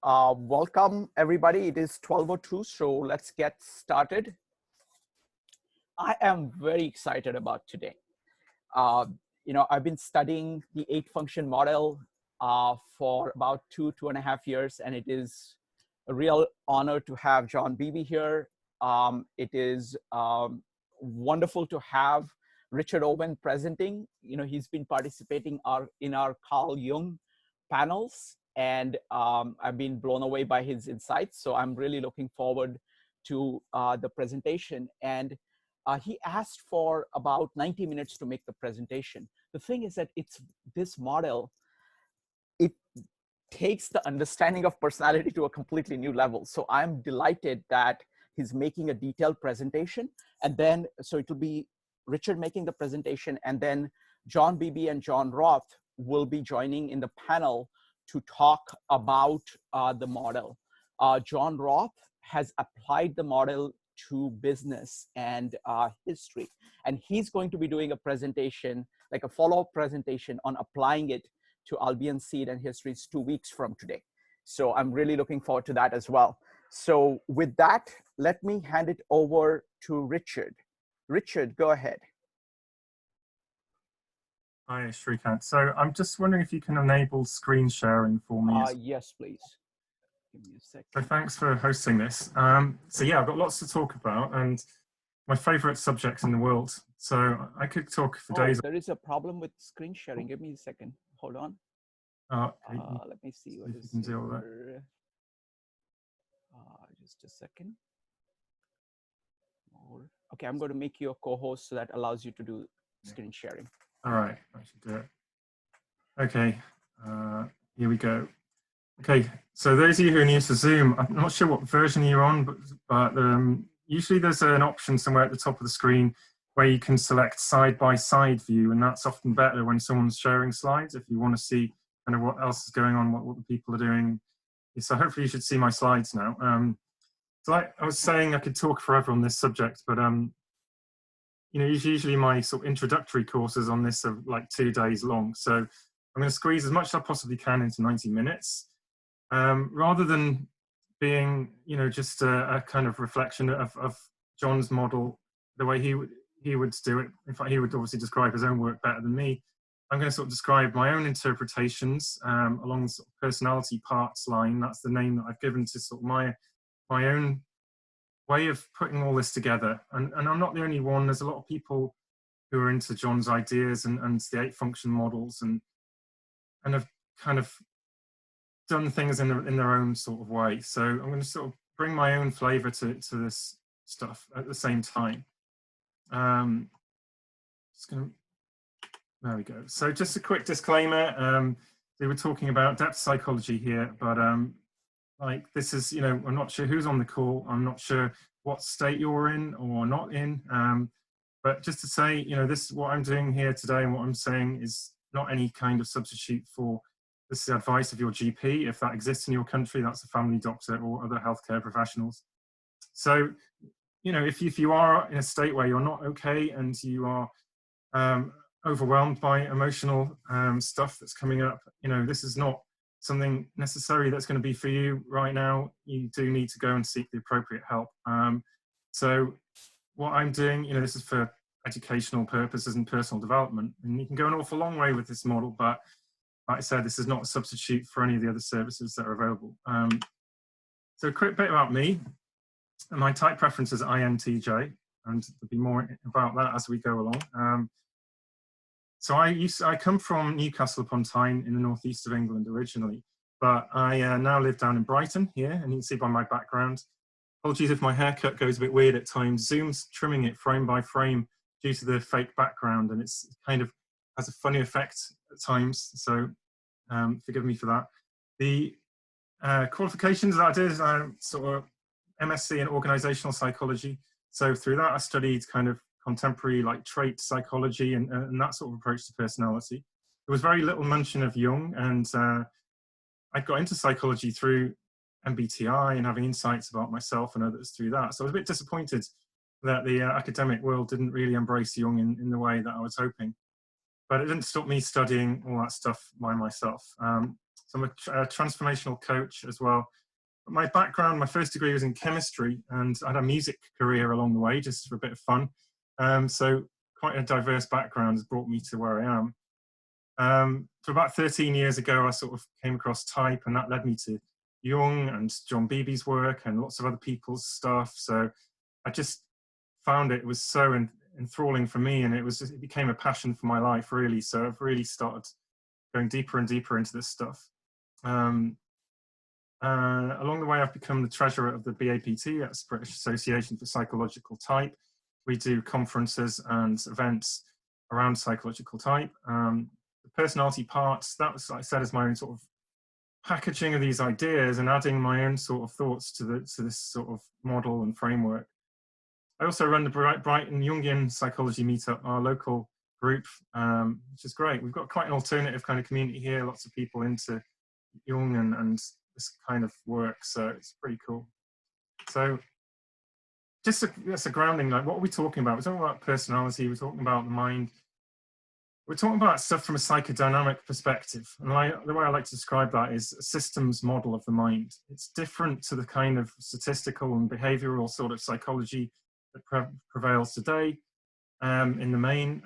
Welcome everybody. It is 12:02, so let's get started. I am very excited about today. I've been studying the 8-function model for about 2.5 years, and it is a real honor to have John Beebe here. It is wonderful to have Richard Owen presenting. He's been participating in our Carl Jung panels, and I've been blown away by his insights. So I'm really looking forward to the presentation. And he asked for about 90 minutes to make the presentation. The thing is that this model, it takes the understanding of personality to a completely new level. So I'm delighted that he's making a detailed presentation. And then, so it will be Richard making the presentation, and then John Beebe and John Roth will be joining in the panel to talk about the model. John Roth has applied the model to business and history, and he's going to be doing a presentation, like a follow-up presentation on applying it to Albion Seed and Histories 2 weeks from today. So I'm really looking forward to that as well. So with that, let me hand it over to Richard. Richard, go ahead. Hi, Shrikant. So I'm just wondering if you can enable screen sharing for me. Yes, please. Give me a second. So thanks for hosting this. So yeah, I've got lots to talk about, and my favorite subjects in the world. So I could talk for days. There is a problem with screen sharing. Give me a second. Hold on. Okay. Let me see what if you is can deal with that. here. Just a second. Okay, I'm going to make you a co-host so that allows you to do screen sharing. All right, I should do it. Okay, here we go. Okay, so those of you who are new to Zoom, I'm not sure what version you're on, but usually there's an option somewhere at the top of the screen where you can select side-by-side view, and that's often better when someone's sharing slides if you want to see kind of what else is going on, what the people are doing. So hopefully you should see my slides now. So like I was saying, I could talk forever on this subject, but usually my sort of introductory courses on this are like 2 days long. So I'm going to squeeze as much as I possibly can into 90 minutes. Rather than being, just a kind of reflection of John's model, the way he would do it. In fact, he would obviously describe his own work better than me. I'm going to sort of describe my own interpretations along the sort of personality parts line. That's the name that I've given to sort of my own way of putting all this together. And I'm not the only one. There's a lot of people who are into John's ideas and the 8-function models and have kind of done things in their own sort of way. So I'm going to sort of bring my own flavor to this stuff at the same time. There we go. So just a quick disclaimer. We were talking about depth psychology here, but like this is, I'm not sure who's on the call. I'm not sure what state you're in or not in. But just to say, this what I'm doing here today and what I'm saying is not any kind of substitute for this is the advice of your GP. If that exists in your country, that's a family doctor or other healthcare professionals. So, if you are in a state where you're not okay and you are overwhelmed by emotional stuff that's coming up, this is not something necessary that's going to be for you right now. You do need to go and seek the appropriate help. So what I'm doing, this is for educational purposes and personal development, and you can go an awful long way with this model, but like I said, this is not a substitute for any of the other services that are available. So a quick bit about me. My type preference is INTJ, and there'll be more about that as we go along. So I come from Newcastle upon Tyne in the northeast of England originally, but I now live down in Brighton here, and you can see by my background. Apologies if my haircut goes a bit weird at times. Zoom's trimming it frame by frame due to the fake background, and it's kind of has a funny effect at times, so forgive me for that. The qualifications that I did is sort of MSc in organizational psychology. So through that I studied kind of contemporary like trait psychology and that sort of approach to personality. There was very little mention of Jung, and I got into psychology through MBTI and having insights about myself and others through that. So I was a bit disappointed that the academic world didn't really embrace Jung in the way that I was hoping. But it didn't stop me studying all that stuff by myself. So I'm a transformational coach as well. But my background, my first degree was in chemistry, and I had a music career along the way, just for a bit of fun. So quite a diverse background has brought me to where I am. So about 13 years ago, I sort of came across type, and that led me to Jung and John Beebe's work and lots of other people's stuff. So I just found it was so enthralling for me, and it became a passion for my life, really. So I've really started going deeper and deeper into this stuff. Along the way, I've become the treasurer of the BAPT, that's the British Association for Psychological Type. We do conferences and events around psychological type. The personality parts, that was, like I said, is my own sort of packaging of these ideas and adding my own sort of thoughts to this sort of model and framework. I also run the Brighton Jungian Psychology Meetup, our local group, which is great. We've got quite an alternative kind of community here, lots of people into Jung and this kind of work, so it's pretty cool. So just that's a grounding, like what are we talking about? We're talking about personality, we're talking about the mind, we're talking about stuff from a psychodynamic perspective. And the way I like to describe that is a systems model of the mind. It's different to the kind of statistical and behavioral sort of psychology that prevails today in the main.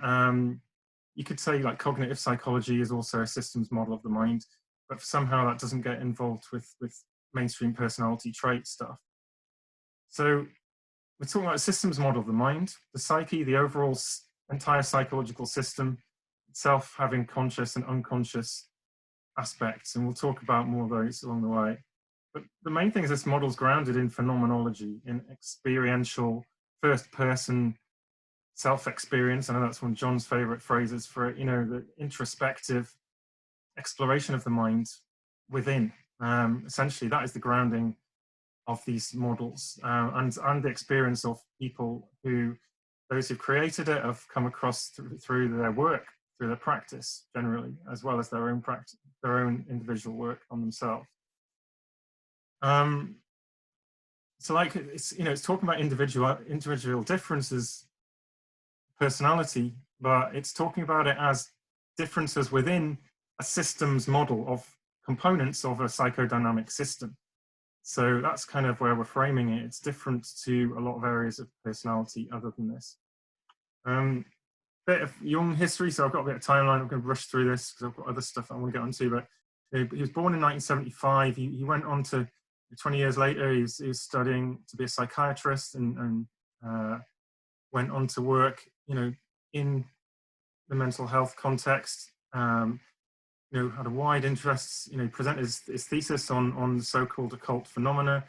You could say like cognitive psychology is also a systems model of the mind, but somehow that doesn't get involved with mainstream personality trait stuff. So we're talking about a systems model of the mind, the psyche, the overall entire psychological system itself having conscious and unconscious aspects, and we'll talk about more of those along the way. But the main thing is this model is grounded in phenomenology, in experiential, first-person self-experience. I know that's one of John's favorite phrases for it, you know, the introspective exploration of the mind within. Essentially, that is the grounding of these models, and the experience of people those who've created it have come across through their work, through their practice generally, as well as their own practice, their own individual work on themselves. So like, it's, you know, it's talking about individual differences, personality, but it's talking about it as differences within a systems model of components of a psychodynamic system. So that's kind of where we're framing it. It's different to a lot of areas of personality other than this. Bit of Jung history, so I've got a bit of timeline. I'm going to rush through this because I've got other stuff I want to get onto. But he was born in 1975. He went on to 20 years later. He was studying to be a psychiatrist and went on to work, you know, in the mental health context. You know, had a wide interest. You know, presented his thesis on the so-called occult phenomena,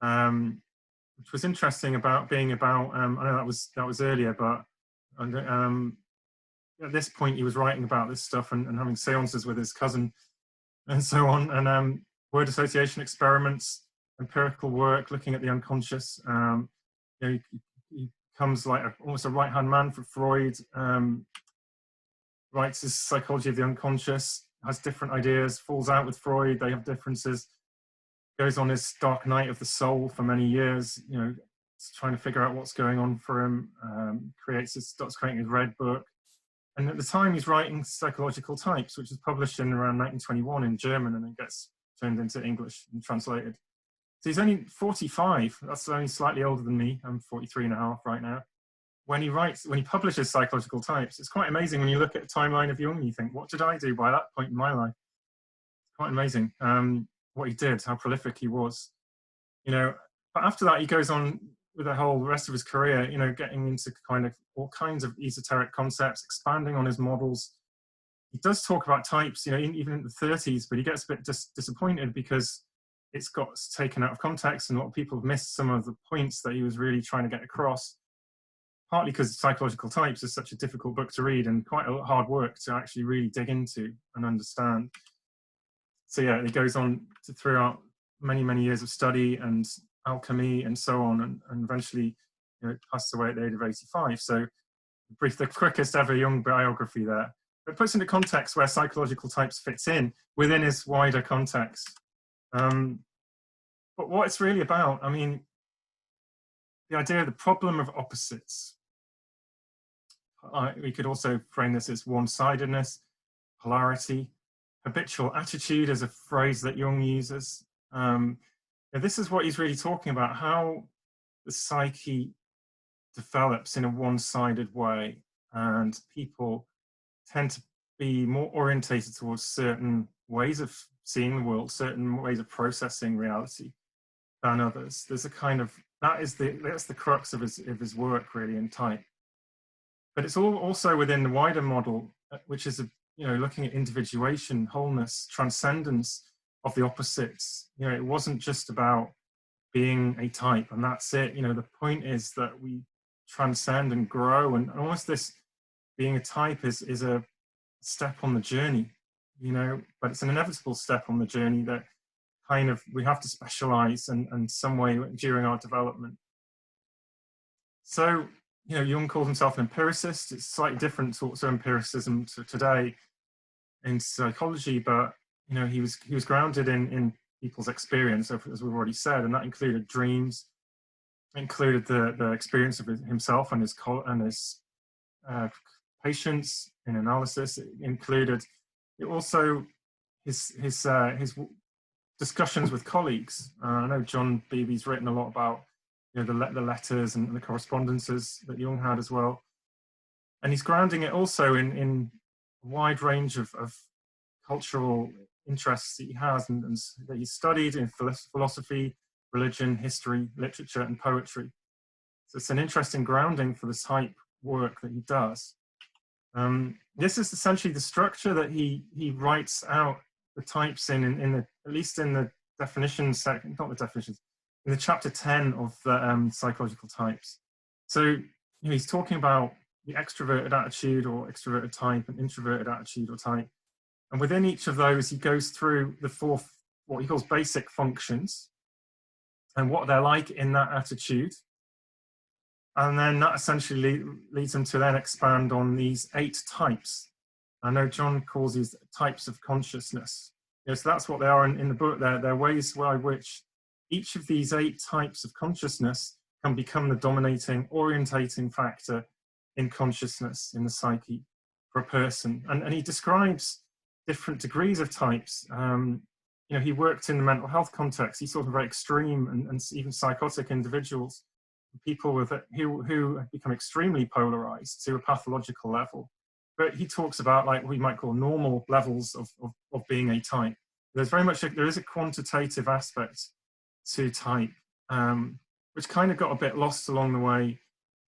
which was interesting about being about. I know that was earlier, but at this point he was writing about this stuff and having seances with his cousin and so on, and word association experiments, empirical work looking at the unconscious. You know, he becomes like almost a right-hand man for Freud. Writes his psychology of the unconscious, has different ideas, falls out with Freud, they have differences, goes on his dark night of the soul for many years, you know, trying to figure out what's going on for him, starts creating his Red Book. And at the time he's writing Psychological Types, which was published in around 1921 in German and then gets turned into English and translated. So he's only 45, that's only slightly older than me, I'm 43 and a half right now. When he publishes Psychological Types, it's quite amazing when you look at the timeline of Jung, you think, what did I do by that point in my life? It's quite amazing what he did, how prolific he was. You know, but after that, he goes on with the whole rest of his career, you know, getting into kind of all kinds of esoteric concepts, expanding on his models. He does talk about types, you know, even in the 30s, but he gets a bit disappointed because it's got taken out of context and a lot of people have missed some of the points that he was really trying to get across. Partly because Psychological Types is such a difficult book to read and quite a hard work to actually really dig into and understand. So yeah, he goes on throughout many years of study and alchemy and so on, and eventually, you know, passed away at the age of 85. So the quickest ever Jung biography there. But it puts into context where Psychological Types fits in within his wider context. But what it's really about, I mean, the idea of the problem of opposites. We could also frame this as one-sidedness, polarity, habitual attitude is a phrase that Jung uses. And this is what he's really talking about, how the psyche develops in a one-sided way, and people tend to be more orientated towards certain ways of seeing the world, certain ways of processing reality than others. There's a kind of, that's the crux of his work really in type. But it's all also within the wider model, which is looking at individuation, wholeness, transcendence of the opposites. It wasn't just about being a type and that's it. The point is that we transcend and grow, and almost this being a type is a step on the journey, but it's an inevitable step on the journey that kind of we have to specialize in some way during our development. So, Jung called himself an empiricist. It's slightly different sorts of empiricism to today in psychology, but he was grounded in people's experience, as we've already said, and that included dreams, included the experience of himself and his patients in analysis. It included also his discussions with colleagues. I know John Beebe's written a lot about the letters and the correspondences that Jung had as well, and he's grounding it also in a wide range of cultural interests that he has and that he studied in philosophy, religion, history, literature, and poetry. So it's an interesting grounding for the type work that he does. This is essentially the structure that he writes out the types in at least in the definitions section, not the definitions, in the chapter 10 of the psychological types. So he's talking about the extroverted attitude or extroverted type and introverted attitude or type. And within each of those, he goes through the four, what he calls basic functions, and what they're like in that attitude. And then that essentially leads them to then expand on these 8 types. I know John calls these types of consciousness. So that's what they are in the book. They're ways by which each of these 8 types of consciousness can become the dominating, orientating factor in consciousness, in the psyche for a person. And he describes different degrees of types. He worked in the mental health context. He saw some very extreme and even psychotic individuals, people who have become extremely polarized to a pathological level. But he talks about like what we might call normal levels of being a type. There's very much, there is a quantitative aspect to type, which kind of got a bit lost along the way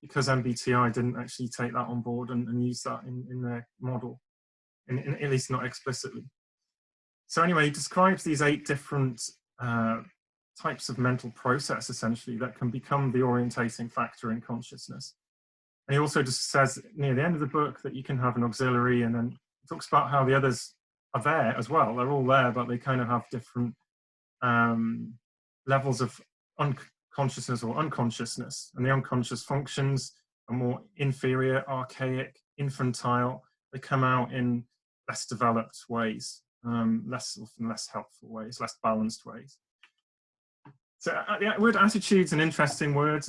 because MBTI didn't actually take that on board and use that in their model, at least not explicitly. So anyway, he describes these 8 different types of mental process, essentially, that can become the orientating factor in consciousness. And he also just says near the end of the book that you can have an auxiliary, and then he talks about how the others are there as well. They're all there, but they kind of have different levels of consciousness or unconsciousness. And the unconscious functions are more inferior, archaic, infantile. They come out in less developed ways, often less helpful ways, less balanced ways. So the word attitude's an interesting word.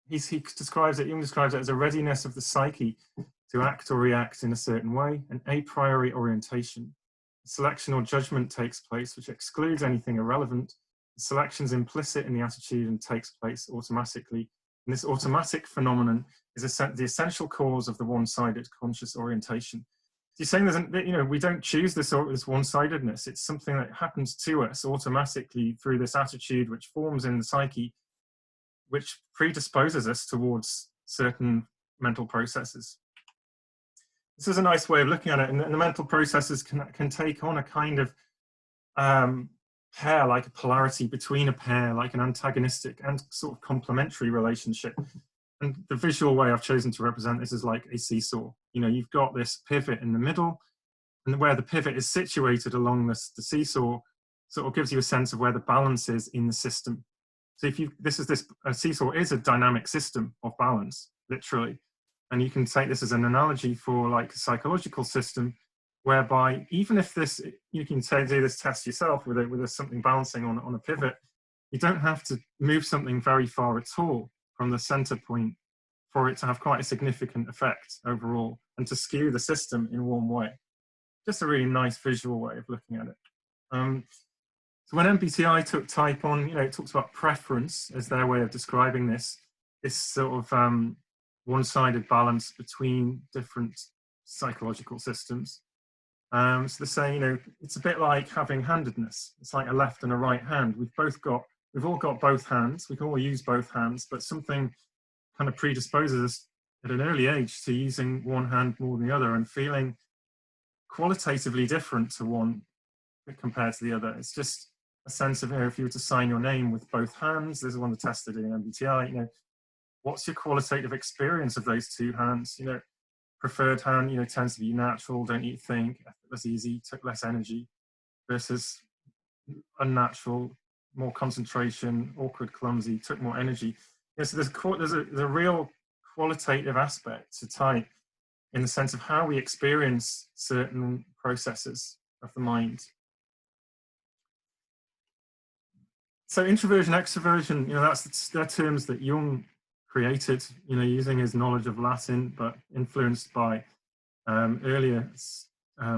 He describes it, Jung describes it as a readiness of the psyche to act or react in a certain way, an a priori orientation. Selection or judgment takes place, which excludes anything irrelevant. The selection is implicit in the attitude and takes place automatically. And this automatic phenomenon is the essential cause of the one-sided conscious orientation. He's saying we don't choose this one-sidedness. It's something that happens to us automatically through this attitude which forms in the psyche, which predisposes us towards certain mental processes. This is a nice way of looking at it, and the mental processes can take on a kind of pair, like a polarity between a pair, like an antagonistic and sort of complementary relationship. And the visual way I've chosen to represent this is like a seesaw. You've got this pivot in the middle, and where the pivot is situated along the seesaw sort of gives you a sense of where the balance is in the system. So a seesaw is a dynamic system of balance, literally. And you can take this as an analogy for like a psychological system, whereby even if you can do this test yourself with something balancing on a pivot, you don't have to move something very far at all from the center point for it to have quite a significant effect overall and to skew the system in one way. just a really nice visual way of looking at it. So when MBTI took type on, it talks about preference as their way of describing this sort of one-sided balance between different psychological systems. So they're saying, it's a bit like having handedness. It's like a left and a right hand. We've all got both hands. We can all use both hands, but something kind of predisposes us at an early age to using one hand more than the other and feeling qualitatively different to one compared to the other. It's just a sense of, if you were to sign your name with both hands, there's one that's tested in MBTI, what's your qualitative experience of those two hands? Preferred hand, tends to be natural, don't you think, effortless, easy, took less energy, versus unnatural, more concentration, awkward, clumsy, took more energy. So there's a real qualitative aspect to type in the sense of how we experience certain processes of the mind. So introversion, extraversion, they're terms that Jung created, using his knowledge of Latin, but influenced by earlier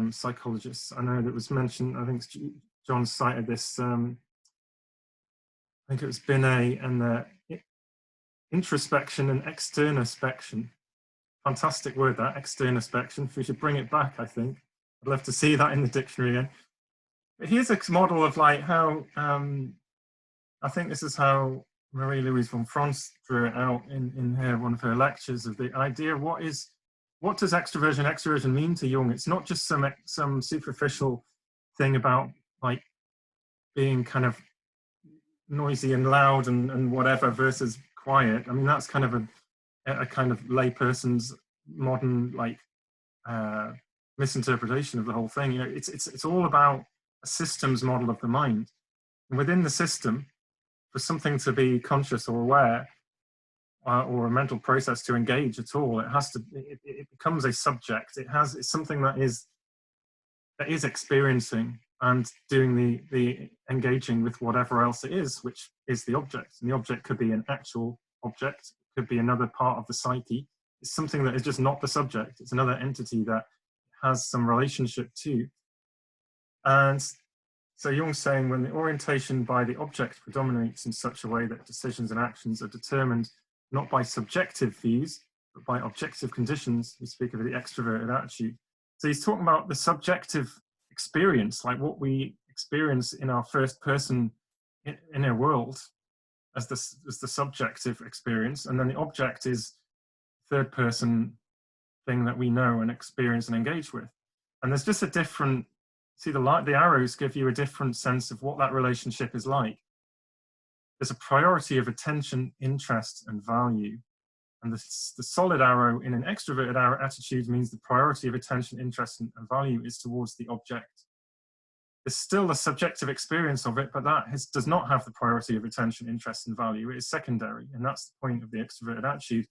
psychologists. I know that was mentioned, I think John cited this, I think it was Binet, and the introspection and externospection. Fantastic word, that, externospection. We should bring it back, I think. I'd love to see that in the dictionary again. But here's a model of like how, I think this is how Marie-Louise von Franz drew it out in one of her lectures, of the idea of what does extraversion mean to Jung? It's not just some superficial thing about like being kind of noisy and loud and whatever versus quiet. I mean, that's kind of a kind of layperson's modern like misinterpretation of the whole thing. It's all about a systems model of the mind. And within the system, for something to be conscious or aware, or a mental process to engage at all, it becomes a subject. It's something that is experiencing and doing the engaging with whatever else it is, which is the object. And the object could be an actual object, could be another part of the psyche. It's something that is just not the subject. It's another entity that has some relationship to. And so Jung's saying, when the orientation by the object predominates in such a way that decisions and actions are determined not by subjective views, but by objective conditions, we speak of the extroverted attitude. So he's talking about the subjective experience, like what we experience in our first person inner world as the subjective experience, and then the object is third person thing that we know and experience and engage with. And there's just a different, see the arrows give you a different sense of what that relationship is like. There's a priority of attention, interest, and value. And the solid arrow in an extroverted attitude means the priority of attention, interest, and value is towards the object. There's still a subjective experience of it, but that does not have the priority of attention, interest, and value. It is secondary, and that's the point of the extroverted attitude.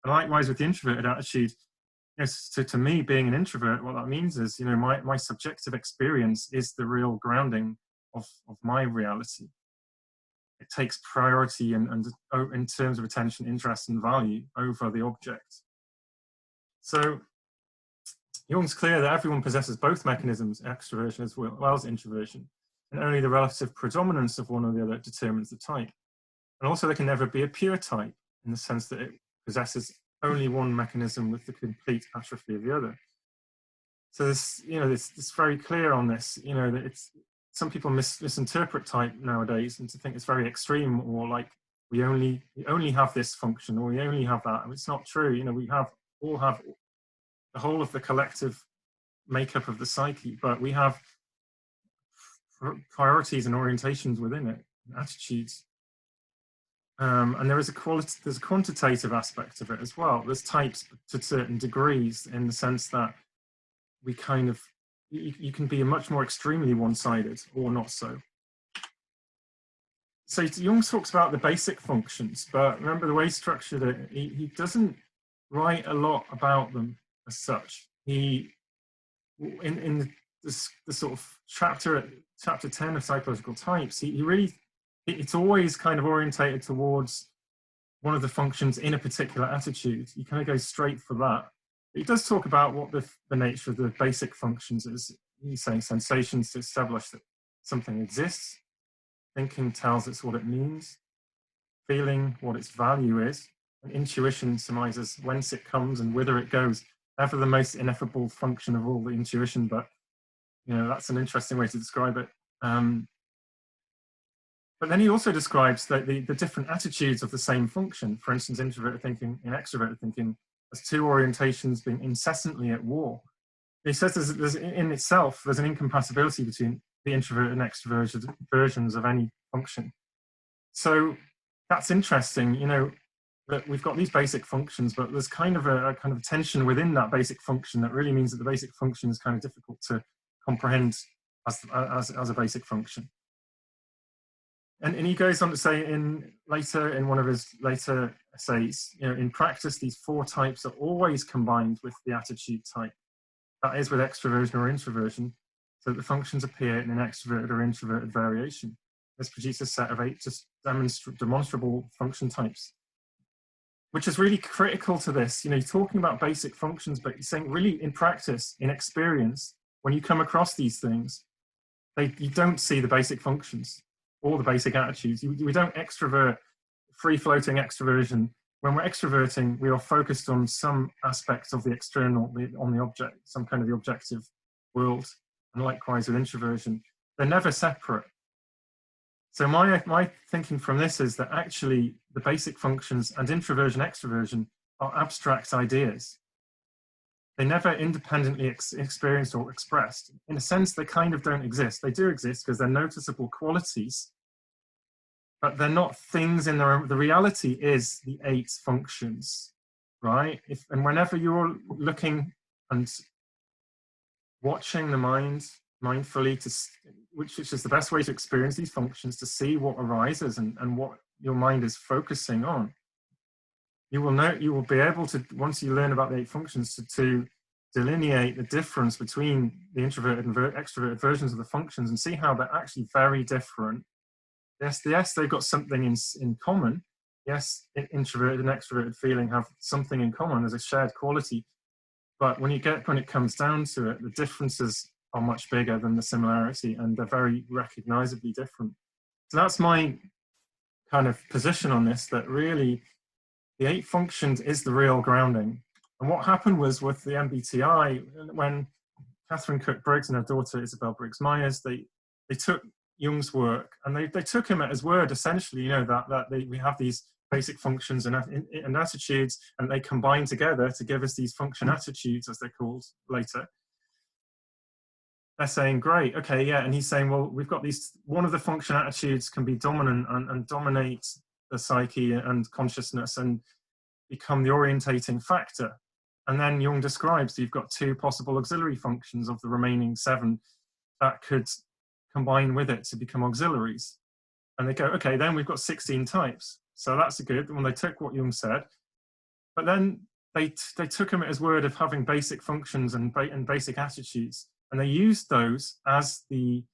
And likewise with the introverted attitude, to me, being an introvert, what that means is, my subjective experience is the real grounding of my reality. It takes priority and in terms of attention, interest, and value over the object. So Jung's clear that everyone possesses both mechanisms, extroversion as well as introversion, and only the relative predominance of one or the other determines the type. And also there can never be a pure type, in the sense that it possesses only one mechanism with the complete atrophy of the other. So this, it's very clear on this, that it's, some people misinterpret type nowadays and to think it's very extreme, or like we only have this function, or we only have that. And it's not true. We all have the whole of the collective makeup of the psyche, but we have priorities and orientations within it, attitudes. And there's a quantitative aspect of it as well. There's types to certain degrees, in the sense that we kind of, you can be much more extremely one-sided or not so. So Jung talks about the basic functions, but remember the way he structured it, he doesn't write a lot about them as such. He, in the sort of chapter 10 of psychological types, he really, it's always kind of orientated towards one of the functions in a particular attitude. You kind of go straight for that. But he does talk about what the nature of the basic functions is he's saying sensations to establish that something exists, thinking tells us what it means, feeling what its value is, and intuition surmises whence it comes and whither it goes. Ever the most ineffable function of all, the intuition, but that's an interesting way to describe it. But then he also describes that the different attitudes of the same function, for instance, introverted thinking and extroverted thinking, as two orientations being incessantly at war. He says there's in itself, there's an incompatibility between the introvert and extroverted versions of any function. So that's interesting, that we've got these basic functions, but there's kind of a tension within that basic function that really means that the basic function is kind of difficult to comprehend as a basic function. And he goes on to say in one of his later essays, in practice, these four types are always combined with the attitude type. That is with extroversion or introversion, so that the functions appear in an extroverted or introverted variation. This produces a set of 8 just demonstrable function types, which is really critical to this. You're talking about basic functions, but you're saying really in practice, in experience, when you come across these things, you don't see the basic functions or the basic attitudes. We don't extrovert, free-floating extroversion. When we're extroverting, we are focused on some aspect of the external, on the object, some kind of the objective world. And likewise with introversion, they're never separate. So my thinking from this is that actually the basic functions and introversion, extroversion are abstract ideas. They never independently experienced or expressed. In a sense, they kind of don't exist. They do exist because they're noticeable qualities, but they're not things in their own. The reality is the 8 functions, right? And whenever you're looking and watching the mind mindfully, which is the best way to experience these functions, to see what arises and what your mind is focusing on, you will be able to, once you learn about the 8 functions, to delineate the difference between the introverted and extroverted versions of the functions and see how they're actually very different. Yes, they've got something in common. Yes, introverted and extroverted feeling have something in common as a shared quality. But when it comes down to it, the differences are much bigger than the similarity, and they're very recognizably different. So that's my kind of position on this, that really the 8 functions is the real grounding. And what happened was with the MBTI, when Catherine Cook Briggs and her daughter Isabel Briggs Myers, they took Jung's work and they took him at his word, essentially, we have these basic functions and attitudes, and they combine together to give us these function attitudes, as they're called later. They're saying, great, okay, yeah. And he's saying, well, we've got these, one of the function attitudes can be dominant and dominate the psyche and consciousness and become the orientating factor. And then Jung describes you've got 2 possible auxiliary functions of the remaining 7 that could combine with it to become auxiliaries. And they go, okay, then we've got 16 types. So that's a good when they took what Jung said. But then they took him at his word of having basic functions and basic attitudes. And they used those as the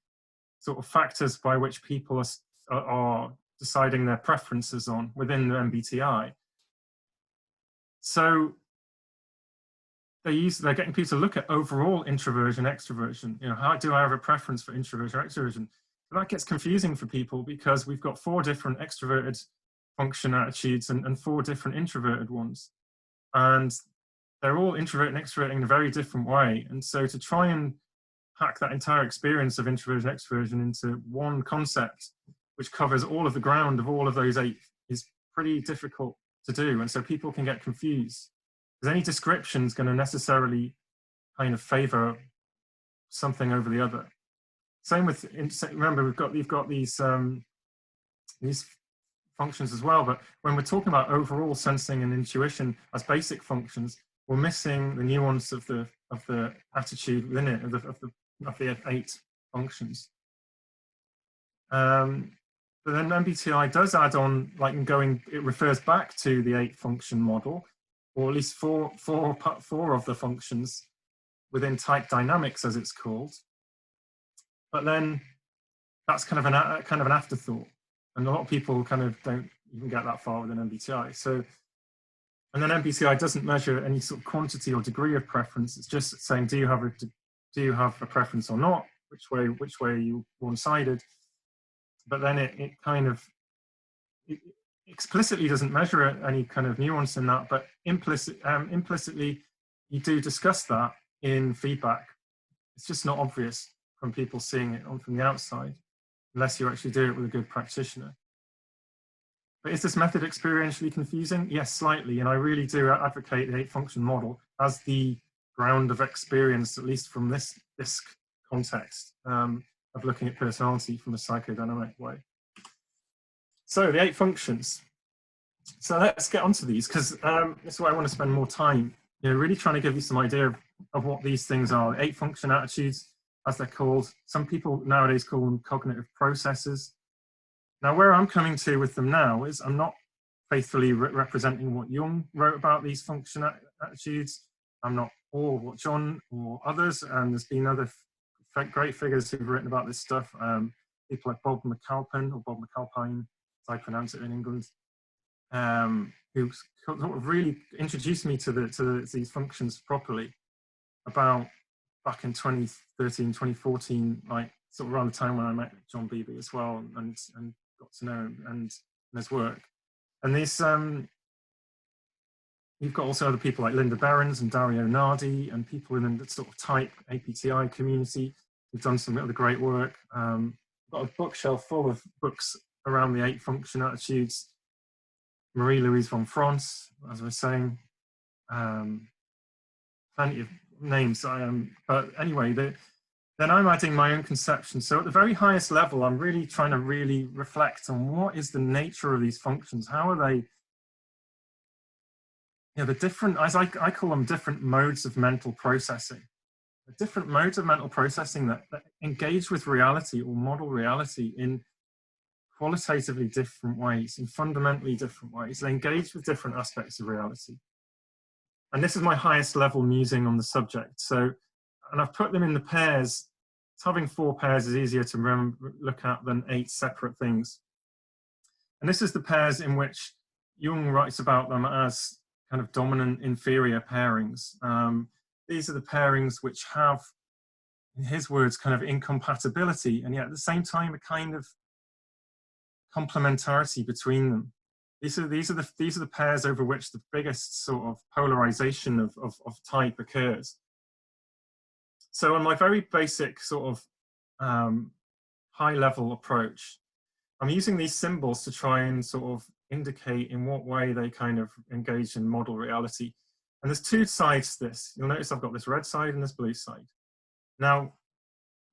sort of factors by which people are deciding their preferences on within the MBTI. So they're getting people to look at overall introversion, extroversion. How do I have a preference for introversion or extroversion? But that gets confusing for people because we've got 4 different extroverted function attitudes and 4 different introverted ones. And they're all introverted and extroverting in a very different way. And so to try and pack that entire experience of introversion and extroversion into one concept, which covers all of the ground of all of those 8, is pretty difficult to do. And so people can get confused, because any description is going to necessarily kind of favor something over the other. Same with, remember, you've got these functions as well, but when we're talking about overall sensing and intuition as basic functions, we're missing the nuance of the attitude within it, of the 8 functions. But then MBTI does add on, it refers back to the 8 function model, or at least four of the functions within type dynamics, as it's called. But then that's kind of an afterthought, and a lot of people kind of don't even get that far within MBTI. So, and then MBTI doesn't measure any sort of quantity or degree of preference. It's just saying, do you have do you have a preference or not? Which way are you one-sided? But then it kind of explicitly doesn't measure any kind of nuance in that, but implicitly you do discuss that in feedback. It's just not obvious from people seeing it from the outside, unless you actually do it with a good practitioner. But is this method experientially confusing? Yes, slightly, and I really do advocate the 8-function model as the ground of experience, at least from this context of looking at personality from a psychodynamic way. So the 8 functions. So let's get onto these, because this is where I want to spend more time, really trying to give you some idea of what these things are. 8 function attitudes, as they're called. Some people nowadays call them cognitive processes. Now, where I'm coming to with them now is I'm not faithfully representing what Jung wrote about these function attitudes. I'm not, or what John or others, and there's been other great figures who've written about this stuff. People like Bob McAlpine, or Bob McAlpine, as I pronounce it in England, who sort of really introduced me to these functions properly about back in 2013, 2014, like sort of around the time when I met John Beebe as well, and got to know him and his work. And these, you've got also other people like Linda Behrens and Dario Nardi, and people in the sort of type APTI community who've done some other great work. Got a bookshelf full of books around the 8 function attitudes. Marie-Louise von France, as I was saying, plenty of names. But anyway, then I'm adding my own conception. So at the very highest level, I'm really trying to really reflect on what is the nature of these functions. How are they, the different, as I call them, different modes of mental processing. The different modes of mental processing that engage with reality or model reality in qualitatively different ways, in fundamentally different ways. They engage with different aspects of reality. And this is my highest level musing on the subject. So, and I've put them in the pairs. Having 4 pairs is easier to look at than 8 separate things. And this is the pairs in which Jung writes about them as kind of dominant inferior pairings. These are the pairings which have, in his words, kind of incompatibility, and yet at the same time a kind of complementarity between them. These are the pairs over which the biggest sort of polarization of type occurs. So on my very basic sort of high level approach, I'm using these symbols to try and sort of indicate in what way they kind of engage in model reality. And there's 2 sides to this. You'll notice I've got this red side and this blue side. Now,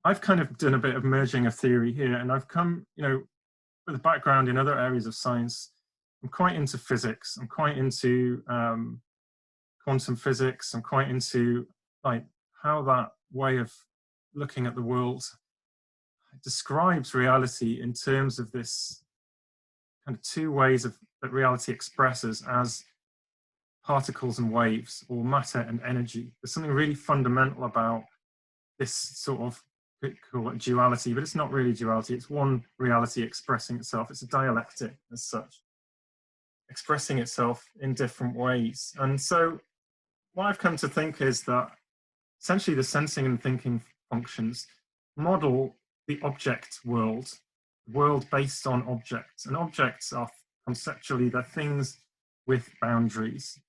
I've kind of done a bit of merging of theory here, and I've come, with a background in other areas of science. I'm quite into physics. I'm quite into quantum physics. I'm quite into like how that way of looking at the world describes reality in terms of this kind of 2 ways that reality expresses as particles and waves, or matter and energy. There's something really fundamental about this sort of, call it duality, but it's not really duality. It's one reality expressing itself. It's a dialectic as such, expressing itself in different ways. And so what I've come to think is that essentially the sensing and thinking functions model the object world based on objects. And objects are conceptually, they're things with boundaries.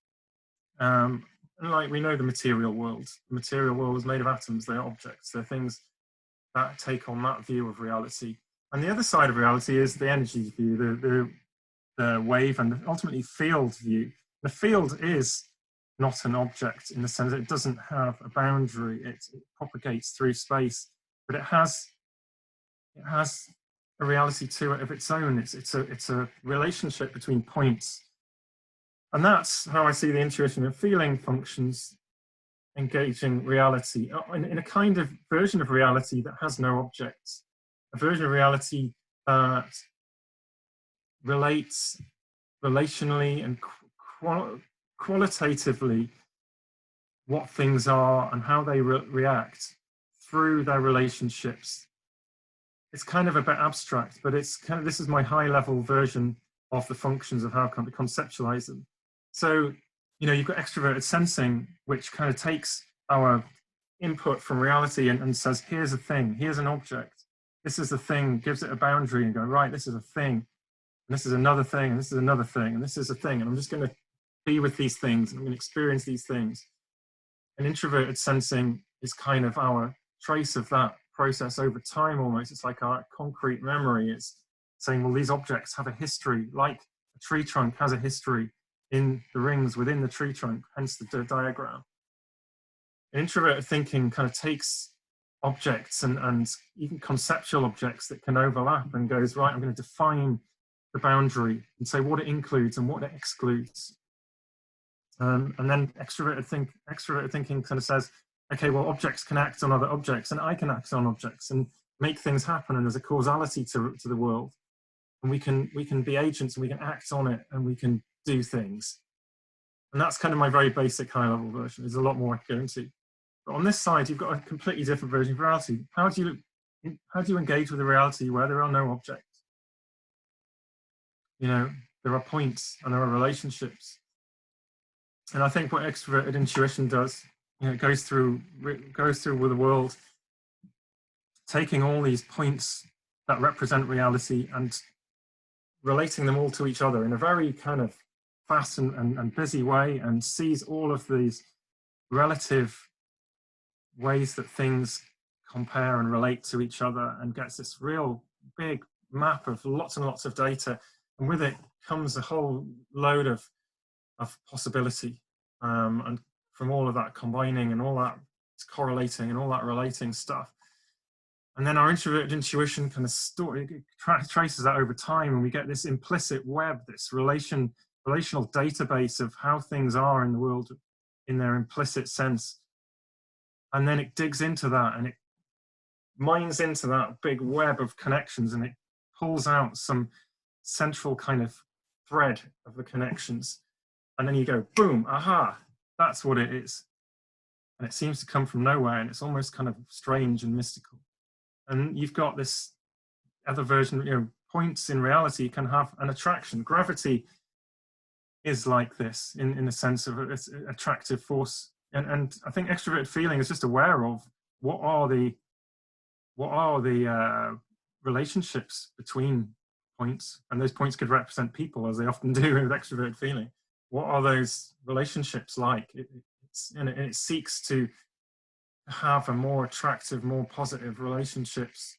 And like we know the material world is made of atoms. They're objects. They're things that take on that view of reality. And the other side of reality is the energy view, the wave and ultimately field view. The field is not an object in the sense that it doesn't have a boundary. It propagates through space, but it has a reality to it of its own. It's a relationship between points. And that's how I see the intuition and feeling functions engaging reality in a kind of version of reality that has no objects, a version of reality that relates relationally and qualitatively what things are and how they react through their relationships. It's kind of a bit abstract, but it's kind of, this is my high level version of the functions of how to conceptualize them. So, you've got extroverted sensing, which kind of takes our input from reality and says, here's a thing, here's an object, this is the thing, gives it a boundary and go, right, this is a thing, and this is another thing, and this is another thing, and this is a thing, and I'm just going to be with these things, and I'm going to experience these things. And introverted sensing is kind of our trace of that process over time almost. It's like our concrete memory. It's saying, well, these objects have a history, like a tree trunk has a history in the rings within the tree trunk, hence the diagram. Introverted thinking kind of takes objects and even conceptual objects that can overlap and goes, right, I'm going to define the boundary and say what it includes and what it excludes. And then extroverted thinking kind of says, okay, well, objects can act on other objects and I can act on objects and make things happen, and there's a causality to the world. And we can be agents and we can act on it and we can do things. And that's kind of my very basic high level version. There's a lot more I can go into. But on this side, you've got a completely different version of reality. How do you engage with a reality where there are no objects? You know, there are points and there are relationships. And I think what extroverted intuition does, you know, it goes through with the world, taking all these points that represent reality and relating them all to each other in a very kind of fast and busy way, and sees all of these relative ways that things compare and relate to each other, and gets this real big map of lots and lots of data, and with it comes a whole load of possibility, and from all of that combining and all that correlating and all that relating stuff. And then our introverted intuition kind of traces that over time, and we get this implicit web, this relational database of how things are in the world in their implicit sense. And then it digs into that and it mines into that big web of connections, and it pulls out some central kind of thread of the connections. And then you go, boom, aha, that's what it is. And it seems to come from nowhere, and it's almost kind of strange and mystical. And you've got this other version, you know, points in reality can have an attraction. Gravity is like this in the sense of its attractive force. And I think extroverted feeling is just aware of what are the relationships between points, and those points could represent people, as they often do with extroverted feeling. What are those relationships like? It seeks to have a more attractive, more positive relationships.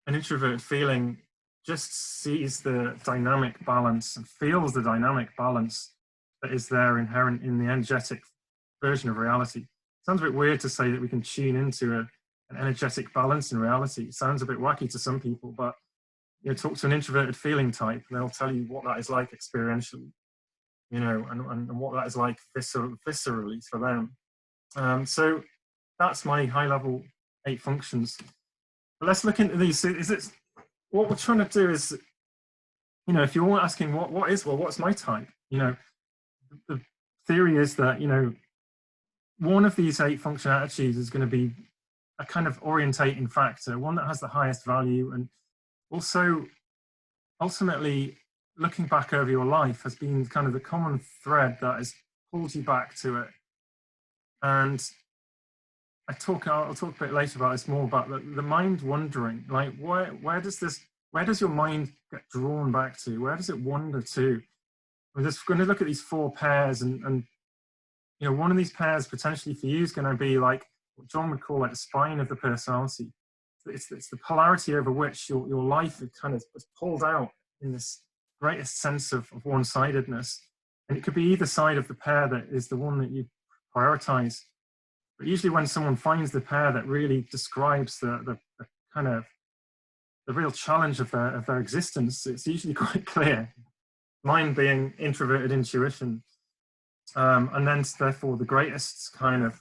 An introverted feeling just sees the dynamic balance and feels the dynamic balance that is there inherent in the energetic version of reality. Sounds a bit weird to say that we can tune into an energetic balance in reality. It sounds a bit wacky to some people, but you know, talk to an introverted feeling type, and they'll tell you what that is like experientially, you know, and what that is like viscerally for them. So that's my high level 8 functions. But let's look into these. What we're trying to do is, you know, if you're asking what's my type, you know, the theory is that, you know, one of these 8 function attitudes is going to be a kind of orientating factor, one that has the highest value, and also ultimately looking back over your life has been kind of the common thread that has pulled you back to it. And I'll talk a bit later about this more, about the mind wandering. Like, where does your mind get drawn back to? Where does it wander to? We're just going to look at these 4 pairs, and you know, one of these pairs potentially for you is going to be like what John would call like the spine of the personality. It's the polarity over which your life is kind of pulled out in this greatest sense of one-sidedness. And it could be either side of the pair that is the one that you prioritize. But usually when someone finds the pair that really describes the kind of the real challenge of their existence, it's usually quite clear. Mine being introverted intuition. And then therefore the greatest kind of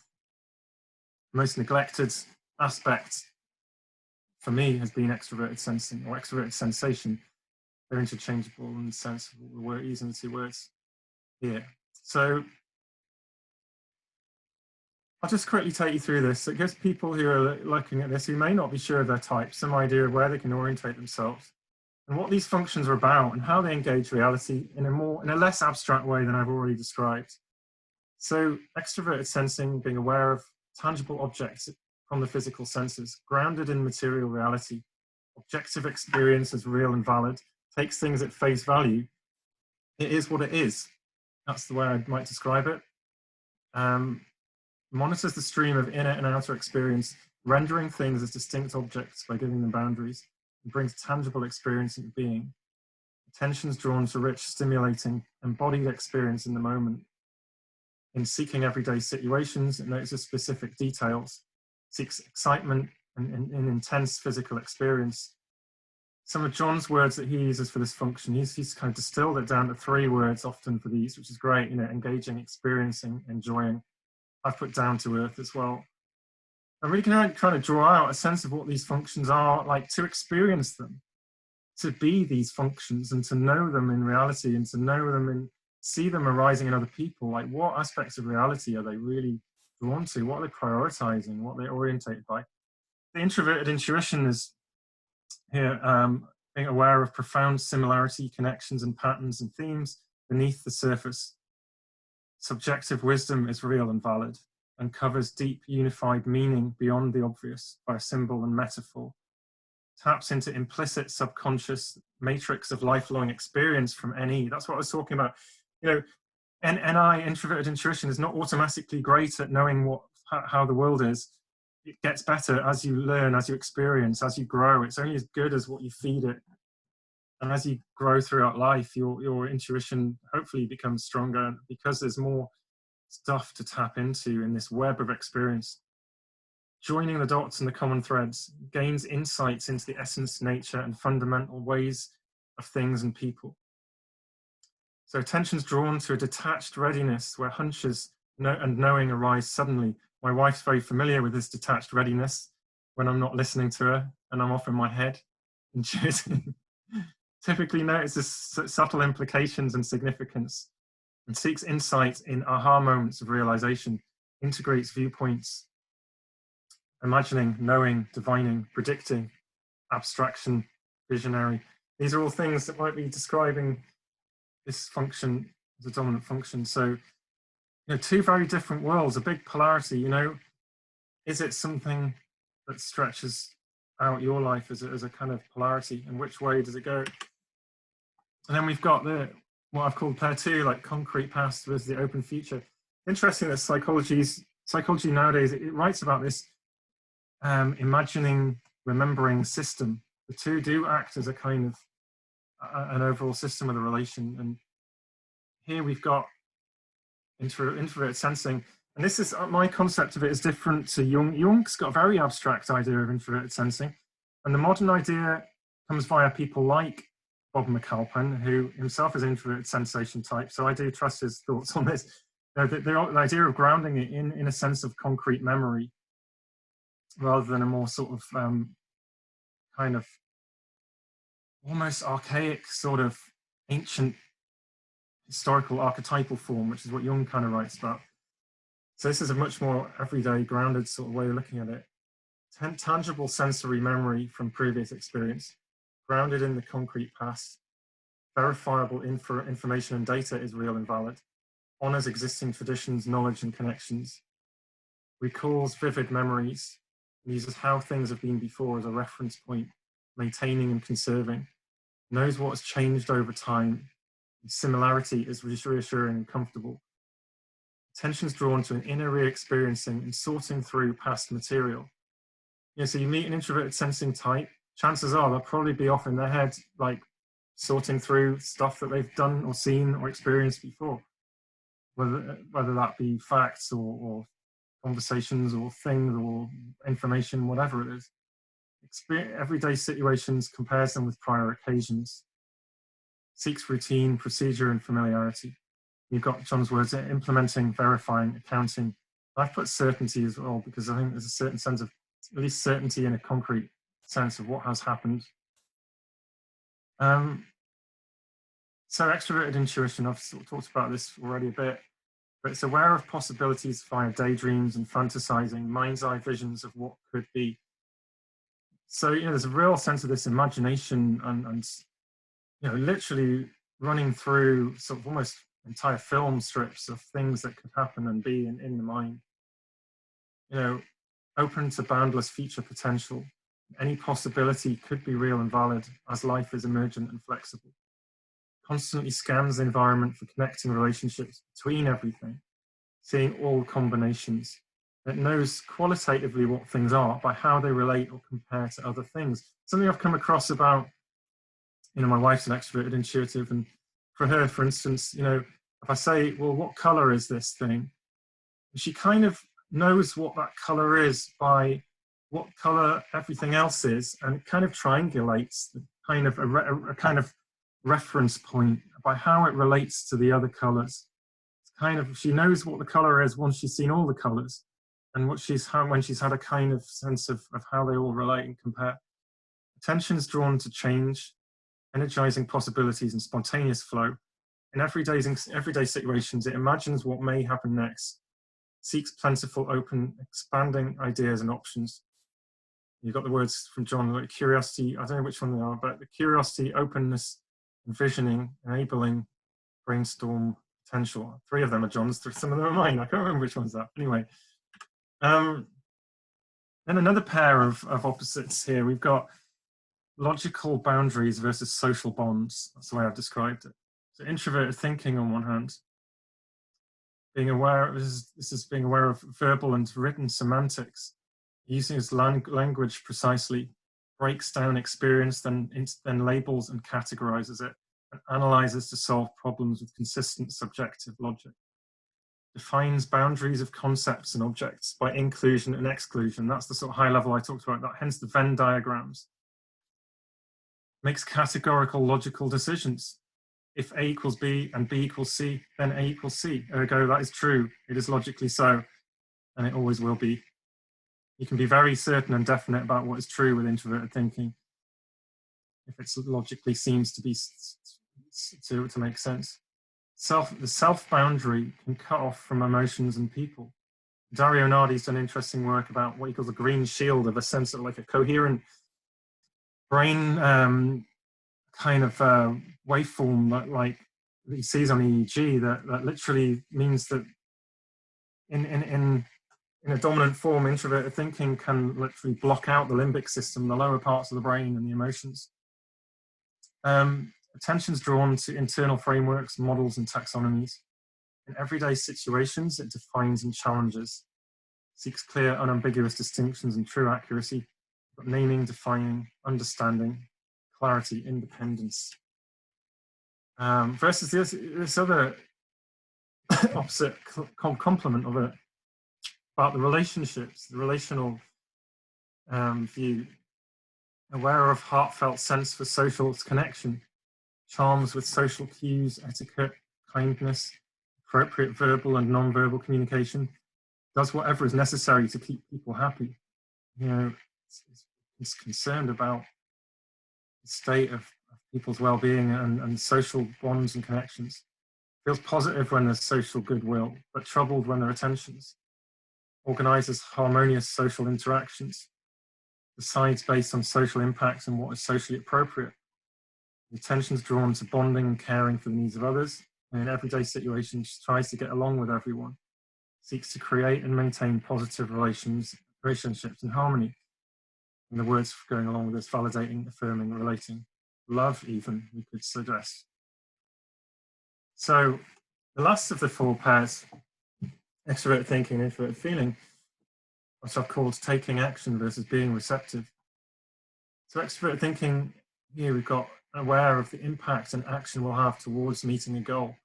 most neglected aspect for me has been extroverted sensing or extroverted sensation. They're interchangeable in the sense of we're using the 2 words here. So I'll just quickly take you through this. It gives people who are looking at this, who may not be sure of their type, some idea of where they can orientate themselves and what these functions are about and how they engage reality in a less abstract way than I've already described. So extroverted sensing, being aware of tangible objects from the physical senses, grounded in material reality. Objective experience is real and valid, takes things at face value. It is what it is. That's the way I might describe it. Monitors the stream of inner and outer experience, rendering things as distinct objects by giving them boundaries, and brings tangible experience into being. Attention's drawn to rich, stimulating, embodied experience in the moment. In seeking everyday situations, it notices specific details, seeks excitement and intense physical experience. Some of John's words that he uses for this function, he's kind of distilled it down to 3 words often for these, which is great, you know, engaging, experiencing, enjoying. I've put down to earth as well. I'm really trying to draw out a sense of what these functions are, like to experience them, to be these functions and to know them in reality and to know them and see them arising in other people. Like, what aspects of reality are they really drawn to? What are they prioritizing? What are they orientated by? The introverted intuition is here being aware of profound similarity, connections and patterns and themes beneath the surface. Subjective wisdom is real and valid and covers deep unified meaning beyond the obvious by a symbol and metaphor. Taps into implicit subconscious matrix of lifelong experience from NE. That's what I was talking about. You know, NI, introverted intuition, is not automatically great at knowing how the world is. It gets better as you learn, as you experience, as you grow. It's only as good as what you feed it. And as you grow throughout life, your intuition hopefully becomes stronger because there's more stuff to tap into in this web of experience. Joining the dots and the common threads gains insights into the essence, nature, and fundamental ways of things and people. So attention's drawn to a detached readiness where hunches and knowing arise suddenly. My wife's very familiar with this detached readiness when I'm not listening to her and I'm off in my head intuiting. Typically notices subtle implications and significance and seeks insight in aha moments of realization, integrates viewpoints, imagining, knowing, divining, predicting, abstraction, visionary. These are all things that might be describing this function as a dominant function. So, you know, 2 very different worlds, a big polarity. You know, is it something that stretches out your life as a kind of polarity, and which way does it go? And then we've got what I've called pair 2, like concrete past versus the open future. Interesting that psychology nowadays, it writes about this imagining, remembering system. The 2 do act as a kind of an overall system of the relation. And here we've got introverted sensing. And this is, my concept of it is different to Jung. Jung's got a very abstract idea of introverted sensing. And the modern idea comes via people like Bob McAlpin, who himself is an introverted sensation type. So I do trust his thoughts on this. You know, the idea of grounding it in a sense of concrete memory, rather than a more sort of kind of almost archaic sort of ancient historical archetypal form, which is what Jung kind of writes about. So this is a much more everyday, grounded sort of way of looking at it. Tangible sensory memory from previous experience, grounded in the concrete past. Verifiable information and data is real and valid. Honors existing traditions, knowledge and connections. Recalls vivid memories. Uses how things have been before as a reference point, maintaining and conserving. Knows what has changed over time. Similarity is reassuring and comfortable. Attention's drawn to an inner re-experiencing and sorting through past material. You know, so you meet an introverted sensing type, chances are they'll probably be off in their head, like sorting through stuff that they've done or seen or experienced before, whether that be facts or conversations or things or information, whatever it is. Everyday situations, compares them with prior occasions. Seeks routine, procedure, and familiarity. You've got John's words, implementing, verifying, accounting. I've put certainty as well, because I think there's a certain sense of, at least certainty in a concrete sense of what has happened. So extroverted intuition, I've sort of talked about this already a bit, but it's aware of possibilities via daydreams and fantasizing, mind's eye visions of what could be. So, you know, there's a real sense of this imagination and you know, literally running through sort of almost entire film strips of things that could happen and be in the mind. you know, open to boundless future potential. Any possibility could be real and valid as life is emergent and flexible. Constantly scans the environment for connecting relationships between everything, seeing all combinations. It knows qualitatively what things are by how they relate or compare to other things. Something I've come across about, you know, my wife's an extroverted intuitive, and for her, for instance, you know, if I say, well, what color is this thing? She kind of knows what that color is by what color everything else is, and it kind of triangulates the kind of a kind of reference point by how it relates to the other colors. It's kind of, she knows what the color is once she's seen all the colors, and what when she's had a kind of sense of how they all relate and compare. Attention's drawn to change, energizing possibilities and spontaneous flow. In everyday situations, it imagines what may happen next, seeks plentiful, open, expanding ideas and options. You've got the words from John, like curiosity, I don't know which one they are, but the curiosity, openness, envisioning, enabling, brainstorm, potential. 3 of them are John's, some of them are mine. I can't remember which one's that. Anyway. Then another pair of opposites here. We've got logical boundaries versus social bonds. That's the way I've described it. So introverted thinking on one hand, being aware, this is being aware of verbal and written semantics, using its language precisely, breaks down experience, then labels and categorizes it, and analyzes to solve problems with consistent subjective logic. Defines boundaries of concepts and objects by inclusion and exclusion. That's the sort of high level I talked about, that, hence the Venn diagrams. Makes categorical logical decisions. If A equals B and B equals C, then A equals C. Ergo, that is true. It is logically so, and it always will be. You can be very certain and definite about what is true with introverted thinking, if it logically seems to be to make sense. The self boundary can cut off from emotions and people. Dario Nardi's done interesting work about what he calls a green shield of a sense of like a coherent brain kind of waveform that like he sees on EEG that literally means that in a dominant form, introverted thinking can literally block out the limbic system, the lower parts of the brain and the emotions. Attention's drawn to internal frameworks, models, and taxonomies. In everyday situations, it defines and challenges, seeks clear, unambiguous distinctions and true accuracy, but naming, defining, understanding, clarity, independence. Versus this other opposite complement of it, about the relationships, the relational view, aware of heartfelt sense for social connection, charms with social cues, etiquette, kindness, appropriate verbal and non-verbal communication, does whatever is necessary to keep people happy. You know, it's concerned about the state of people's well-being and social bonds and connections. Feels positive when there's social goodwill, but troubled when there are tensions. Organizes harmonious social interactions. Decides based on social impacts and what is socially appropriate. The attention's drawn to bonding and caring for the needs of others, and in everyday situations tries to get along with everyone. Seeks to create and maintain positive relationships in harmony. And the words going along with this, validating, affirming, relating. Love, even, we could suggest. So the last of the 4 pairs, extroverted thinking and introverted feeling, which I've called taking action versus being receptive. So extroverted thinking, here we've got aware of the impact an action will have towards meeting a goal.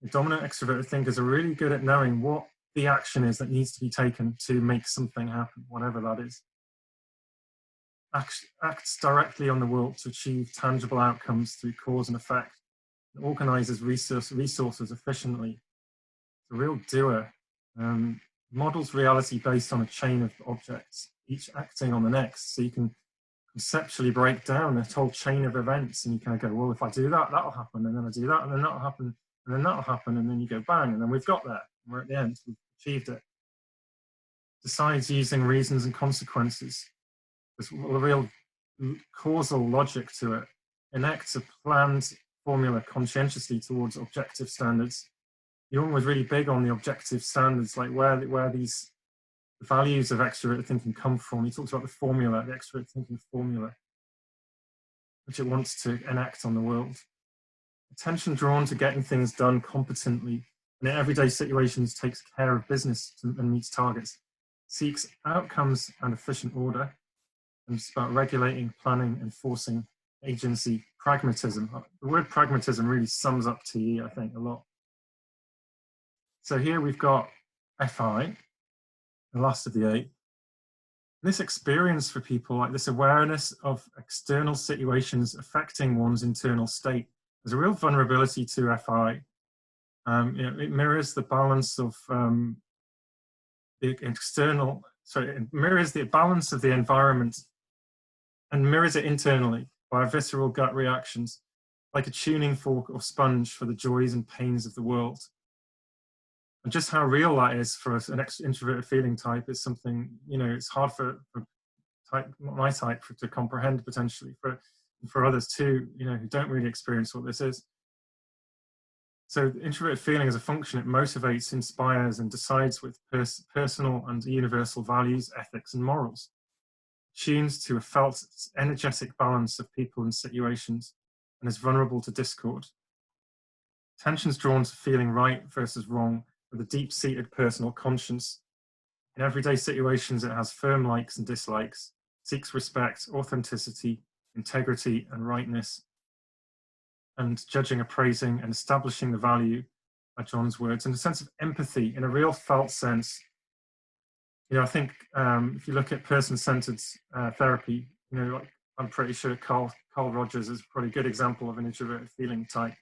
The dominant extroverted thinkers are really good at knowing what the action is that needs to be taken to make something happen, whatever that is. Acts directly on the world to achieve tangible outcomes through cause and effect. It organizes resources efficiently. It's a real doer. Models reality based on a chain of objects, each acting on the next. So you can conceptually break down a whole chain of events, and you kind of go, well, if I do that, that'll happen, and then I do that, and then that'll happen, and then that'll happen, and then you go bang, and then we've got there. We're at the end. We've achieved it. Decides using reasons and consequences. There's a real causal logic to it. Enacts a planned formula conscientiously towards objective standards. Jung was really big on the objective standards, like where the the values of extroverted thinking come from. He talks about the formula, the extroverted thinking formula, which it wants to enact on the world. Attention drawn to getting things done competently and in everyday situations takes care of business and meets targets, seeks outcomes and efficient order, and it's about regulating, planning, enforcing agency, pragmatism. The word pragmatism really sums up TE, I think, a lot. So here we've got FI, the last of the 8. This experience for people, like this awareness of external situations affecting one's internal state, there's a real vulnerability to FI. It mirrors the balance of it mirrors the balance of the environment and mirrors it internally by visceral gut reactions, like a tuning fork or sponge for the joys and pains of the world. And just how real that is for an introverted feeling type is something, it's hard for my type to comprehend potentially, for others too, who don't really experience what this is. So introverted feeling as a function, it motivates, inspires, and decides with personal and universal values, ethics, and morals. Tunes to a felt energetic balance of people and situations, and is vulnerable to discord. Attention's drawn to feeling right versus wrong, with a deep-seated personal conscience. In everyday situations, it has firm likes and dislikes, seeks respect, authenticity, integrity, and rightness, and judging, appraising, and establishing the value, by John's words, and a sense of empathy in a real felt sense. I think if you look at person-centered therapy, like I'm pretty sure Carl Rogers is probably a good example of an introverted feeling type.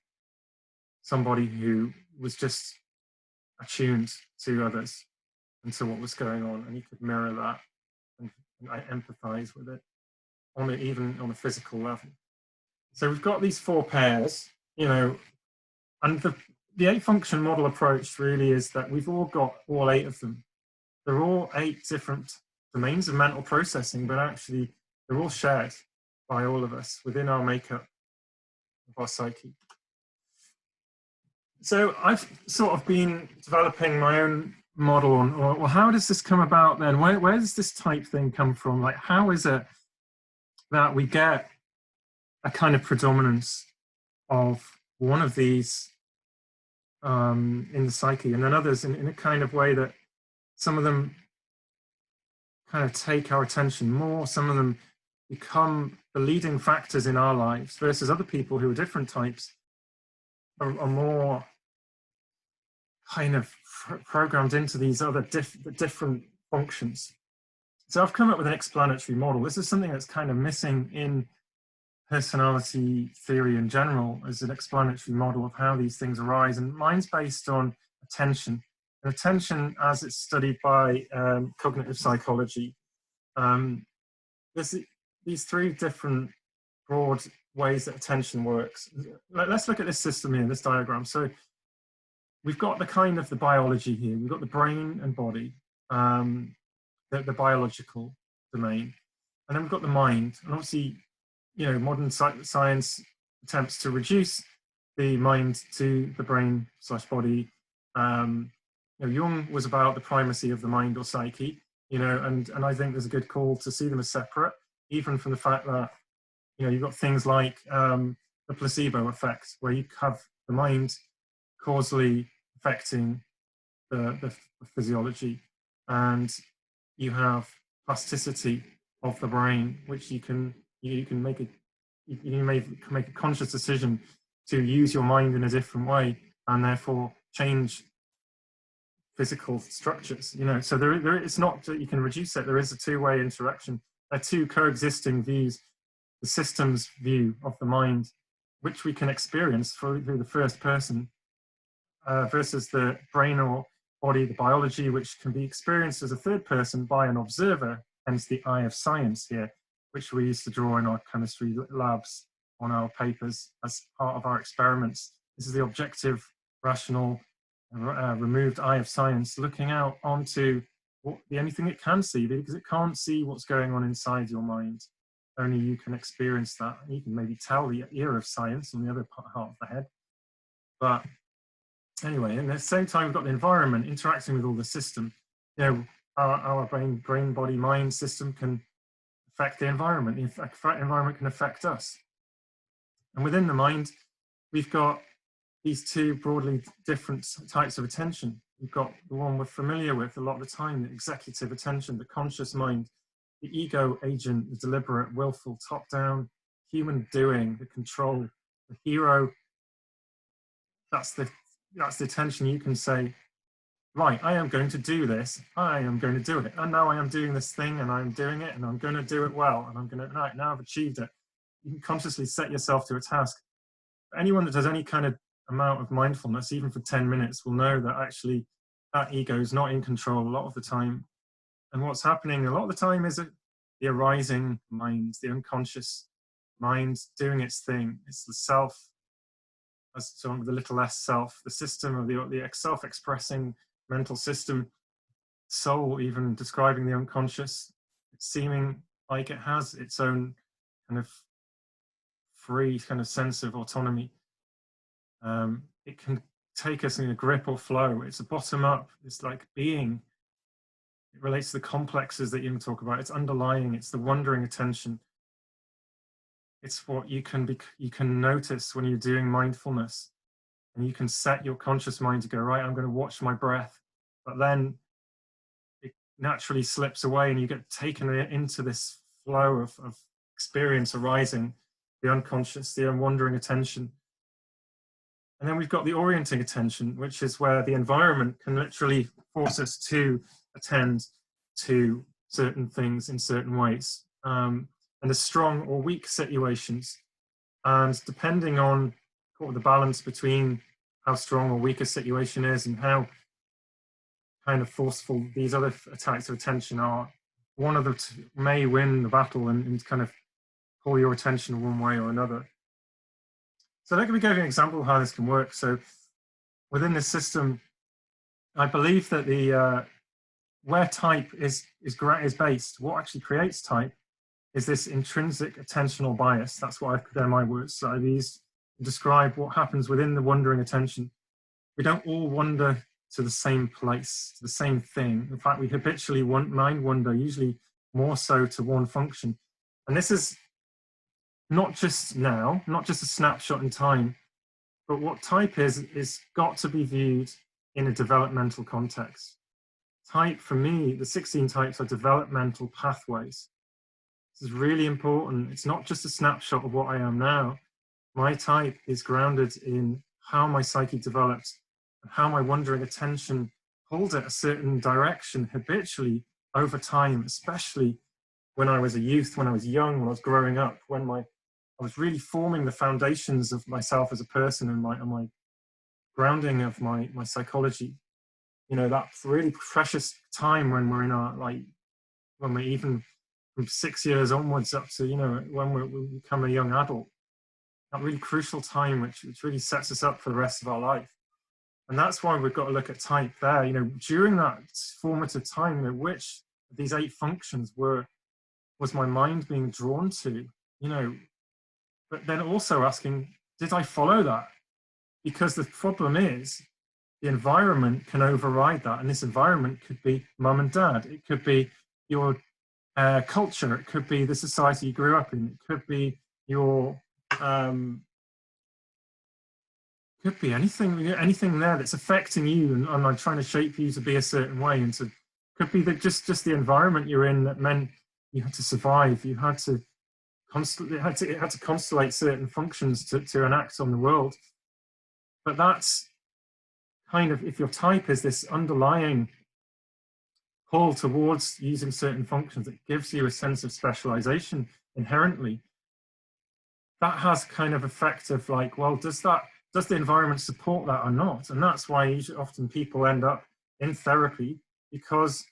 Somebody who was just attuned to others and to what was going on, and you could mirror that and empathize with it, even on a physical level. So we've got these 4 pairs, and the 8-function model approach really is that we've all got all 8 of them. They're all 8 different domains of mental processing, but actually they're all shared by all of us within our makeup of our psyche. So I've sort of been developing my own model on, well, how does this come about then? Where does this type thing come from? Like, how is it that we get a kind of predominance of one of these in the psyche, and then others in a kind of way that some of them kind of take our attention more, some of them become the leading factors in our lives, versus other people who are different types are more kind of programmed into these other different functions. So I've come up with an explanatory model. This is something that's kind of missing in personality theory in general, as an explanatory model of how these things arise. And mine's based on attention. And attention, as it's studied by cognitive psychology, there's these 3 different broad ways that attention works. Let's look at this system here, this diagram. So we've got the kind of the biology here. We've got the brain and body, the biological domain. And then we've got the mind. And obviously, modern science attempts to reduce the mind to the brain / body. Jung was about the primacy of the mind or psyche, and I think there's a good call to see them as separate, even from the fact that, you've got things like the placebo effect, where you have the mind causally affecting the physiology, and you have plasticity of the brain, which you can make a conscious decision to use your mind in a different way, and therefore change physical structures. So it's not that you can reduce it. There is a 2-way interaction. They're 2 coexisting views. The systems view of the mind, which we can experience through the first person, versus the brain or body, the biology, which can be experienced as a third person by an observer, hence the eye of science here, which we used to draw in our chemistry labs on our papers as part of our experiments. This is the objective, rational, removed eye of science, looking out onto the only thing it can see, because it can't see what's going on inside your mind. Only you can experience that. You can maybe tell the ear of science on the other part of the head. But anyway, at the same time, we've got the environment interacting with all the system. our brain, body, mind system can affect the environment. The environment can affect us. And within the mind, we've got these two broadly different types of attention. We've got the one we're familiar with a lot of the time, the executive attention, the conscious mind, the ego agent, the deliberate, willful, top-down, human doing, the control, the hero. That's the attention you can say, right, I am going to do this, I am going to do it, and now I am doing this thing, and I'm doing it, and I'm going to do it well, and I'm going to, right, now I've achieved it. You can consciously set yourself to a task. Anyone that does any kind of amount of mindfulness, even for 10 minutes, will know that actually that ego is not in control a lot of the time. And what's happening a lot of the time is the arising mind, the unconscious mind doing its thing. It's the self, as sort of the little s self, the system of the self-expressing mental system, soul even describing the unconscious, seeming like it has its own kind of free kind of sense of autonomy. It can take us in a grip or flow. It's a bottom up. It's like being. It relates to the complexes that Jung talk about. It's underlying. It's the wandering attention. It's what you can notice when you're doing mindfulness, and you can set your conscious mind to go, right, I'm going to watch my breath, but then it naturally slips away, and you get taken into this flow of experience arising, the unconscious, the wandering attention. And then we've got the orienting attention, which is where the environment can literally force us to attend to certain things in certain ways, and the strong or weak situations. And depending on the balance between how strong or weak a situation is and how kind of forceful these other types of attention are, one of them may win the battle and kind of pull your attention one way or another. So let me give you an example of how this can work. So within this system, I believe that the where type is based, what actually creates type is this intrinsic attentional bias. That's what they're my words. So I've used to describe what happens within the wandering attention. We don't all wander to the same place, to the same thing. In fact, we habitually mind wander, usually more so to one function. And this is not just now, not just a snapshot in time, but what type is got to be viewed in a developmental context. Type, for me, the 16 types are developmental pathways. This is really important. It's not just a snapshot of what I am now. My type is grounded in how my psyche developed and how my wandering attention pulled it a certain direction habitually over time, especially when I was a youth, when I was young, when I was growing up, when I was really forming the foundations of myself as a person and my grounding of my psychology. You know, that's really precious time when we're in our, when we're even from 6 years onwards up to, when we become a young adult. That really crucial time, which really sets us up for the rest of our life. And that's why we've got to look at type there. During that formative time, which of these 8 functions was my mind being drawn to? But then also asking, did I follow that? Because the problem is, the environment can override that. And this environment could be mum and dad. It could be your culture. It could be the society you grew up in. It could be your, could be anything there that's affecting you and like trying to shape you to be a certain way. And so could be that just the environment you're in that meant you had to survive. You had to constantly, it had to constellate certain functions to enact on the world. But that's kind of, if your type is this underlying pull towards using certain functions, it gives you a sense of specialization inherently. That has kind of effect of like, well, does the environment support that or not? And that's why often people end up in therapy, because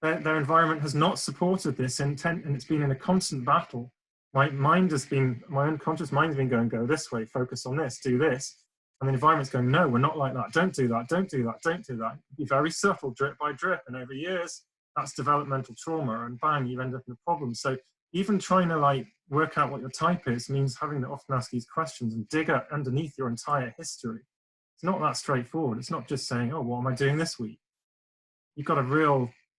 their environment has not supported this intent, and it's been in a constant battle. My unconscious mind's been going, go this way, focus on this, do this. And the environment's going, no, we're not like that. Don't do that, don't do that, don't do that. Be very subtle, drip by drip. And over years, that's developmental trauma, and bang, you end up in a problem. So even trying to work out what your type is means having to often ask these questions and dig up underneath your entire history. It's not that straightforward. It's not just saying, oh, what am I doing this week? You've got to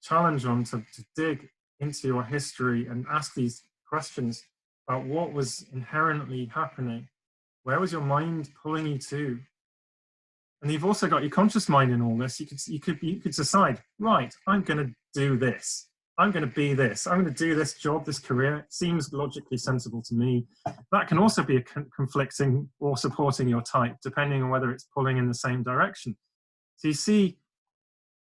challenge on to dig into your history and ask these questions about what was inherently happening. Where was your mind pulling you to? And you've also got your conscious mind in all this. You could decide, right, I'm going to do this. I'm going to be this. I'm going to do this job, this career. It seems logically sensible to me. That can also be a conflicting or supporting your type, depending on whether it's pulling in the same direction. So you see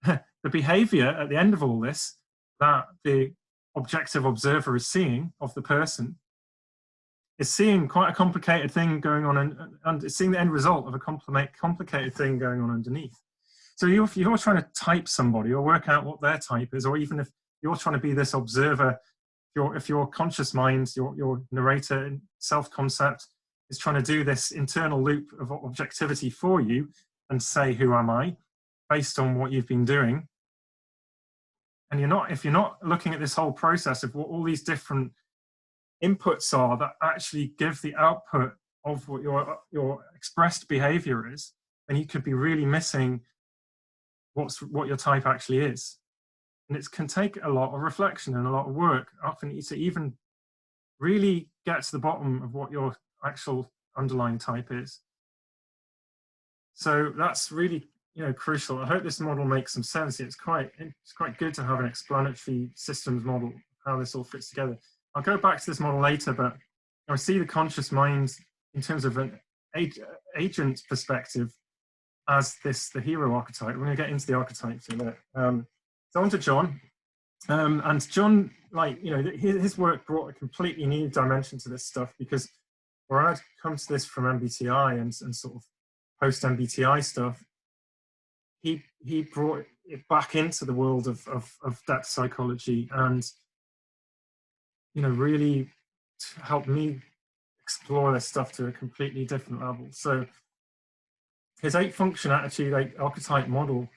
the behavior at the end of all this that the objective observer is seeing of the person is seeing quite a complicated thing going on, and it's seeing the end result of a complicated thing going on underneath. So if you're trying to type somebody or work out what their type is, or even if you're trying to be this observer, if your conscious mind, your narrator, self-concept is trying to do this internal loop of objectivity for you and say, who am I, based on what you've been doing, and if you're not looking at this whole process of what all these different inputs are that actually give the output of what your expressed behavior is, then you could be really missing what your type actually is. And it can take a lot of reflection and a lot of work often to even really get to the bottom of what your actual underlying type is. So that's really crucial. I hope this model makes some sense. It's quite good to have an explanatory systems model of how this all fits together. I'll go back to this model later, but I see the conscious mind in terms of an agent perspective as the hero archetype. We're going to get into the archetypes in a minute. So on to John. And John, his work brought a completely new dimension to this stuff, because where I'd come to this from MBTI and sort of post-MBTI stuff, he brought it back into the world of depth psychology and really helped me explore this stuff to a completely different level. So his 8-function attitude, 8 archetype model,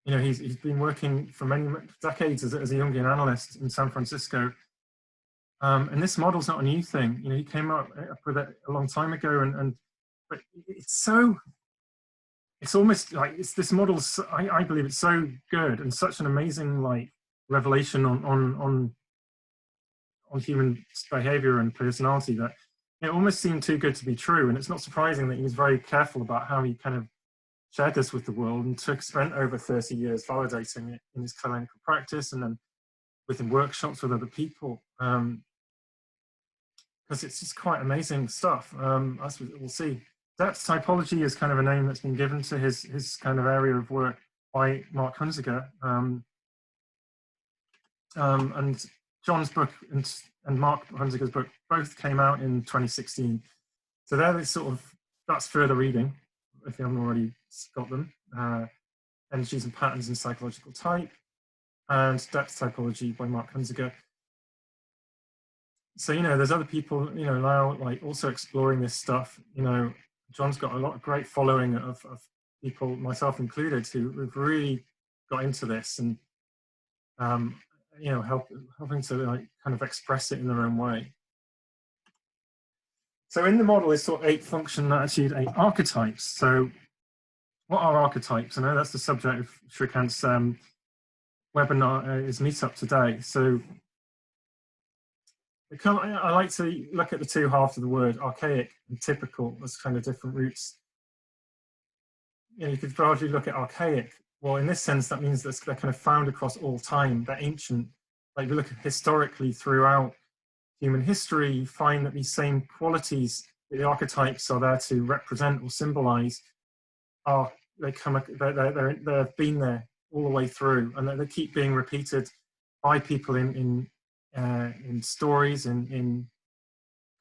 he's been working for many decades as a Jungian analyst in San Francisco. And this model's not a new thing. He came up with it a long time ago, but it's almost like this model. I believe it's so good and such an amazing revelation on human behavior and personality that it almost seemed too good to be true. And it's not surprising that he was very careful about how he kind of shared this with the world, and spent over 30 years validating it in his clinical practice and then within workshops with other people. Because it's just quite amazing stuff, as we'll see. Depth typology is kind of a name that's been given to his kind of area of work by Mark Hunziker. And John's book and Mark Hunziker's book both came out in 2016. So that's further reading, if you haven't already got them. Energies and Patterns in Psychological Type, and Depth Typology by Mark Hunziker. So, there's other people, now also exploring this stuff. John's got a lot of great following of people, myself included, who've really got into this and, helping to kind of express it in their own way. So in the model is sort of 8-function attitude, 8 archetypes. So what are archetypes? I know that's the subject of Shrikant's webinar, his meetup today. So I like to look at the two halves of the word, archaic and typical, as kind of different roots. You could broadly look at archaic. Well, in this sense, that means that they're kind of found across all time. They're ancient. Like we look at historically throughout human history, you find that these same qualities that the archetypes are there to represent or symbolize they've been there all the way through, and they keep being repeated by people in stories, in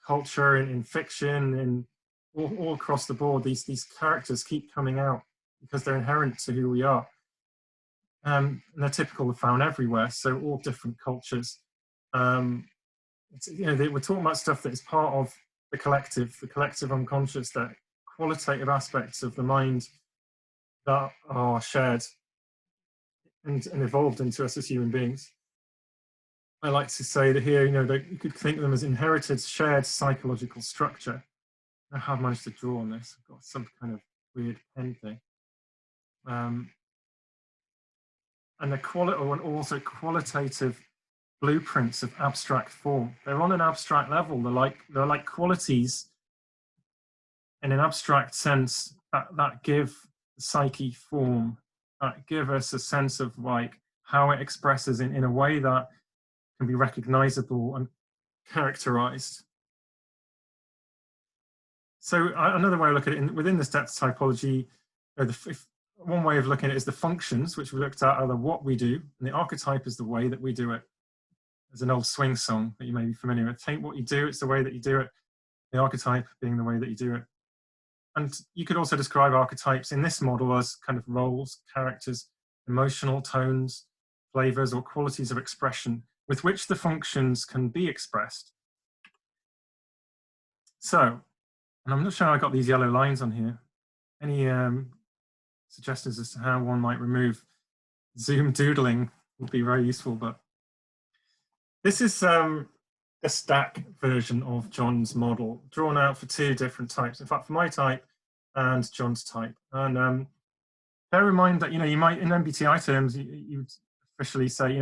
culture, in fiction, in all across the board. These characters keep coming out because they're inherent to who we are. And they're typical, they're found everywhere, so all different cultures. We're talking about stuff that is part of the collective unconscious, that qualitative aspects of the mind that are shared and evolved into us as human beings. I like to say that here, that you could think of them as inherited, shared psychological structure. I have managed to draw on this. I've got some kind of weird pen thing. and also qualitative blueprints of abstract form. They're on an abstract level. They're like qualities in an abstract sense that give the psyche form, that give us a sense of like how it expresses in a way that can be recognizable and characterized. So another way of looking at it, within this depth typology, one way of looking at it is the functions, which we looked at, are the what we do, and the archetype is the way that we do it. There's an old swing song that you may be familiar with. Take what you do, it's the way that you do it. The archetype being the way that you do it. And you could also describe archetypes in this model as kind of roles, characters, emotional tones, flavors, or qualities of expression with which the functions can be expressed. So, and I'm not sure I got these yellow lines on here. Any suggestions as to how one might remove Zoom doodling would be very useful, but this is a stack version of John's model, drawn out for two different types. In fact, for my type and John's type. And bear in mind that, you might, in MBTI terms, you would officially say,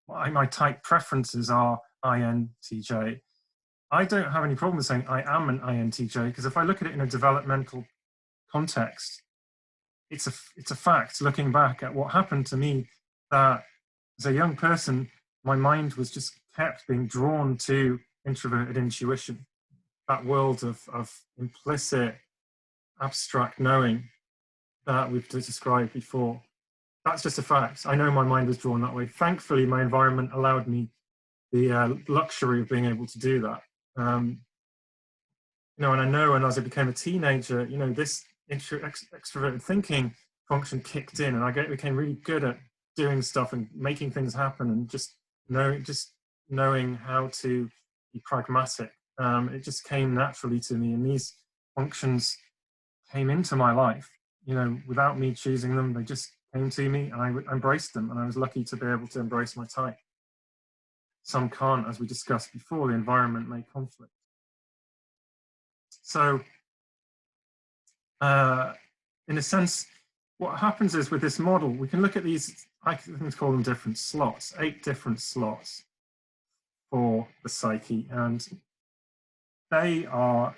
my type preferences are INTJ. I don't have any problem with saying I am an INTJ, because if I look at it in a developmental context, it's a fact, looking back at what happened to me, that as a young person, my mind was just kept being drawn to introverted intuition, that world of implicit, abstract knowing that we've described before. That's just a fact. I know my mind was drawn that way. Thankfully, my environment allowed me the luxury of being able to do that. And I know, and as I became a teenager, this extroverted thinking function kicked in, and I became really good at doing stuff and making things happen, and just knowing how to be pragmatic. It just came naturally to me, and these functions came into my life, without me choosing them. They just came to me, and I embraced them, and I was lucky to be able to embrace my type. Some can't, as we discussed before. The environment may conflict. So, in a sense, what happens is with this model, we can look at these, I can call them different slots, 8 different slots for the psyche, and they are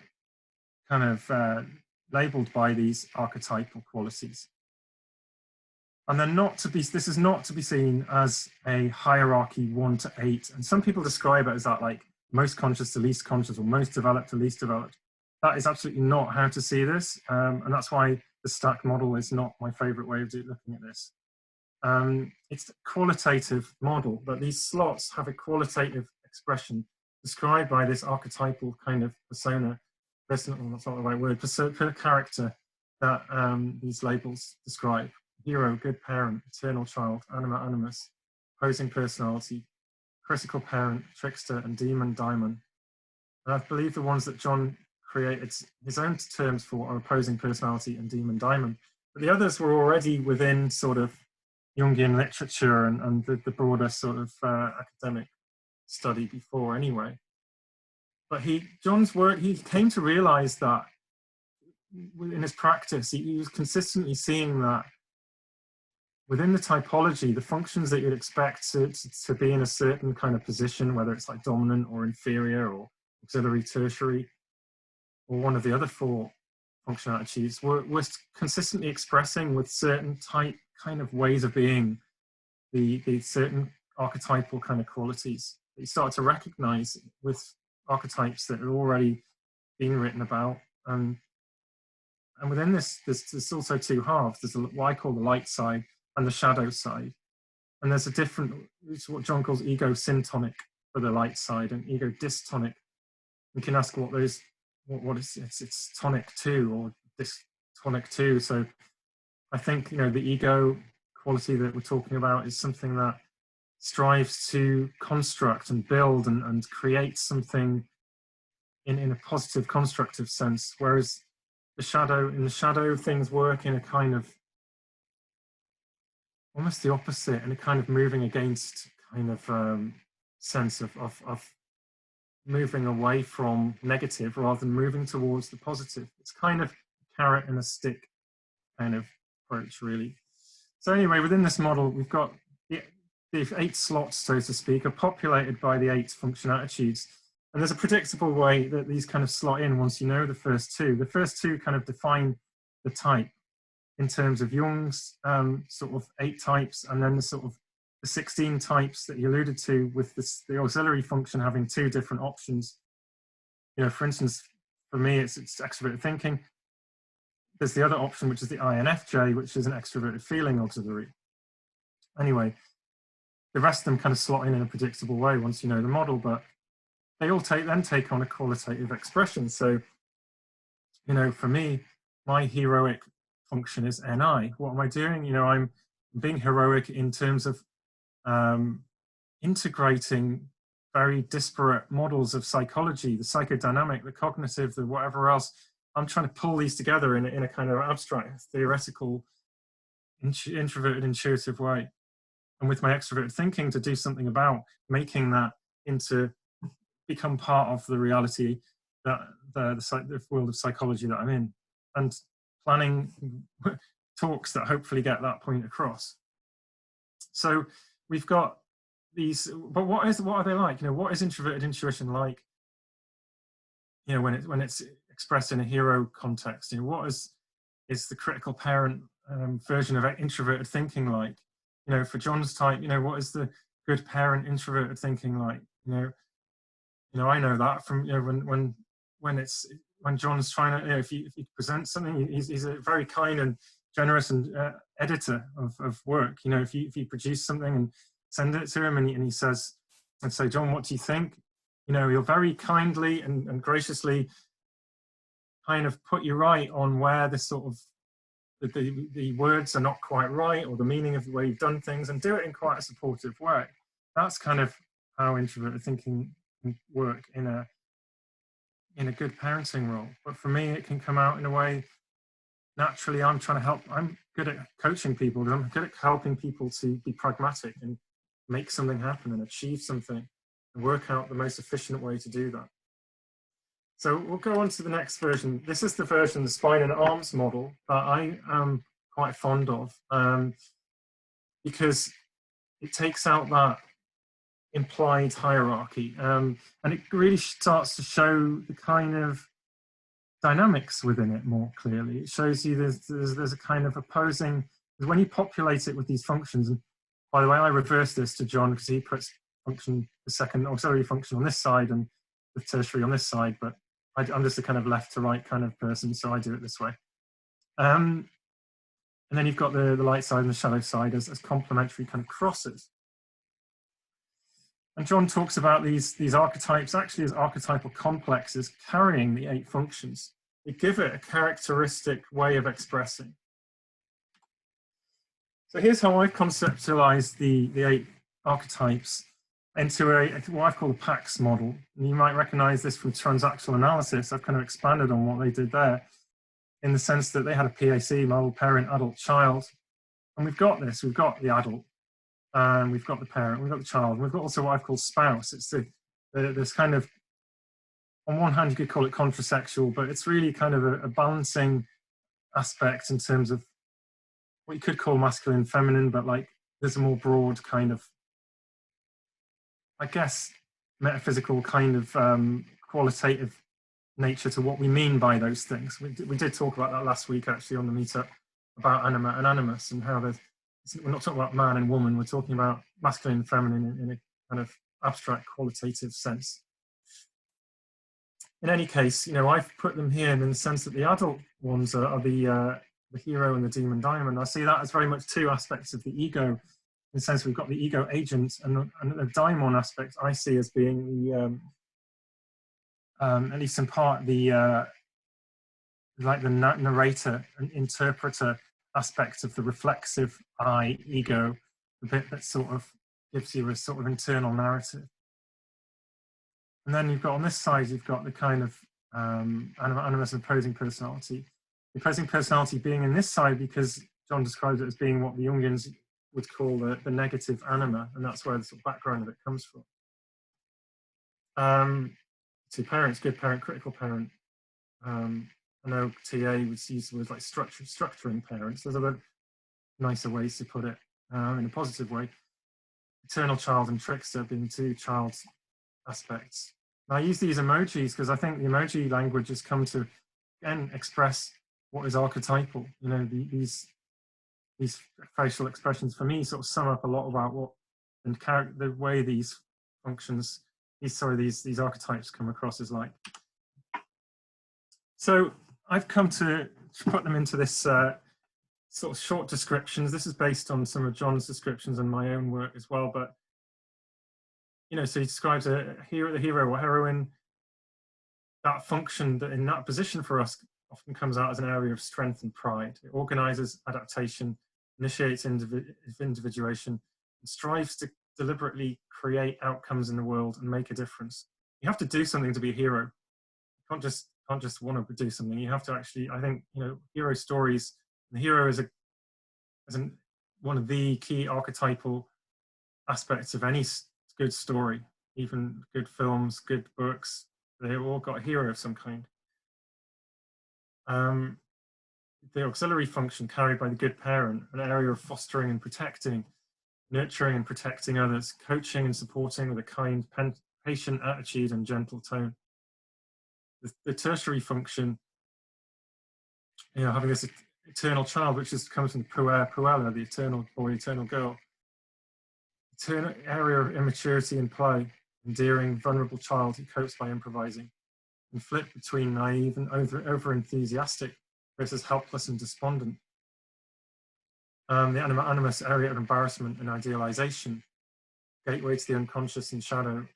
kind of labeled by these archetypal qualities. And they're not to be, this is not to be seen as a hierarchy 1 to 8. And some people describe it as that, like most conscious to least conscious, or most developed to least developed. That is absolutely not how to see this. And that's why the stack model is not my favorite way of looking at this. It's a qualitative model, but these slots have a qualitative expression described by this archetypal kind of persona. That's not the right word, per character that these labels describe. Hero, good parent, eternal child, anima animus, opposing personality, critical parent, trickster, and demon daimon. And I believe the ones that John created his own terms for are opposing personality and demon daimon. But the others were already within sort of Jungian literature and the broader sort of academic study before anyway. But John's work, he came to realize that in his practice, he was consistently seeing that within the typology, the functions that you'd expect to be in a certain kind of position, whether it's like dominant or inferior or auxiliary tertiary, or one of the other 4 functional attitudes, were consistently expressing with certain kind of ways of being the certain archetypal kind of qualities that you start to recognize with archetypes that are already being written about. And within this, there's also 2 halves. There's what I call the light side and the shadow side. And there's a different, it's what John calls ego syntonic for the light side and ego dystonic. You can ask what those, what is it's tonic 2 or dystonic 2. So I think, the ego quality that we're talking about is something that strives to construct and build and create something in a positive, constructive sense, whereas in the shadow things work in a kind of almost the opposite, and a kind of moving against kind of sense of moving away from negative rather than moving towards the positive. It's kind of a carrot and a stick kind of approach, really. So anyway, within this model, we've got the 8 slots, so to speak, are populated by the 8 function attitudes. And there's a predictable way that these kind of slot in once you know the first 2. The first 2 kind of define the type in terms of Jung's sort of 8 types, and then the sort of the 16 types that he alluded to, with this, the auxiliary function having 2 different options. You know, for instance, for me, it's extroverted thinking. There's the other option, which is the INFJ, which is an extroverted feeling auxiliary. Anyway, the rest of them kind of slot in a predictable way once you know the model, but they all then take on a qualitative expression. So, you know, for me, my heroic function is NI. What am I doing? You know, I'm being heroic in terms of integrating very disparate models of psychology, the psychodynamic, the cognitive, the whatever else. I'm trying to pull these together in a kind of abstract, theoretical, introverted, intuitive way. And with my extroverted thinking, to do something about making that become part of the reality, that the world of psychology that I'm in, and planning talks that hopefully get that point across. So we've got these, but what are they like? You know, what is introverted intuition like? You know, when it's expressed in a hero context. You know, what is the critical parent version of introverted thinking like? You know, for John's type, you know, what is the good parent introverted thinking like? You know, I know that from, you know, when John's trying to, you know, if he presents something, he's a very kind and generous and editor of work. You know, if you produce something and send it to him, and he says, and say, John, what do you think? You know, he'll very kindly and graciously kind of put you right on where the sort of the words are not quite right, or the meaning of the way you've done things, and do it in quite a supportive way. That's kind of how introverted thinking can work in a good parenting role. But for me, it can come out in a way, naturally, I'm trying to help. I'm good at coaching people. I'm good at helping people to be pragmatic and make something happen and achieve something and work out the most efficient way to do that. So we'll go on to the next version. This is the version, the spine and arms model, that I am quite fond of, because it takes out that implied hierarchy, and it really starts to show the kind of dynamics within it more clearly. It shows you there's a kind of opposing, when you populate it with these functions, and by the way, I reverse this to John because he puts the second auxiliary function on this side and the tertiary on this side, but I'm just a kind of left to right kind of person, so I do it this way. And then you've got the light side and the shadow side as complementary kind of crosses. And John talks about these archetypes actually as archetypal complexes carrying the 8 functions. They give it a characteristic way of expressing. So here's how I've conceptualized the 8 archetypes into what I've called a PAX model. And you might recognize this from transactional analysis. I've kind of expanded on what they did there, in the sense that they had a PAC, model, parent, adult, child. And we've got this, we've got the adult, and we've got the parent, we've got the child, and we've got also what I've called spouse. It's this kind of, on one hand you could call it contrasexual, but it's really kind of a balancing aspect in terms of what you could call masculine and feminine, but like there's a more broad kind of, I guess, metaphysical kind of qualitative nature to what we mean by those things. We did talk about that last week actually on the meetup, about anima and animus, and how we're not talking about man and woman, we're talking about masculine and feminine in a kind of abstract qualitative sense. In any case, you know, I've put them here in the sense that the adult ones are the hero and the demon diamond. I see that as very much 2 aspects of the ego. In the sense we've got the ego agent, and the daimon aspect I see as being the, at least in part, the like the narrator and interpreter aspect of the reflexive I, ego, the bit that sort of gives you a sort of internal narrative. And then you've got on this side, you've got the kind of animus and opposing personality. The opposing personality being in this side because John describes it as being what the Jungians would call the negative anima, and that's where the sort of background of it comes from. 2 parents, good parent, critical parent. I know TA would use the words like structuring parents. There's other nicer ways to put it in a positive way. eternal child and trickster being two child aspects. And I use these emojis because I think the emoji language has come to, again, express what is archetypal. You know, these facial expressions for me sort of sum up a lot about what and the way these functions, these archetypes come across as like. So I've come to put them into this sort of short descriptions. This is based on some of John's descriptions and my own work as well. But you know, so he describes the hero or heroine. That function that in that position for us often comes out as an area of strength and pride. It organizes adaptation, initiates individuation, and strives to deliberately create outcomes in the world and make a difference. You have to do something to be a hero. You can't just want to do something. You have to actually, I think, you know, hero stories. The hero is one of the key archetypal aspects of any good story, even good films, good books. They've all got a hero of some kind. The auxiliary function carried by the good parent, an area of fostering and protecting, nurturing and protecting others, coaching and supporting with a kind, patient attitude and gentle tone. The tertiary function, you know, having this eternal child, which comes from puella, the eternal boy, eternal girl. Eternal area of immaturity and play, endearing, vulnerable child who copes by improvising. Conflict between naive and over-enthusiastic versus helpless and despondent. The animus area of embarrassment and idealization. Gateway to the unconscious and shadow.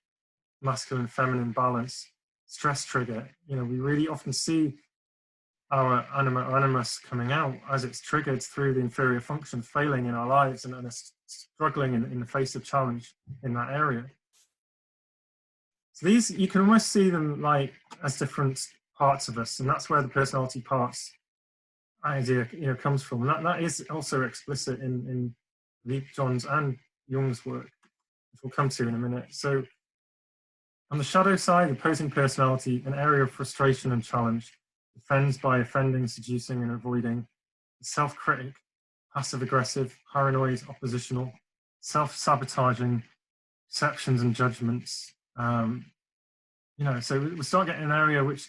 Masculine, feminine balance. Stress trigger. You know, we really often see our animus coming out as it's triggered through the inferior function failing in our lives and struggling in the face of challenge in that area. So these, you can almost see them like as different parts of us, and that's where the personality parts idea, you know, comes from. And that is also explicit in John's and Jung's work, which we'll come to in a minute. So on the shadow side, the opposing personality, an area of frustration and challenge, defends by offending, seducing, and avoiding, self-critic, passive-aggressive, paranoid, oppositional, self-sabotaging, perceptions and judgments. You know, so we start getting an area which,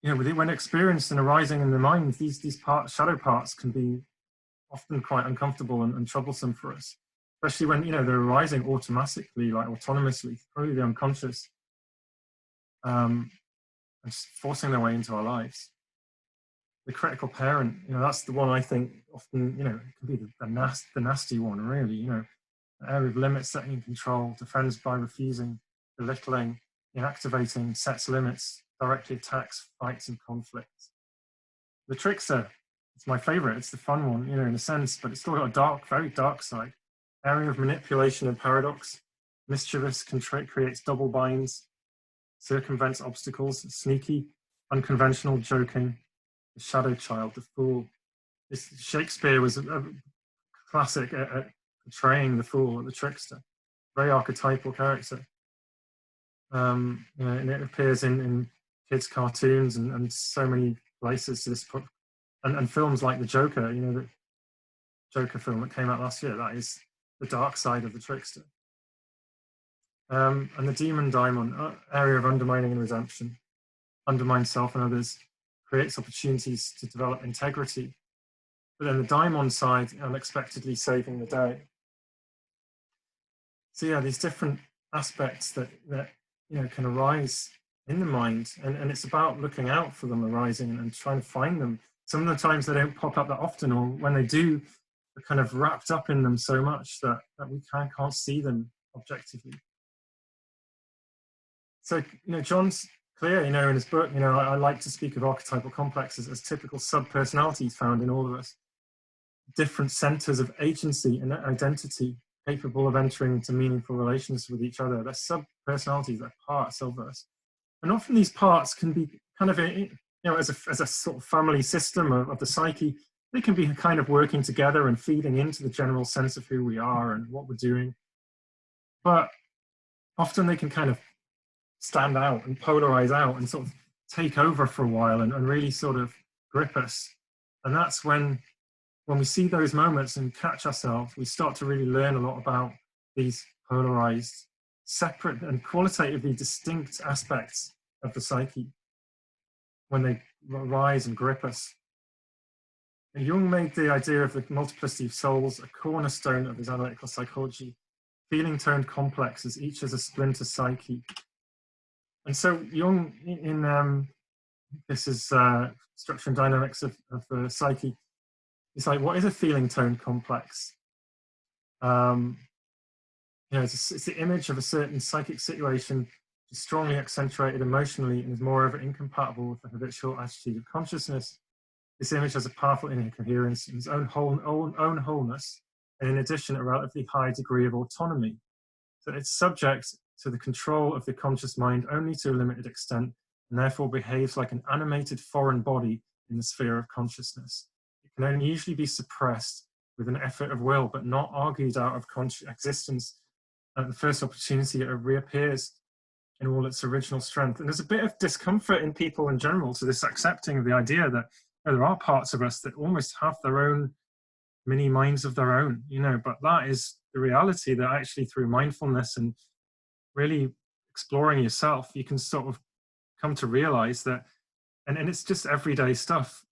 you know, when experienced and arising in the mind, these shadow parts can be often quite uncomfortable and troublesome for us, especially when, you know, they're arising automatically, like autonomously, through the unconscious, and just forcing their way into our lives. The critical parent, you know, that's the one I think often, you know, it can be the nasty one, really, you know, an area of limit setting and control, defends by refusing, belittling, inactivating, sets limits, directly attacks, fights and conflicts. The trickster, it's my favorite, it's the fun one, you know, in a sense, but it's still got a dark, very dark side. Area of manipulation and paradox, mischievous, creates double binds, circumvents obstacles, sneaky, unconventional, joking. The shadow child, the fool. Shakespeare was a classic at portraying the fool, the trickster. Very archetypal character. You know, and it appears in kids' cartoons and so many places to this point. And films like The Joker, you know, the Joker film that came out last year, that is the dark side of the trickster. And the demon daimon, area of undermining and redemption, undermines self and others, creates opportunities to develop integrity. But then the daimon side, unexpectedly saving the day. So yeah, these different aspects that you know can arise in the mind, and it's about looking out for them arising and trying to find them. Some of the times they don't pop up that often, or when they do, they're kind of wrapped up in them so much that we can't see them objectively. So, you know, John's clear, you know, in his book, you know, I like to speak of archetypal complexes as typical sub-personalities found in all of us. Different centers of agency and identity capable of entering into meaningful relations with each other. They're sub-personalities, they're parts of us. And often these parts can be kind of, you know, as a sort of family system of the psyche, they can be kind of working together and feeding into the general sense of who we are and what we're doing. But often they can kind of stand out and polarize out and sort of take over for a while and really sort of grip us. And that's when we see those moments and catch ourselves, we start to really learn a lot about these polarized, separate and qualitatively distinct aspects of the psyche when they rise and grip us. And Jung made the idea of the multiplicity of souls a cornerstone of his analytical psychology, feeling toned complexes, each as a splinter psyche. And so Jung, in this is Structure and Dynamics of the Psyche, it's like, what is a feeling toned complex? You know, it's the image of a certain psychic situation which is strongly accentuated emotionally and is moreover incompatible with the habitual attitude of consciousness. This image has a powerful inner coherence in its own wholeness, and in addition, a relatively high degree of autonomy. So it's subject to the control of the conscious mind only to a limited extent, and therefore behaves like an animated foreign body in the sphere of consciousness. It can only usually be suppressed with an effort of will, but not argued out of existence at the first opportunity it reappears in all its original strength. And there's a bit of discomfort in people in general to this accepting of the idea that there are parts of us that almost have their own mini minds of their own, you know, but that is the reality, that actually through mindfulness and really exploring yourself, you can sort of come to realize that, and it's just everyday stuff,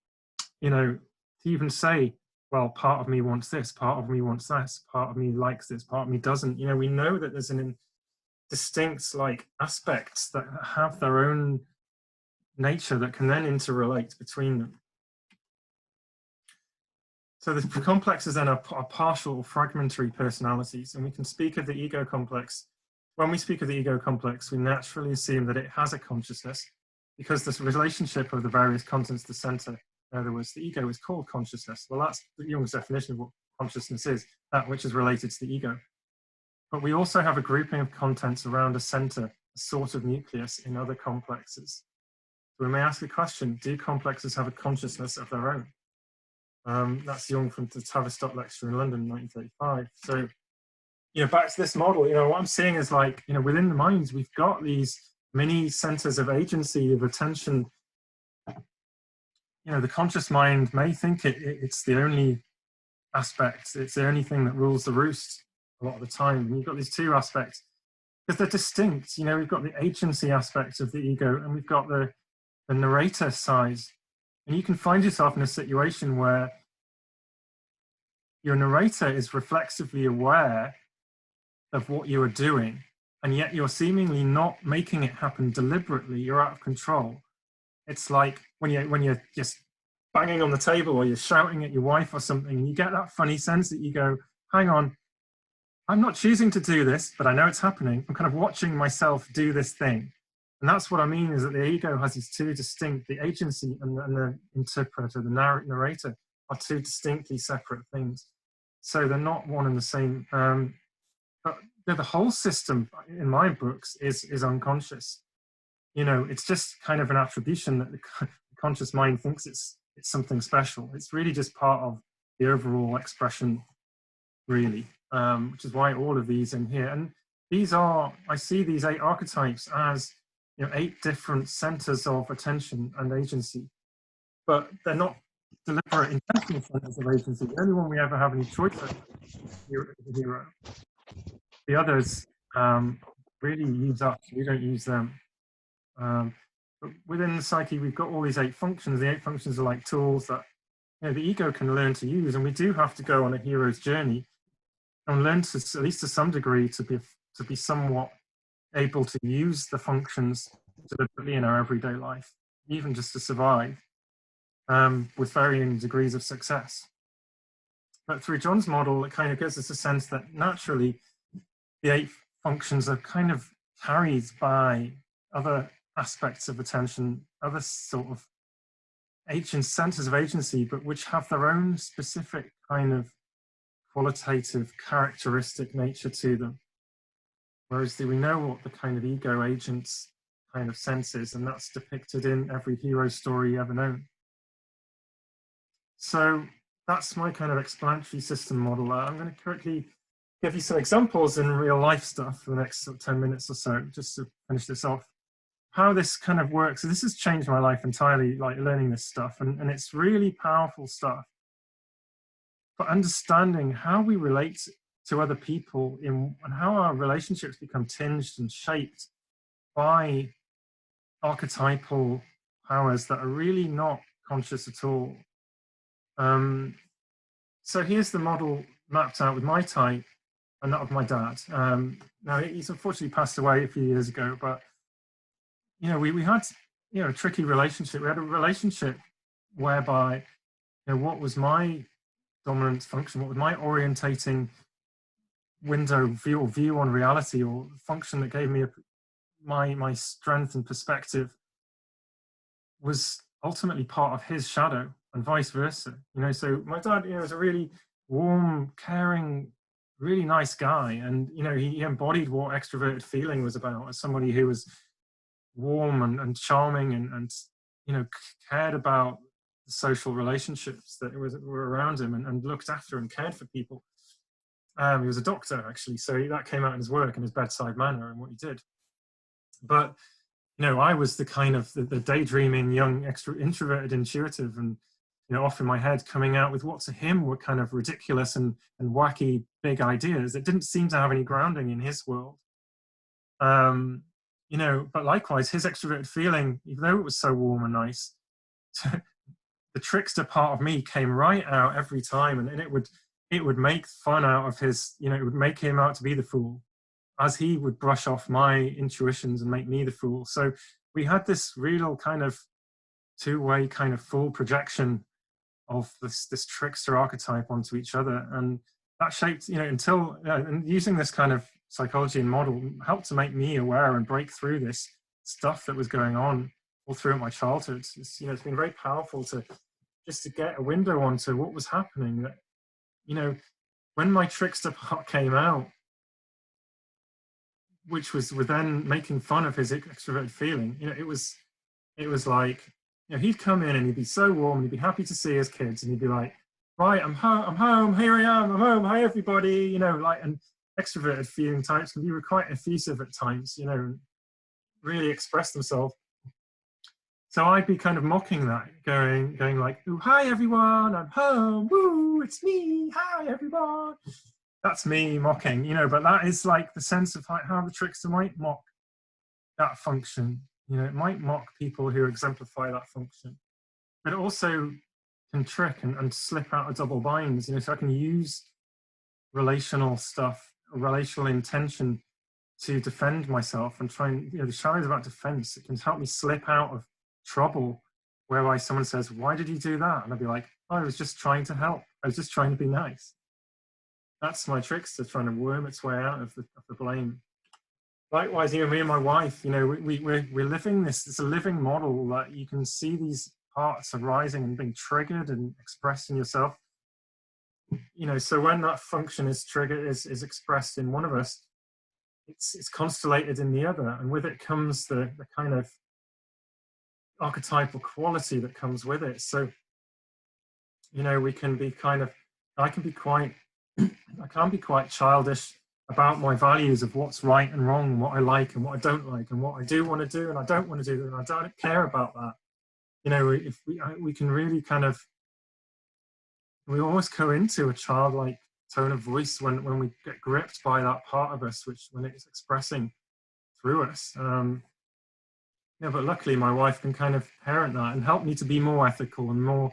you know, to even say, well, part of me wants this, part of me wants this, part of me likes this, part of me doesn't. You know, we know that there's an distinct like aspects that have their own nature that can then interrelate between them. So the complexes then are partial or fragmentary personalities, and we can speak of the ego complex. When we speak of the ego complex, we naturally assume that it has a consciousness, because this relationship of the various contents of the center, in other words, the ego is called consciousness. Well, that's Jung's definition of what consciousness is, that which is related to the ego. But we also have a grouping of contents around a center, a sort of nucleus in other complexes. So we may ask the question, do complexes have a consciousness of their own? That's Jung from the Tavistock lecture in London in 1935. So, you know, back to this model, you know, what I'm seeing is like, you know, within the minds, we've got these many centers of agency, of attention. You know, the conscious mind may think it's the only aspect, it's the only thing that rules the roost a lot of the time. And you've got these two aspects because they're distinct. You know, we've got the agency aspect of the ego and we've got the narrator side. And you can find yourself in a situation where your narrator is reflexively aware of what you are doing, and yet you're seemingly not making it happen deliberately. You're out of control. It's like when you're just banging on the table or you're shouting at your wife or something, and you get that funny sense that you go, hang on, I'm not choosing to do this, but I know it's happening. I'm kind of watching myself do this thing. And that's what I mean, is that the ego has these two distinct, the agency and the interpreter, the narrator, are two distinctly separate things. So they're not one and the same. But the whole system, in my books, is unconscious. You know, it's just kind of an attribution that the conscious mind thinks it's something special. It's really just part of the overall expression, really, which is why all of these in here. And these are, I see these 8 archetypes as, you know, 8 different centers of attention and agency, but they're not deliberate, intentional centers of agency. The only one we ever have any choice over is the hero. The others really use us, we don't use them. But within the psyche, we've got all these 8 functions. The 8 functions are like tools that, you know, the ego can learn to use, and we do have to go on a hero's journey and learn to, at least to some degree, to be somewhat able to use the functions deliberately in our everyday life, even just to survive, with varying degrees of success. But through John's model, it kind of gives us a sense that naturally the 8 functions are kind of carried by other aspects of attention, other sort of centers of agency, but which have their own specific kind of qualitative characteristic nature to them. Whereas we know what the kind of ego agent's kind of sense is, and that's depicted in every hero story ever known. So that's my kind of explanatory system model. I'm going to quickly give you some examples in real life stuff for the next 10 minutes or so, just to finish this off. How this kind of works. So this has changed my life entirely, like learning this stuff, and it's really powerful stuff for understanding how we relate to other people and how our relationships become tinged and shaped by archetypal powers that are really not conscious at all. So here's the model mapped out with my type and that of my dad. Now he's unfortunately passed away a few years ago, but we had a tricky relationship. We had a relationship whereby what was my dominant function, what was my orientating window view on reality, or function that gave me my strength and perspective, was ultimately part of his shadow, and vice versa. So my dad was a really warm, caring, really nice guy, and he embodied what extroverted feeling was about, as somebody who was warm and charming and cared about the social relationships that were around him, and looked after and cared for people. He was a doctor, actually, so that came out in his work and his bedside manner and what he did. But I was the kind of the daydreaming young introverted intuitive, and off in my head coming out with what to him were kind of ridiculous and wacky big ideas that didn't seem to have any grounding in his world. But likewise, his extroverted feeling, even though it was so warm and nice, the trickster part of me came right out every time, and it would make fun out of his, it would make him out to be the fool, as he would brush off my intuitions and make me the fool. So we had this real kind of two-way kind of full projection of this trickster archetype onto each other, and that shaped, until and using this kind of psychology and model helped to make me aware and break through this stuff that was going on all throughout my childhood. It's been very powerful to get a window onto what was happening. That when my trickster part came out, which was then making fun of his extroverted feeling, it was like, he'd come in and he'd be so warm and he'd be happy to see his kids, and he'd be like, right, I'm home, here I am, I'm home, hi everybody, and extroverted feeling types can be quite effusive at times, really express themselves. So I'd be kind of mocking that, going like, oh, hi everyone, I'm home, woo, it's me, hi everyone. That's me mocking, but that is like the sense of how the trickster might mock that function. It might mock people who exemplify that function, but it also can trick and slip out of double binds. So I can use relational stuff, relational intention to defend myself and try and, the shadow is about defense. It can help me slip out of trouble whereby someone says, why did you do that? And I'd be like, oh, I was just trying to help. I was just trying to be nice. That's my trickster trying to worm its way out of the blame. Likewise, me and my wife, we're living this. It's a living model that you can see these parts arising and being triggered and expressed in yourself. So when that function is triggered, is expressed in one of us, it's constellated in the other, and with it comes the kind of archetypal quality that comes with it. So, we can be I can be quite childish about my values of what's right and wrong, and what I like and what I don't like, and what I do want to do and I don't want to do, and I don't care about that. If we can really we always go into a childlike tone of voice when we get gripped by that part of us, when it's expressing through us. But luckily my wife can kind of parent that and help me to be more ethical and more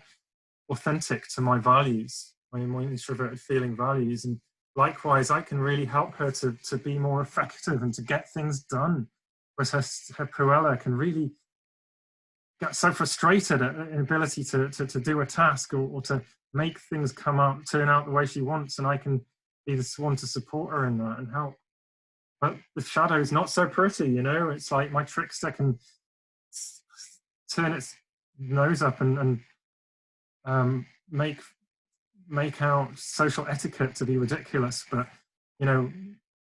authentic to my values, my introverted feeling values. And likewise, I can really help her to be more effective and to get things done. Whereas her Cruella can really get so frustrated at an ability to do a task or to make things turn out the way she wants. And I can be the one to support her in that and help. But the shadow is not so pretty, It's like my trickster can turn its nose up and make out social etiquette to be ridiculous. But,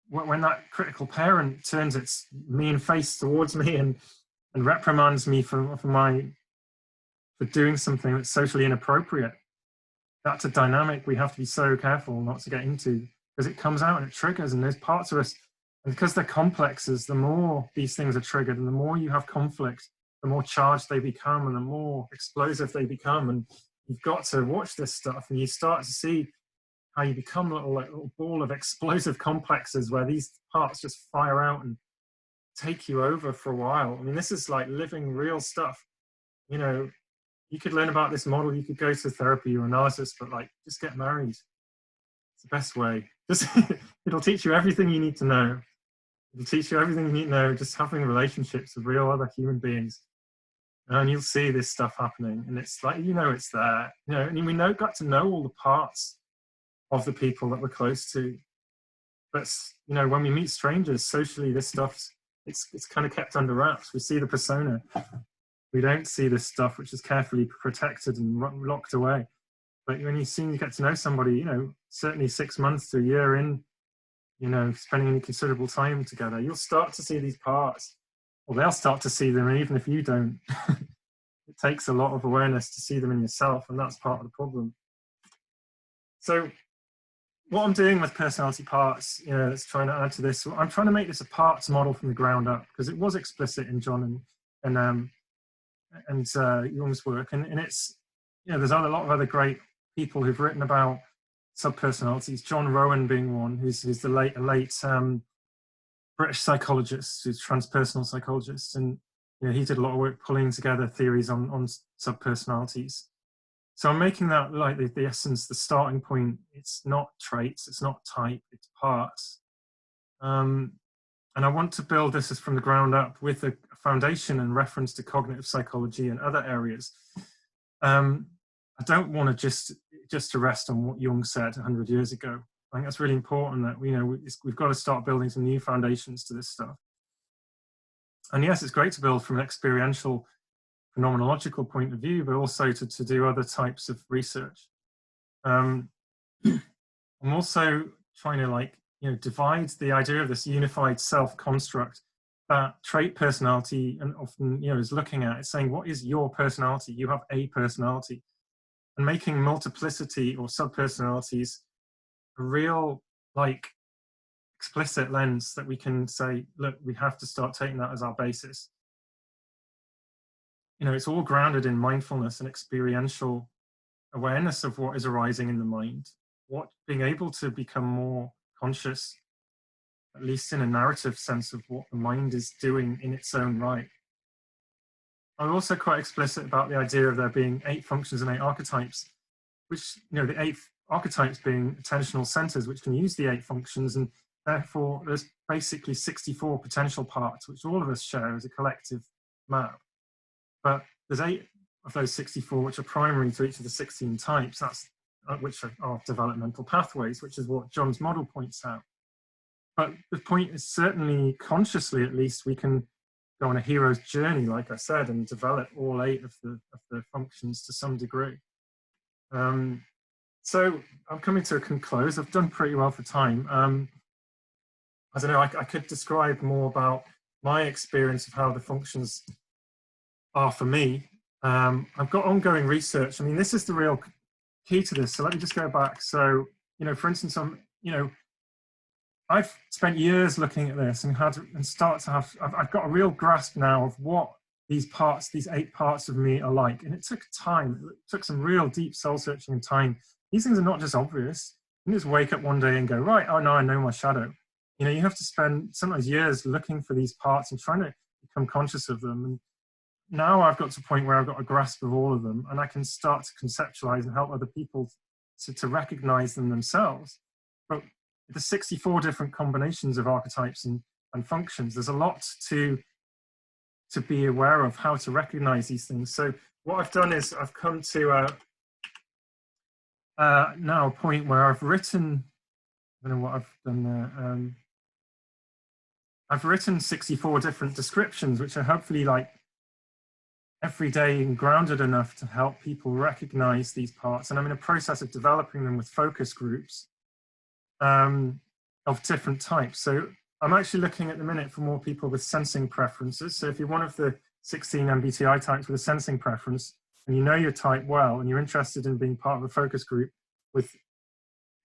when that critical parent turns its mean face towards me and reprimands me for doing something that's socially inappropriate, that's a dynamic we have to be so careful not to get into, because it comes out and it triggers, and there's parts of us, and because they're complexes, the more these things are triggered and the more you have conflict, the more charged they become and the more explosive they become. And you've got to watch this stuff, and you start to see how you become a little ball of explosive complexes where these parts just fire out and take you over for a while. I mean, this is like living real stuff. You know, you could learn about this model, you could go to therapy or analysis, but like, just get married. It's the best way. Just it'll teach you everything you need to know. It'll teach you everything you need to know, just having relationships with real other human beings. And you'll see this stuff happening. And it's like, you know, it's there. You know, and we got to know all the parts of the people that we're close to. But, you know, when we meet strangers socially, this stuff's, it's kind of kept under wraps. We see the persona. We don't see this stuff, which is carefully protected and locked away. But when you get to know somebody, you know, certainly 6 months to a year in, you know, spending any considerable time together, you'll start to see these parts. Well, they'll start to see them, and even if you don't, it takes a lot of awareness to see them in yourself, and that's part of the problem. So what I'm doing with personality parts, you know, that's trying to add to this, I'm trying to make this a parts model from the ground up, because it was explicit in John and Jung's work, and it's, you know, there's a lot of other great people who've written about subpersonalities, John Rowan being one, who's the late British psychologist, who's transpersonal psychologist, and you know, he did a lot of work pulling together theories on subpersonalities. So I'm making that like the essence, the starting point. It's not traits, it's not type, it's parts. And I want to build this from the ground up with a foundation and reference to cognitive psychology and other areas. I don't want to just to rest on what Jung said 100 years ago. I think that's really important, that, you know, we've got to start building some new foundations to this stuff. And yes, it's great to build from an experiential, phenomenological point of view, but also to do other types of research. I'm also trying to, like, you know, divide the idea of this unified self construct that trait personality and often, you know, is looking at. It's saying, what is your personality? You have a personality. And making multiplicity or subpersonalities a real, like, explicit lens that we can say, look, we have to start taking that as our basis. You know, it's all grounded in mindfulness and experiential awareness of what is arising in the mind, being able to become more conscious, at least in a narrative sense, of what the mind is doing in its own right. I'm also quite explicit about the idea of there being 8 functions and 8 archetypes, which, you know, the 8 archetypes being attentional centers, which can use the 8 functions, and therefore there's basically 64 potential parts, which all of us share as a collective map. But there's 8 of those 64 which are primary to each of the 16 types, which are developmental pathways, which is what John's model points out. But the point is, certainly consciously at least, we can go on a hero's journey, like I said, and develop all 8 of the functions to some degree. So I'm coming to a close. I've done pretty well for time. I don't know, I could describe more about my experience of how the functions are for me. I've got ongoing research. I mean, this is the real key to this. So let me just go back. So, you know, for instance, I've spent years looking at this and I've got a real grasp now of what these 8 parts of me are like. And it took time. It took some real deep soul searching and time. These things are not just obvious. You just wake up one day and go, right, oh no, I know my shadow. You know, you have to spend sometimes years looking for these parts and trying to become conscious of them. And now I've got to a point where I've got a grasp of all of them, and I can start to conceptualize and help other people to recognize them themselves. But the 64 different combinations of archetypes and functions, there's a lot to be aware of how to recognize these things. So what I've done is I've come to now a point where I've written, I don't know what I've done there. I've written 64 different descriptions, which are hopefully like everyday and grounded enough to help people recognize these parts. And I'm in a process of developing them with focus groups of different types. So I'm actually looking at the minute for more people with sensing preferences. So if you're one of the 16 MBTI types with a sensing preference, and you know your type well, and you're interested in being part of a focus group with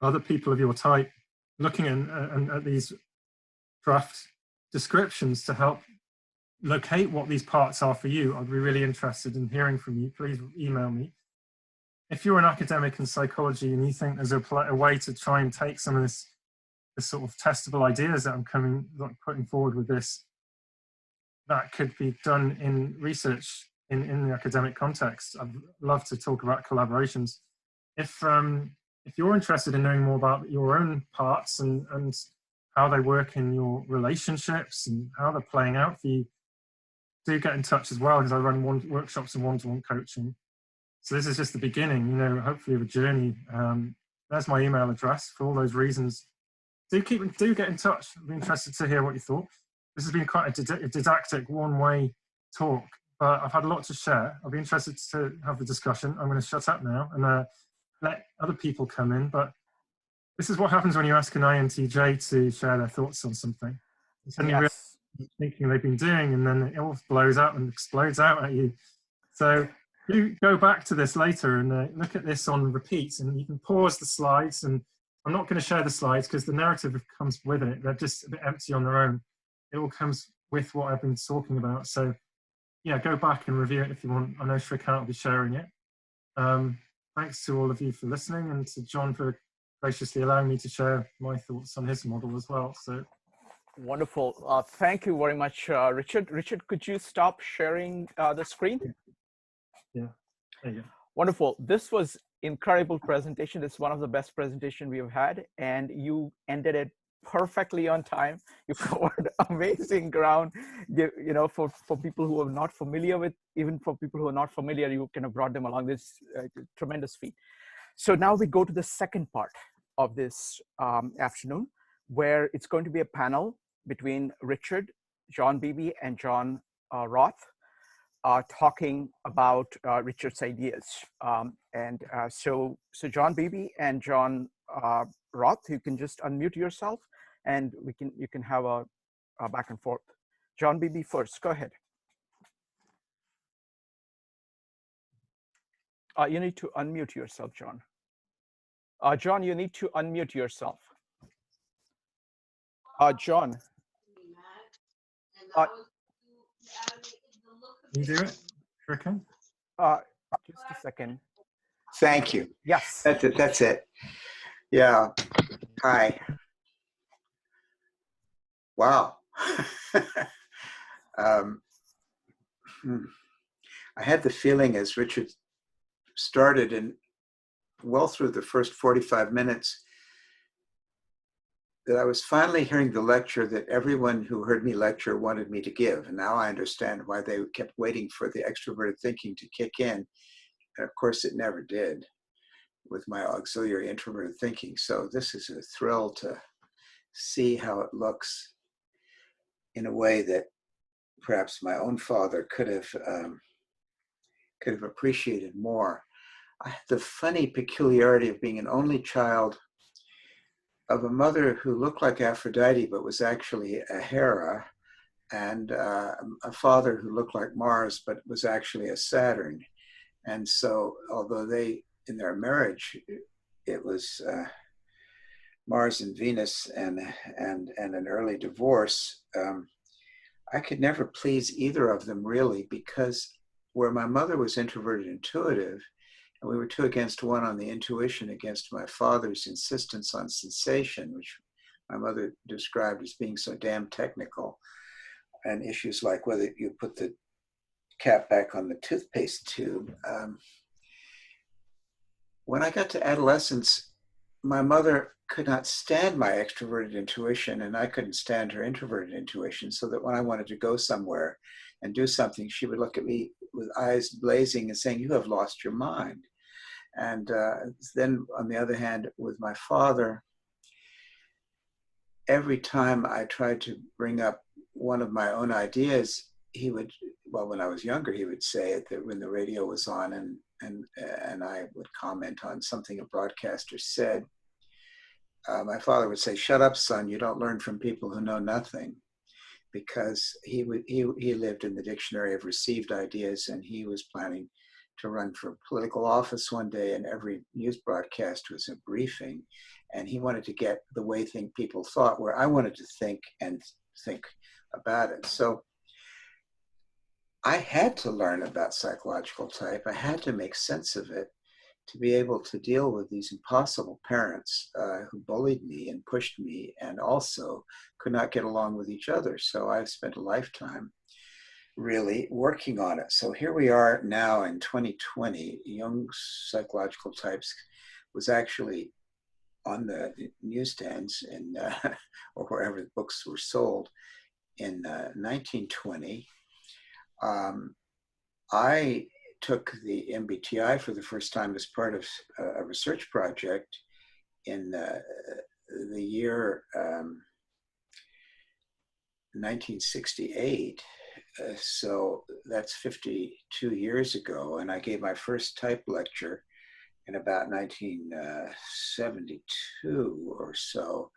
other people of your type, looking at these draft descriptions to help locate what these parts are for you, I'd be really interested in hearing from you. Please email me. if you're an academic in psychology and you think there's a way to try and take some of this sort of testable ideas that I'm putting forward with this, that could be done in research in the academic context. I'd love to talk about collaborations. If you're interested in knowing more about your own parts and how they work in your relationships and how they're playing out for you, do get in touch as well, because I run workshops and one-to-one coaching. So this is just the beginning, you know, hopefully of a journey. There's my email address for all those reasons. Do get in touch. I'd be interested to hear what you thought. This has been quite a didactic one-way talk, but I've had a lot to share. I'll be interested to have the discussion. I'm going to shut up now and let other people come in. But this is what happens when you ask an INTJ to share their thoughts on something. And suddenly you realize thinking they've been doing, and then it all blows out and explodes out at you. So you go back to this later and look at this on repeat, and you can pause the slides. And I'm not going to share the slides because the narrative comes with it. They're just a bit empty on their own. It all comes with what I've been talking about. So yeah, go back and review it if you want. I know Shrikant will be sharing it. Thanks to all of you for listening, and to John for graciously allowing me to share my thoughts on his model as well. So wonderful. Thank you very much, Richard. Richard, could you stop sharing the screen? Yeah, there you go. Wonderful. This was incredible presentation. This is one of the best presentations we have had, and you ended it perfectly on time. You covered amazing ground. You know, for people who are not familiar with, even for people who are not familiar, you kind of brought them along this tremendous feat. So now we go to the second part of this afternoon, where it's going to be a panel between Richard, John Beebe, and John Roth, talking about Richard's ideas. So John Beebe and John Roth, you can just unmute yourself, and you can have a back and forth. John Beebe first, go ahead. You need to unmute yourself, John. John, you need to unmute yourself. John. You do it, Shrikant? Just a second. Thank you. Yes. That's it. That's it. Yeah. Hi. Wow. I had the feeling as Richard started and well through the first 45 minutes that I was finally hearing the lecture that everyone who heard me lecture wanted me to give. And now I understand why they kept waiting for the extroverted thinking to kick in. And of course, it never did with my auxiliary introverted thinking. So this is a thrill to see how it looks in a way that perhaps my own father could have appreciated more. I had the funny peculiarity of being an only child of a mother who looked like Aphrodite but was actually a Hera, and a father who looked like Mars but was actually a Saturn. And so although they, in their marriage, it was Mars and Venus and an early divorce, I could never please either of them really, because where my mother was introverted intuitive, and we were 2 against 1 on the intuition against my father's insistence on sensation, which my mother described as being so damn technical, and issues like whether you put the cap back on the toothpaste tube. When I got to adolescence, my mother could not stand my extroverted intuition, and I couldn't stand her introverted intuition, so that when I wanted to go somewhere and do something, she would look at me with eyes blazing and saying, "You have lost your mind." And then on the other hand, with my father, every time I tried to bring up one of my own ideas, he would, well, when I was younger, he would say it that when the radio was on and I would comment on something a broadcaster said, my father would say, "Shut up, son, you don't learn from people who know nothing." Because he lived in the dictionary of received ideas, and he was planning to run for political office one day, and every news broadcast was a briefing, and he wanted to get the way people thought, where I wanted to think about it. So I had to learn about psychological type. I had to make sense of it to be able to deal with these impossible parents who bullied me and pushed me and also could not get along with each other. So I've spent a lifetime really working on it. So here we are now in 2020. Jung's Psychological Types was actually on the newsstands in, or wherever the books were sold in 1920. I took the MBTI for the first time as part of a research project in the year 1968. So that's 52 years ago. And I gave my first type lecture in about 1972 or so.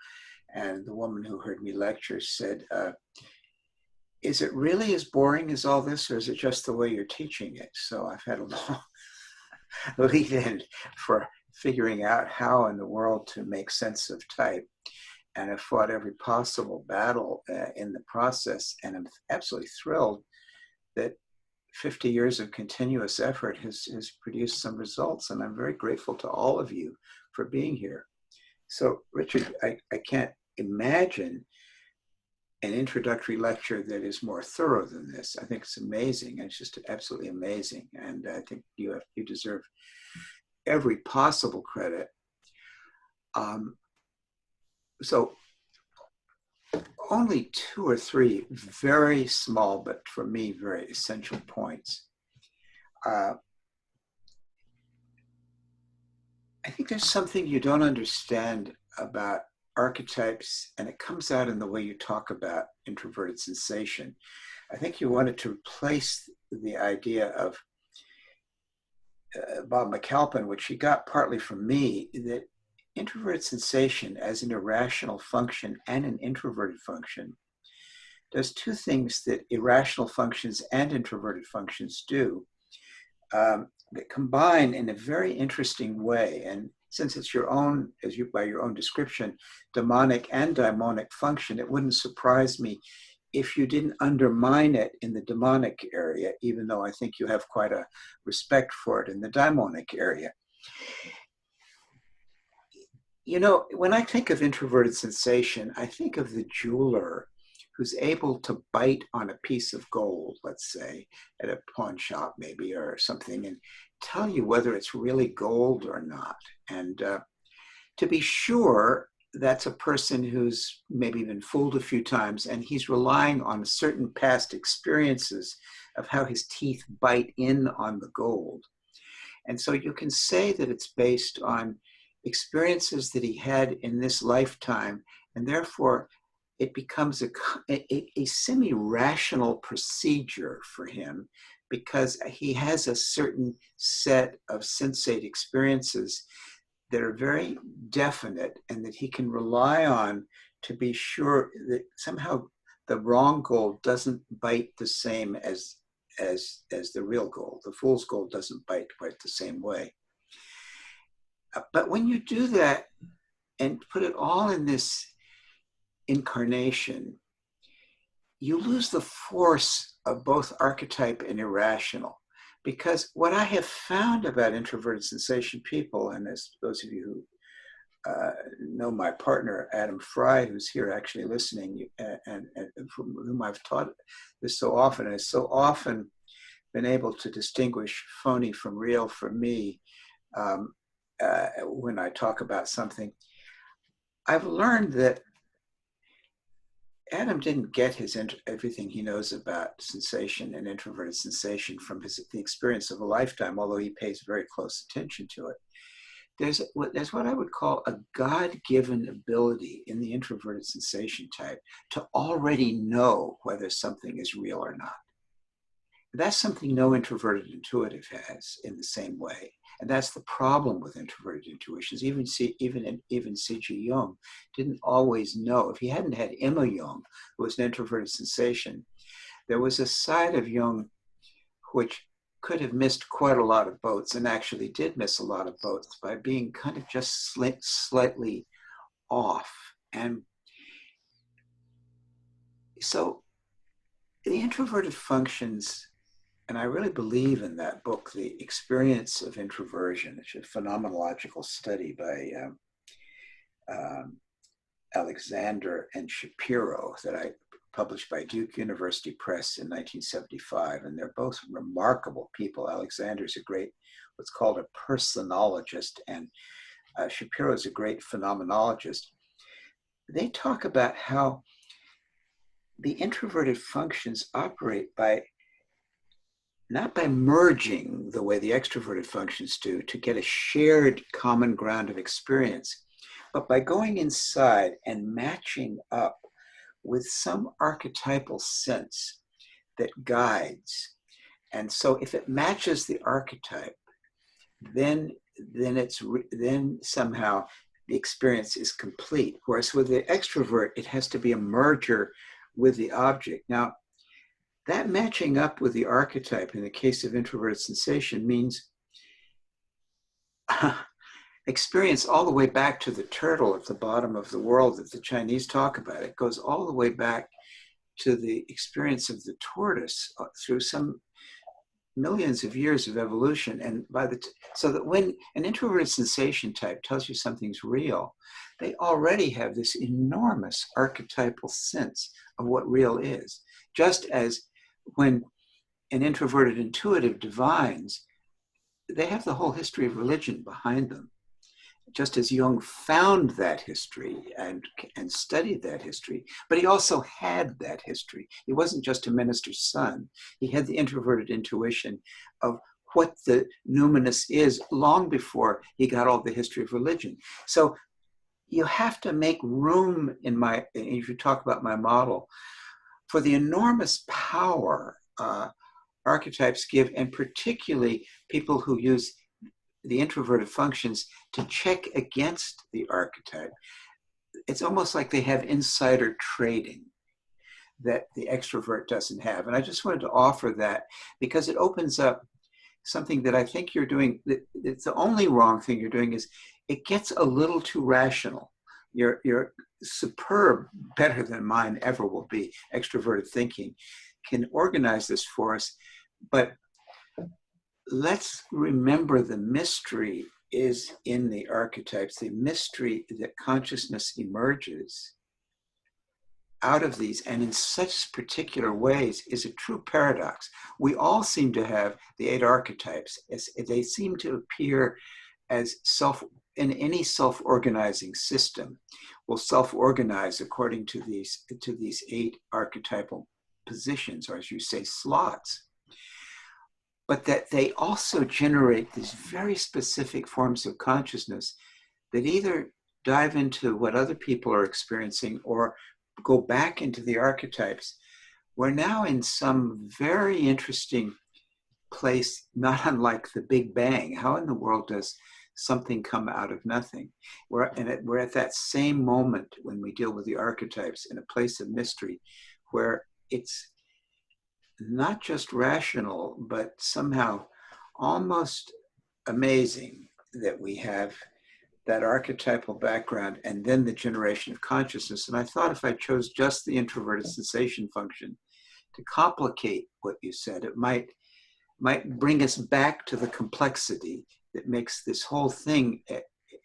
And the woman who heard me lecture said, is it really as boring as all this, or is it just the way you're teaching it? So I've had a long lead in for figuring out how in the world to make sense of type. And I've fought every possible battle in the process. And I'm absolutely thrilled that 50 years of continuous effort has produced some results. And I'm very grateful to all of you for being here. So Richard, I can't imagine an introductory lecture that is more thorough than this. I think it's amazing. It's just absolutely amazing. And I think you deserve every possible credit. So only 2 or 3 very small, but for me, very essential points. I think there's something you don't understand about archetypes, and it comes out in the way you talk about introverted sensation. I think you wanted to replace the idea of Bob McAlpin, which he got partly from me, that introverted sensation as an irrational function and an introverted function does 2 things that irrational functions and introverted functions do, that combine in a very interesting way. And since it's your own, by your own description, demonic and daimonic function, it wouldn't surprise me if you didn't undermine it in the demonic area, even though I think you have quite a respect for it in the daimonic area. You know, when I think of introverted sensation, I think of the jeweler who's able to bite on a piece of gold, let's say, at a pawn shop maybe or something, and tell you whether it's really gold or not. And to be sure, that's a person who's maybe been fooled a few times, and he's relying on certain past experiences of how his teeth bite in on the gold. And so you can say that it's based on experiences that he had in this lifetime, and therefore it becomes a semi-rational procedure for him because he has a certain set of sensate experiences that are very definite and that he can rely on to be sure that somehow the wrong gold doesn't bite the same as the real gold. The fool's gold doesn't bite quite the same way. But when you do that and put it all in this incarnation, you lose the force of both archetype and irrational. Because what I have found about introverted sensation people, and as those of you who know my partner, Adam Fry, who's here actually listening, and from whom I've taught this so often, and has so often been able to distinguish phony from real for me when I talk about something, I've learned that Adam didn't get everything he knows about sensation and introverted sensation from the experience of a lifetime, although he pays very close attention to it. There's what I would call a God-given ability in the introverted sensation type to already know whether something is real or not. That's something no introverted intuitive has in the same way. And that's the problem with introverted intuitions. Even C.G. Jung didn't always know. If he hadn't had Emma Jung, who was an introverted sensation, there was a side of Jung which could have missed quite a lot of boats, and actually did miss a lot of boats by being kind of just slightly off. And so the introverted functions and I really believe in that book, The Experience of Introversion. It's a phenomenological study by Alexander and Shapiro that I published by Duke University Press in 1975. And they're both remarkable people. Alexander's a great, what's called a personologist, and Shapiro is a great phenomenologist. They talk about how the introverted functions operate by not by merging the way the extroverted functions do to get a shared common ground of experience, but by going inside and matching up with some archetypal sense that guides. And so if it matches the archetype, then somehow the experience is complete. Whereas with the extrovert, it has to be a merger with the object. Now, that matching up with the archetype in the case of introverted sensation means experience all the way back to the turtle at the bottom of the world that the Chinese talk about. It goes all the way back to the experience of the tortoise through some millions of years of evolution. And so that when an introverted sensation type tells you something's real, they already have this enormous archetypal sense of what real is. Just as when an introverted intuitive divines, they have the whole history of religion behind them. Just as Jung found that history and studied that history, but he also had that history. He wasn't just a minister's son. He had the introverted intuition of what the numinous is long before he got all the history of religion. So you have to make room if you talk about my model, for the enormous power archetypes give, and particularly people who use the introverted functions to check against the archetype. It's almost like they have insider trading that the extrovert doesn't have. And I just wanted to offer that because it opens up something that I think you're doing. It's the only wrong thing you're doing is it gets a little too rational. Your superb, better than mine ever will be, extroverted thinking can organize this for us. But let's remember the mystery is in the archetypes, the mystery that consciousness emerges out of these and in such particular ways is a true paradox. We all seem to have the 8 archetypes. They seem to appear as in any self-organizing system will self-organize according to these 8 archetypal positions, or as you say, slots. But that they also generate these very specific forms of consciousness that either dive into what other people are experiencing or go back into the archetypes. We're now in some very interesting place, not unlike the Big Bang. How in the world does something come out of nothing? We're at that same moment when we deal with the archetypes in a place of mystery where it's not just rational, but somehow almost amazing that we have that archetypal background and then the generation of consciousness. And I thought if I chose just the introverted sensation function to complicate what you said, it might bring us back to the complexity that makes this whole thing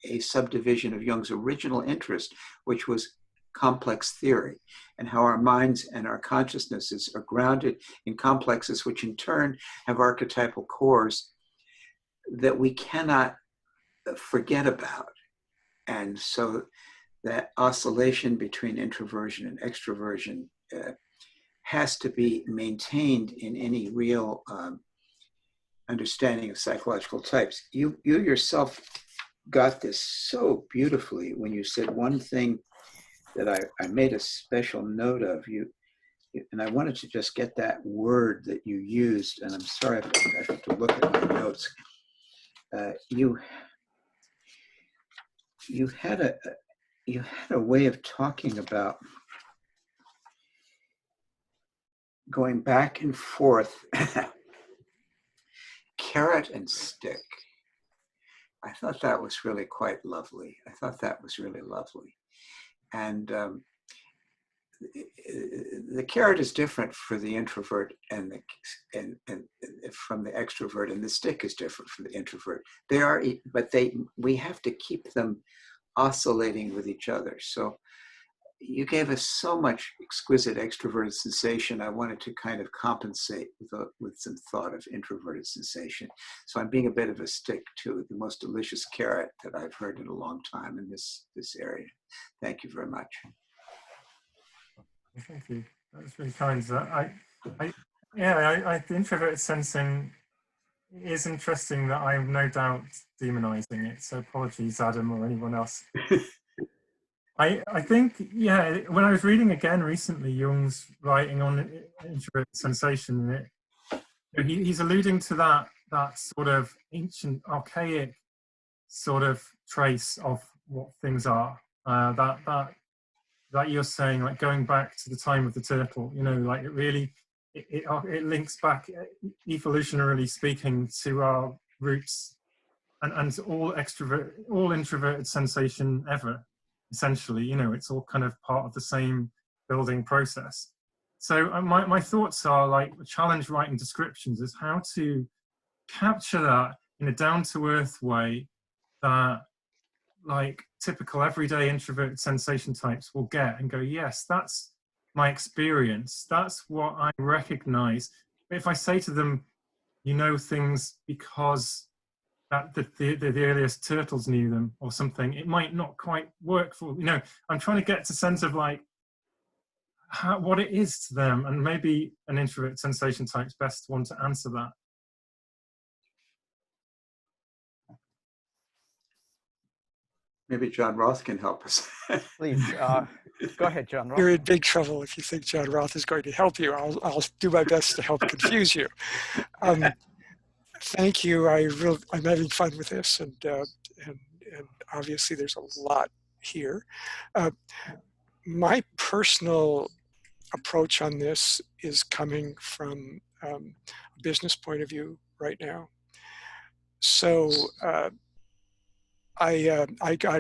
a subdivision of Jung's original interest, which was complex theory, and how our minds and our consciousnesses are grounded in complexes, which in turn have archetypal cores that we cannot forget about. And so that oscillation between introversion and extroversion has to be maintained in any real understanding of psychological types. You yourself got this so beautifully when you said one thing that I made a special note of. You, and I wanted to just get that word that you used, and I'm sorry I have to look at my notes. You had a way of talking about going back and forth, carrot and stick. I thought that was really quite lovely. And the carrot is different for the introvert and from the extrovert, and the stick is different from the introvert. They are, but we have to keep them oscillating with each other. So you gave us so much exquisite extroverted sensation. I wanted to kind of compensate with some thought of introverted sensation. So I'm being a bit of a stick to the most delicious carrot that I've heard in a long time in this area. Thank you very much. Thank you. That was really kind. The introverted sensing is interesting that I'm no doubt demonizing it. So apologies, Adam, or anyone else. I think, yeah, when I was reading again recently, Jung's writing on introverted sensation, he's alluding to that sort of ancient, archaic sort of trace of what things are. That you're saying, like going back to the time of the turtle, you know, like it links back evolutionarily speaking to our roots and all introverted sensation ever, essentially, you know, it's all kind of part of the same building process. So my thoughts are, like, challenge writing descriptions is how to capture that in a down-to-earth way that, like, typical everyday introverted sensation types will get and go, yes, that's my experience. That's what I recognize. But if I say to them, you know things because the earliest turtles knew them or something, it might not quite work for, you know, I'm trying to get to sense of, like, what it is to them, and maybe an introverted sensation type's best one to answer that. Maybe John Roth can help us. Please, go ahead, John Roth. You're in big trouble if you think John Roth is going to help you. I'll do my best to help confuse you. Thank you. I'm having fun with this, and obviously there's a lot here. My personal approach on this is coming from a business point of view right now. So I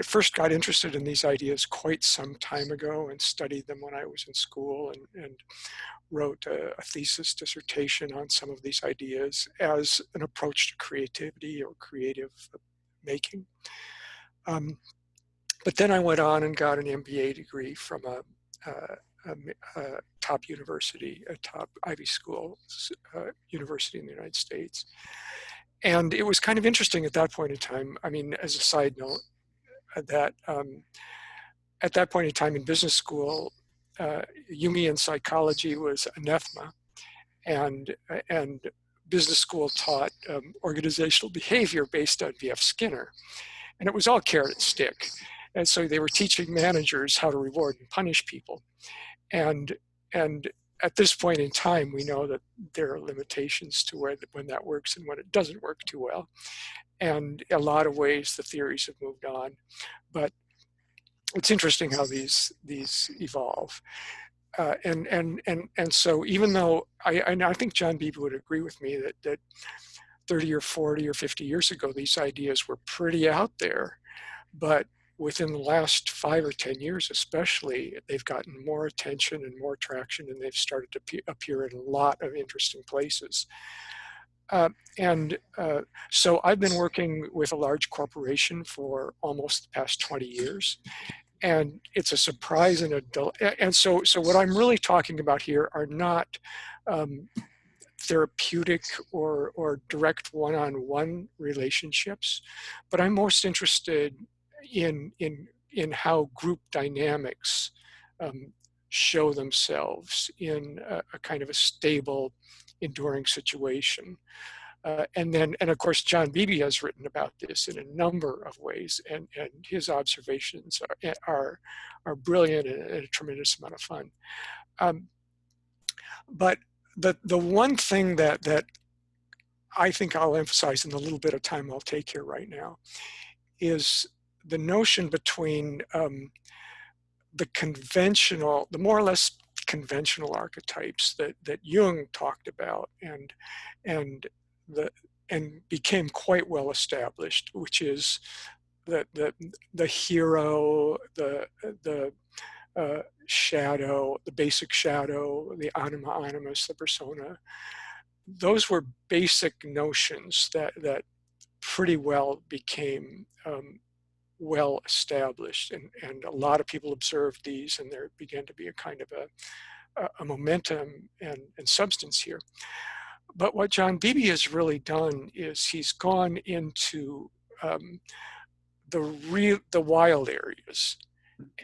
first got interested in these ideas quite some time ago and studied them when I was in school, and wrote a thesis dissertation on some of these ideas as an approach to creativity or creative making. But then I went on and got an MBA degree from a top university, a top Ivy School university in the United States. And it was kind of interesting at that point in time. I mean, as a side note, that at that point in time in business school, Jungian psychology was anathema, and business school taught organizational behavior based on V.F. Skinner, and it was all carrot and stick. And so they were teaching managers how to reward and punish people, and at this point in time, we know that there are limitations to when that works and when it doesn't work too well. And a lot of ways the theories have moved on, but it's interesting how these evolve. And so even though I think John Beebe would agree with me that 30 or 40 or 50 years ago, these ideas were pretty out there, but within the last 5 or 10 years especially, they've gotten more attention and more traction, and they've started to appear in a lot of interesting places. So I've been working with a large corporation for almost the past 20 years. And it's a surprise and so what I'm really talking about here are not therapeutic or direct one-on-one relationships, but I'm most interested in how group dynamics show themselves in a kind of a stable, enduring situation. And of course, John Beebe has written about this in a number of ways, and his observations are brilliant and a tremendous amount of fun. But the one thing that I think I'll emphasize in the little bit of time I'll take here right now is the notion between the more or less conventional archetypes that Jung talked about and became quite well established, which is the hero, the shadow, the basic shadow, the anima animus, the persona. Those were basic notions that pretty well became well established, and a lot of people observed these, and there began to be a kind of a momentum and substance here. But what John Beebe has really done is he's gone into the wild areas,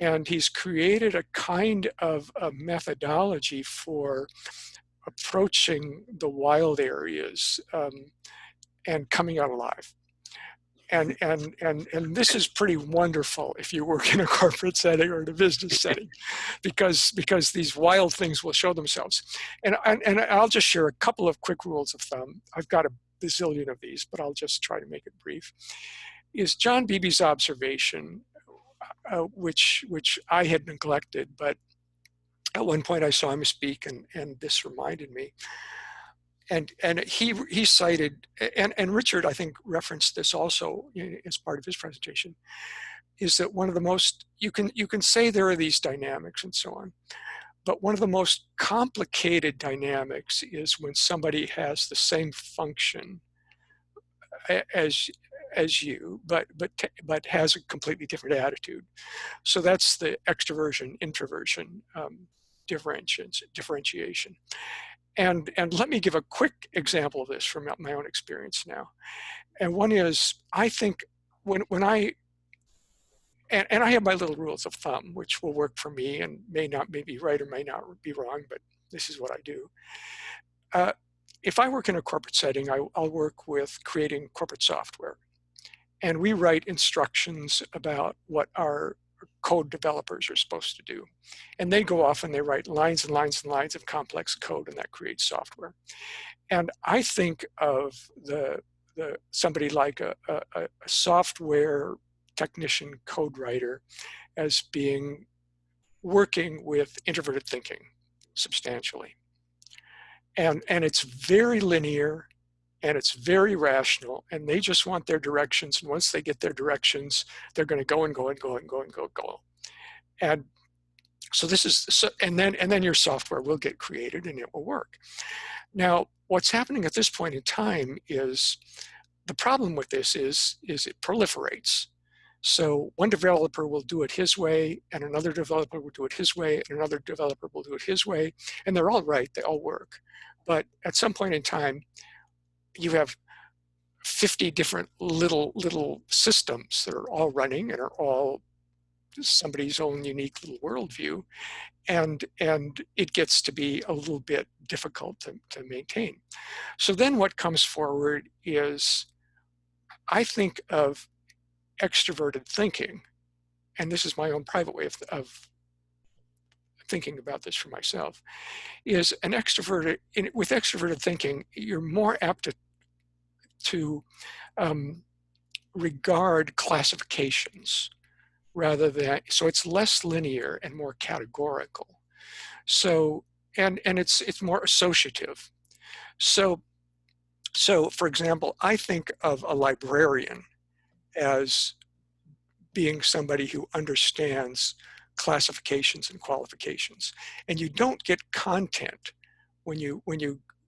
and he's created a kind of a methodology for approaching the wild areas and coming out alive. And this is pretty wonderful if you work in a corporate setting or in a business setting, because these wild things will show themselves. And I'll just share a couple of quick rules of thumb. I've got a bazillion of these, but I'll just try to make it brief. Is John Beebe's observation, which I had neglected, but at one point I saw him speak, and this reminded me. And he cited, and Richard, I think, referenced this also as part of his presentation, is that one of the most, you can say there are these dynamics and so on, but one of the most complicated dynamics is when somebody has the same function as you, but has a completely different attitude. So that's the extraversion, introversion differentiation. And let me give a quick example of this from my own experience now. And one is, I think when I have my little rules of thumb, which will work for me and may be right or may not be wrong, but this is what I do. If I work in a corporate setting, I'll work with creating corporate software. And we write instructions about what our code developers are supposed to do. And they go off and they write lines and lines and lines of complex code, and that creates software. And I think of somebody like a software technician code writer as working with introverted thinking substantially. And it's very linear, and it's very rational, and they just want their directions. And once they get their directions, they're going to go and go and go and go and go and go. And so this is, and then your software will get created and it will work. Now, what's happening at this point in time is, the problem with this is it proliferates. So one developer will do it his way, and another developer will do it his way, and another developer will do it his way, and they're all right, they all work. But at some point in time, you have 50 different little systems that are all running and are all somebody's own unique little worldview, and it gets to be a little bit difficult to maintain. So then what comes forward is, I think of extroverted thinking, and this is my own private way of thinking about this for myself, is with extroverted thinking, you're more apt to regard classifications rather than, so it's less linear and more categorical. So, and it's more associative. So for example, I think of a librarian as being somebody who understands classifications and qualifications. And you don't get content when you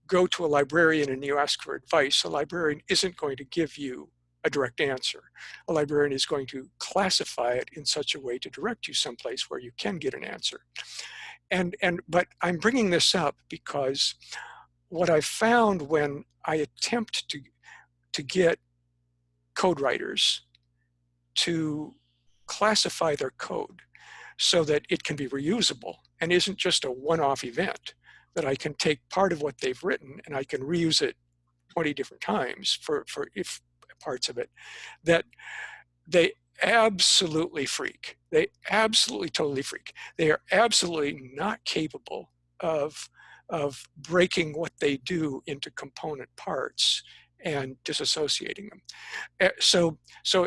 go to a librarian and you ask for advice. A librarian isn't going to give you a direct answer. A librarian is going to classify it in such a way to direct you someplace where you can get an answer. But I'm bringing this up because what I found when I attempt to get code writers to classify their code so that it can be reusable and isn't just a one-off event, that I can take part of what they've written and I can reuse it 20 different times for if parts of it, that they absolutely freak. They absolutely totally freak. They are absolutely not capable of breaking what they do into component parts and disassociating them. So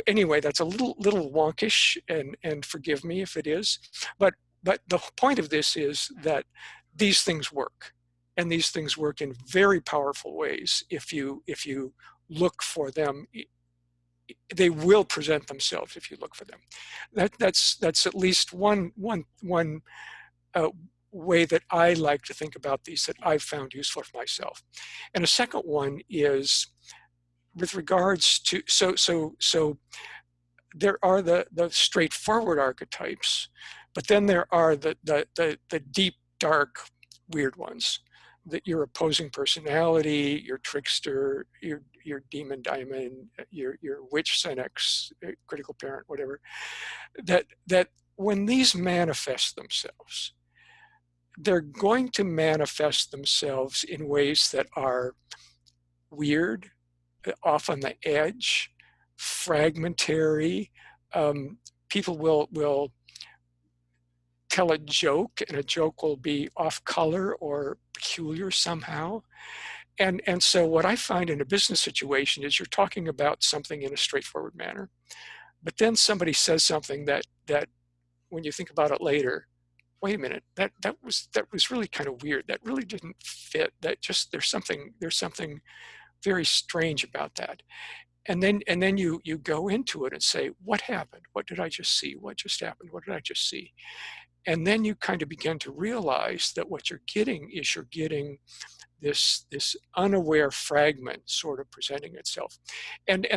anyway, that's a little wonkish, and forgive me if it is, but the point of this is that these things work, and these things work in very powerful ways if you look for them they will present themselves if you look for them. That's at least one way that I like to think about these that I've found useful for myself. And a second one is with regards to, so there are the straightforward archetypes, but then there are the deep, dark, weird ones. That your opposing personality, your trickster, your demon diamond, your witch senex, critical parent, whatever. That when these manifest themselves, they're going to manifest themselves in ways that are weird, off on the edge, fragmentary. People will tell a joke, and a joke will be off color or peculiar somehow. And so what I find in a business situation is you're talking about something in a straightforward manner, but then somebody says something that when you think about it later, wait a minute, that was really kind of weird. That really didn't fit. That just there's something very strange about that. And then you go into it and say, what happened? What did I just see? What just happened? What did I just see? And then you kind of begin to realize that what you're getting is this unaware fragment sort of presenting itself. And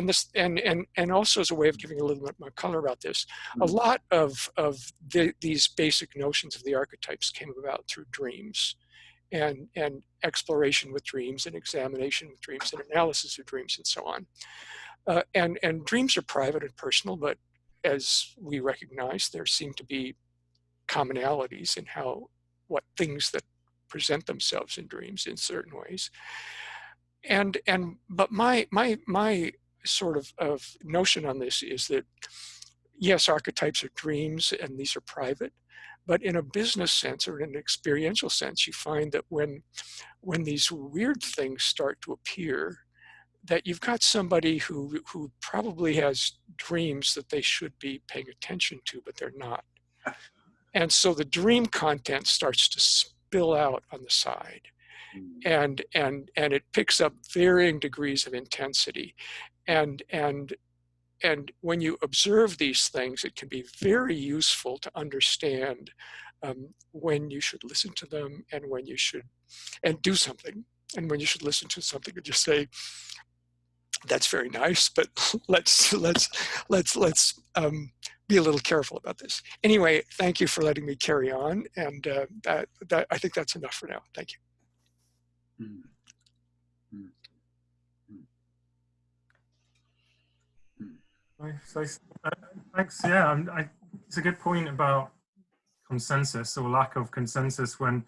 also as a way of giving a little bit more color about this, a lot of these basic notions of the archetypes came about through dreams and exploration with dreams and examination with dreams and analysis of dreams and so on. And dreams are private and personal, but as we recognize, there seem to be commonalities in what things that present themselves in dreams in certain ways. But my sort of notion on this is that yes, archetypes are dreams and these are private, but in a business sense or in an experiential sense, you find that when these weird things start to appear, that you've got somebody who probably has dreams that they should be paying attention to, but they're not. And so the dream content starts to spill out on the side, and it picks up varying degrees of intensity. And when you observe these things, it can be very useful to understand when you should listen to them and when you should do something, and when you should listen to something and just say, that's very nice, but let's be a little careful about this. Anyway, thank you for letting me carry on, and I think that's enough for now. Thank you. So, thanks. Yeah, it's a good point about consensus or lack of consensus when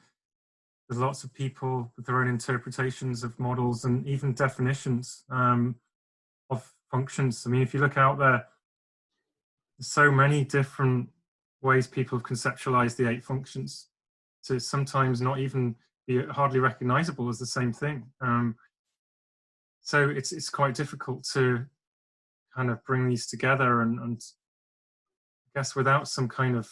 there's lots of people with their own interpretations of models and even definitions of functions. I mean, if you look out there, there's so many different ways people have conceptualized the 8 functions. So it's sometimes not even hardly recognizable as the same thing. So it's quite difficult to kind of bring these together, and I guess without some kind of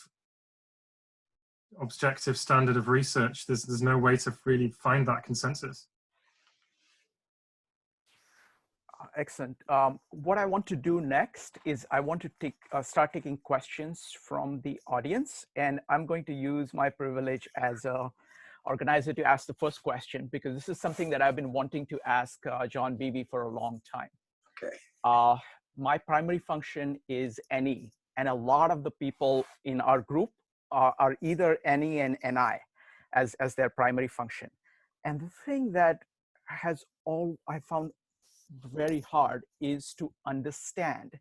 objective standard of research, there's no way to really find that consensus. Excellent. What I want to do next is I want to start taking questions from the audience, and I'm going to use my privilege as a organizer to ask the first question, because this is something that I've been wanting to ask John Beebe for a long time. Okay. My primary function is NE, and a lot of the people in our group are either NE and NI as their primary function. And the thing that I found very hard is to understand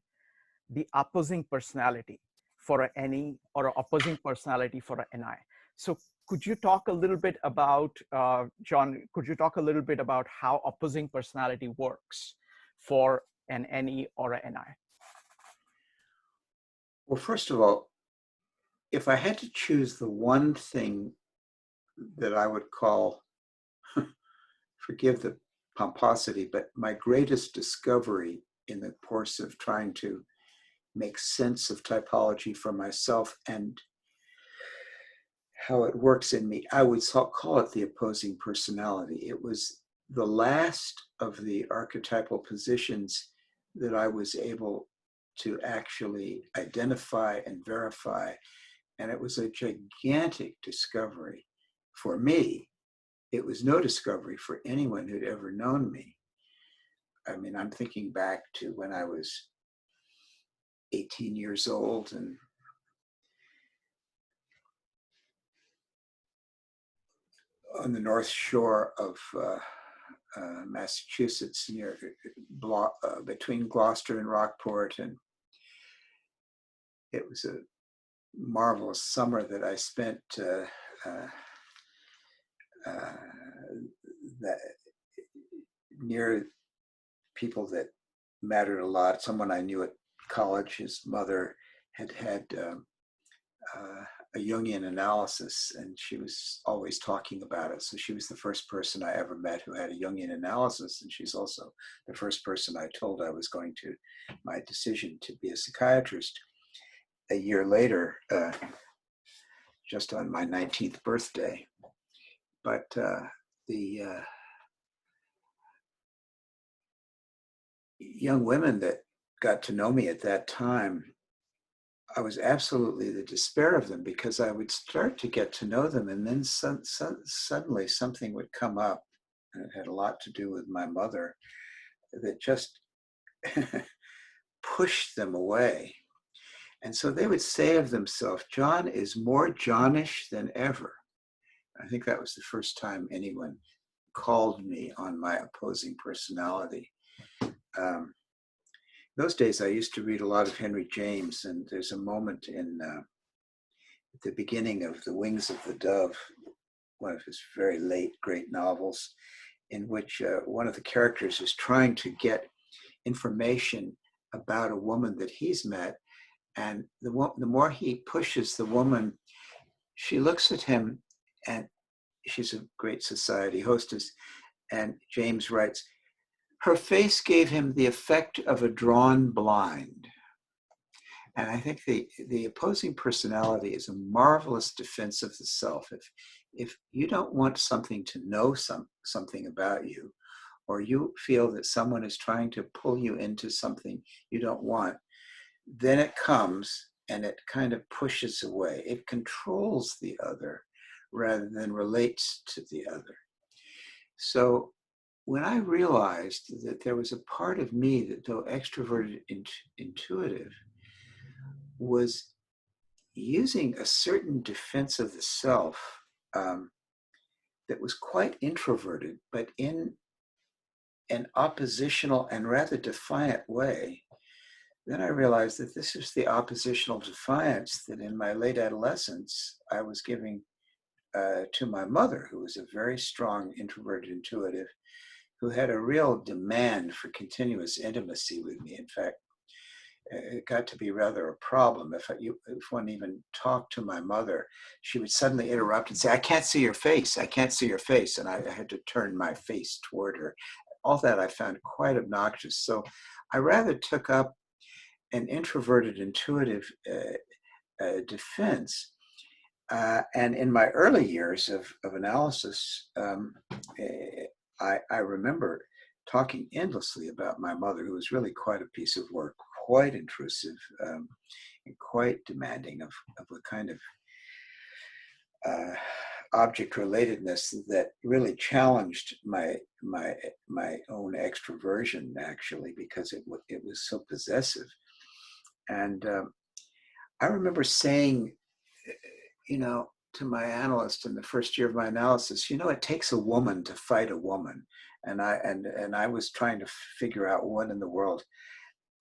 the opposing personality for a NE or an opposing personality for a NI. So could you talk a little bit about, John, could you talk a little bit about how opposing personality works for an NE or a NI? Well, first of all, if I had to choose the one thing that I would call, forgive the pomposity, but my greatest discovery in the course of trying to make sense of typology for myself and how it works in me, I would call it the opposing personality. It was the last of the archetypal positions that I was able to actually identify and verify. And it was a gigantic discovery for me. It was no discovery for anyone who'd ever known me. I mean, I'm thinking back to when I was 18 years old and on the North Shore of Massachusetts, near between Gloucester and Rockport, and it was a marvelous summer that I spent that near people that mattered a lot. Someone I knew at college, his mother had had a Jungian analysis, and she was always talking about it. So she was the first person I ever met who had a Jungian analysis, and she's also the first person I told I was going to, my decision to be a psychiatrist. A year later, just on my 19th birthday. But the young women that got to know me at that time, I was absolutely the despair of them, because I would start to get to know them, and then suddenly something would come up, and it had a lot to do with my mother, that just pushed them away. And so they would say of themselves, John is more Johnish than ever. I think that was the first time anyone called me on my opposing personality. Those days I used to read a lot of Henry James, and there's a moment in at the beginning of The Wings of the Dove, one of his very late great novels, in which one of the characters is trying to get information about a woman that he's met. And the more he pushes the woman, she looks at him, and she's a great society hostess. And James writes, her face gave him the effect of a drawn blind. And I think the opposing personality is a marvelous defense of the self. If you don't want something to know something about you, or you feel that someone is trying to pull you into something you don't want, then it comes and it kind of pushes away. It controls the other rather than relates to the other. So when I realized that there was a part of me that, though extroverted, intuitive, was using a certain defense of the self that was quite introverted, but in an oppositional and rather defiant way, then I realized that this is the oppositional defiance that in my late adolescence I was giving to my mother, who was a very strong introverted intuitive, who had a real demand for continuous intimacy with me. In fact, it got to be rather a problem. If one even talked to my mother, she would suddenly interrupt and say, I can't see your face, I can't see your face. And I had to turn my face toward her. All that I found quite obnoxious. So I rather took up an introverted intuitive defense. And in my early years of analysis, I remember talking endlessly about my mother, who was really quite a piece of work, quite intrusive, and quite demanding of a kind of object relatedness that really challenged my own extraversion, actually, because it was so possessive. And I remember saying, to my analyst in the first year of my analysis, it takes a woman to fight a woman. And I was trying to figure out what in the world,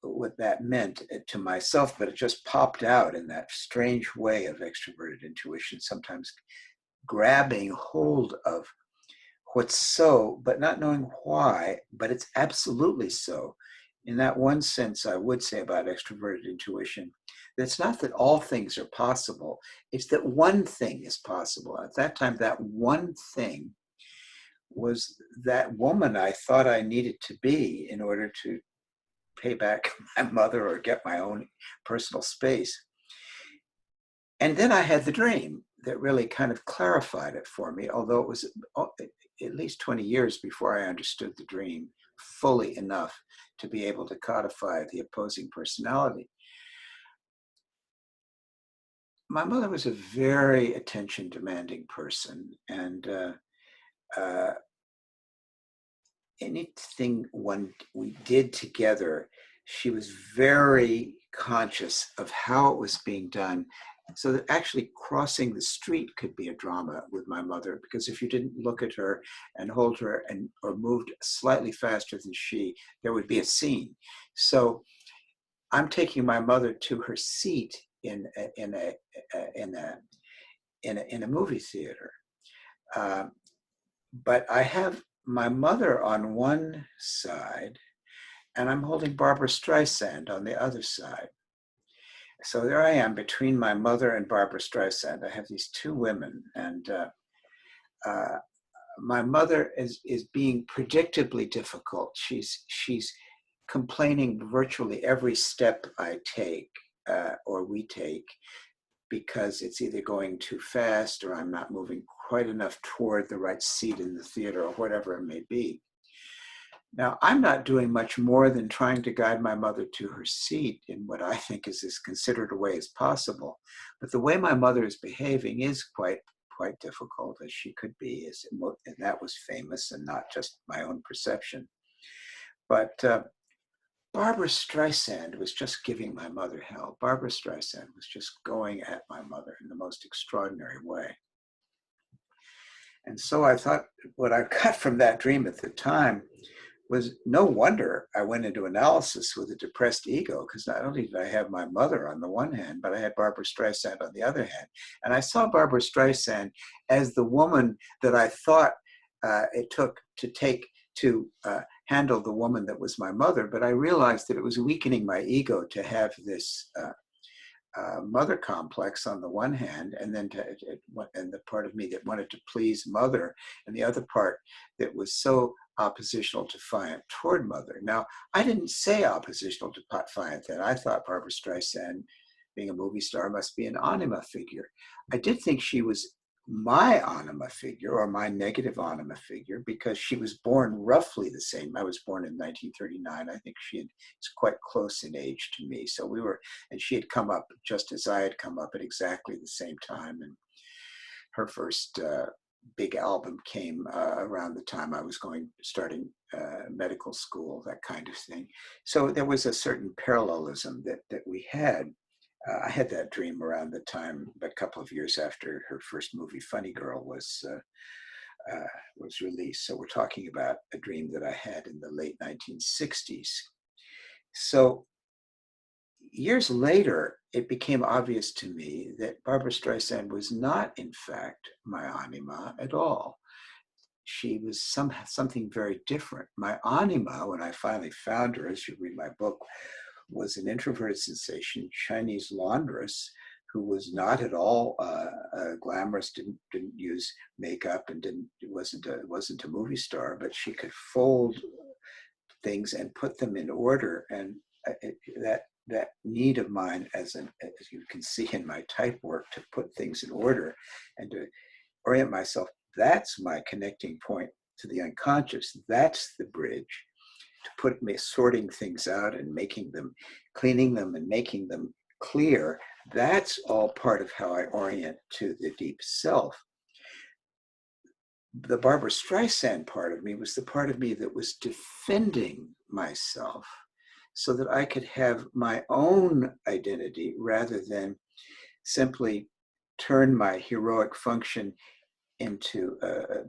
what that meant to myself, but it just popped out in that strange way of extroverted intuition, sometimes grabbing hold of what's so, but not knowing why, but it's absolutely so. In that one sense, I would say about extroverted intuition, it's not that all things are possible, it's that one thing is possible. At that time, that one thing was that woman I thought I needed to be in order to pay back my mother or get my own personal space. And then I had the dream that really kind of clarified it for me, although it was at least 20 years before I understood the dream fully enough to be able to codify the opposing personality. My mother was a very attention demanding person, and anything we did together, she was very conscious of how it was being done, so that actually crossing the street could be a drama with my mother, because if you didn't look at her and hold her or moved slightly faster than she, there would be a scene. So I'm taking my mother to her seat in a movie theater, but I have my mother on one side, and I'm holding Barbara Streisand on the other side. So there I am between my mother and Barbara Streisand. I have these two women, and my mother is being predictably difficult. She's complaining virtually every step I take or we take, because it's either going too fast or I'm not moving quite enough toward the right seat in the theater or whatever it may be. Now, I'm not doing much more than trying to guide my mother to her seat in what I think is as considerate a way as possible. But the way my mother is behaving is quite difficult, as she could be, and that was famous and not just my own perception. But Barbara Streisand was just giving my mother hell. Barbara Streisand was just going at my mother in the most extraordinary way. And so I thought what I got from that dream at the time was no wonder I went into analysis with a depressed ego, because not only did I have my mother on the one hand, but I had Barbara Streisand on the other hand. And I saw Barbara Streisand as the woman that I thought it took to handle the woman that was my mother, but I realized that it was weakening my ego to have this mother complex on the one hand, and then and the part of me that wanted to please mother, and the other part that was so oppositional defiant toward mother. Now, I didn't say oppositional defiant then. I thought Barbara Streisand, being a movie star, must be an anima figure. I did think she was my anima figure, or my negative anima figure, because she was born roughly the same. I was born in 1939. I think she was quite close in age to me. So and she had come up just as I had come up at exactly the same time. And her first big album came around the time I was starting medical school, that kind of thing. So there was a certain parallelism that we had. I had that dream around the time, a couple of years after her first movie, Funny Girl, was released. So we're talking about a dream that I had in the late 1960s. So years later, it became obvious to me that Barbara Streisand was not, in fact, my anima at all. She was something very different. My anima, when I finally found her, as you read my book, was an introverted sensation, Chinese laundress, who was not at all glamorous, didn't use makeup, and wasn't a movie star, but she could fold things and put them in order. And that need of mine, as you can see in my type work, to put things in order and to orient myself, that's my connecting point to the unconscious. That's the bridge to put me sorting things out and cleaning them and making them clear. That's all part of how I orient to the deep self. The Barbara Streisand part of me was the part of me that was defending myself so that I could have my own identity rather than simply turn my heroic function into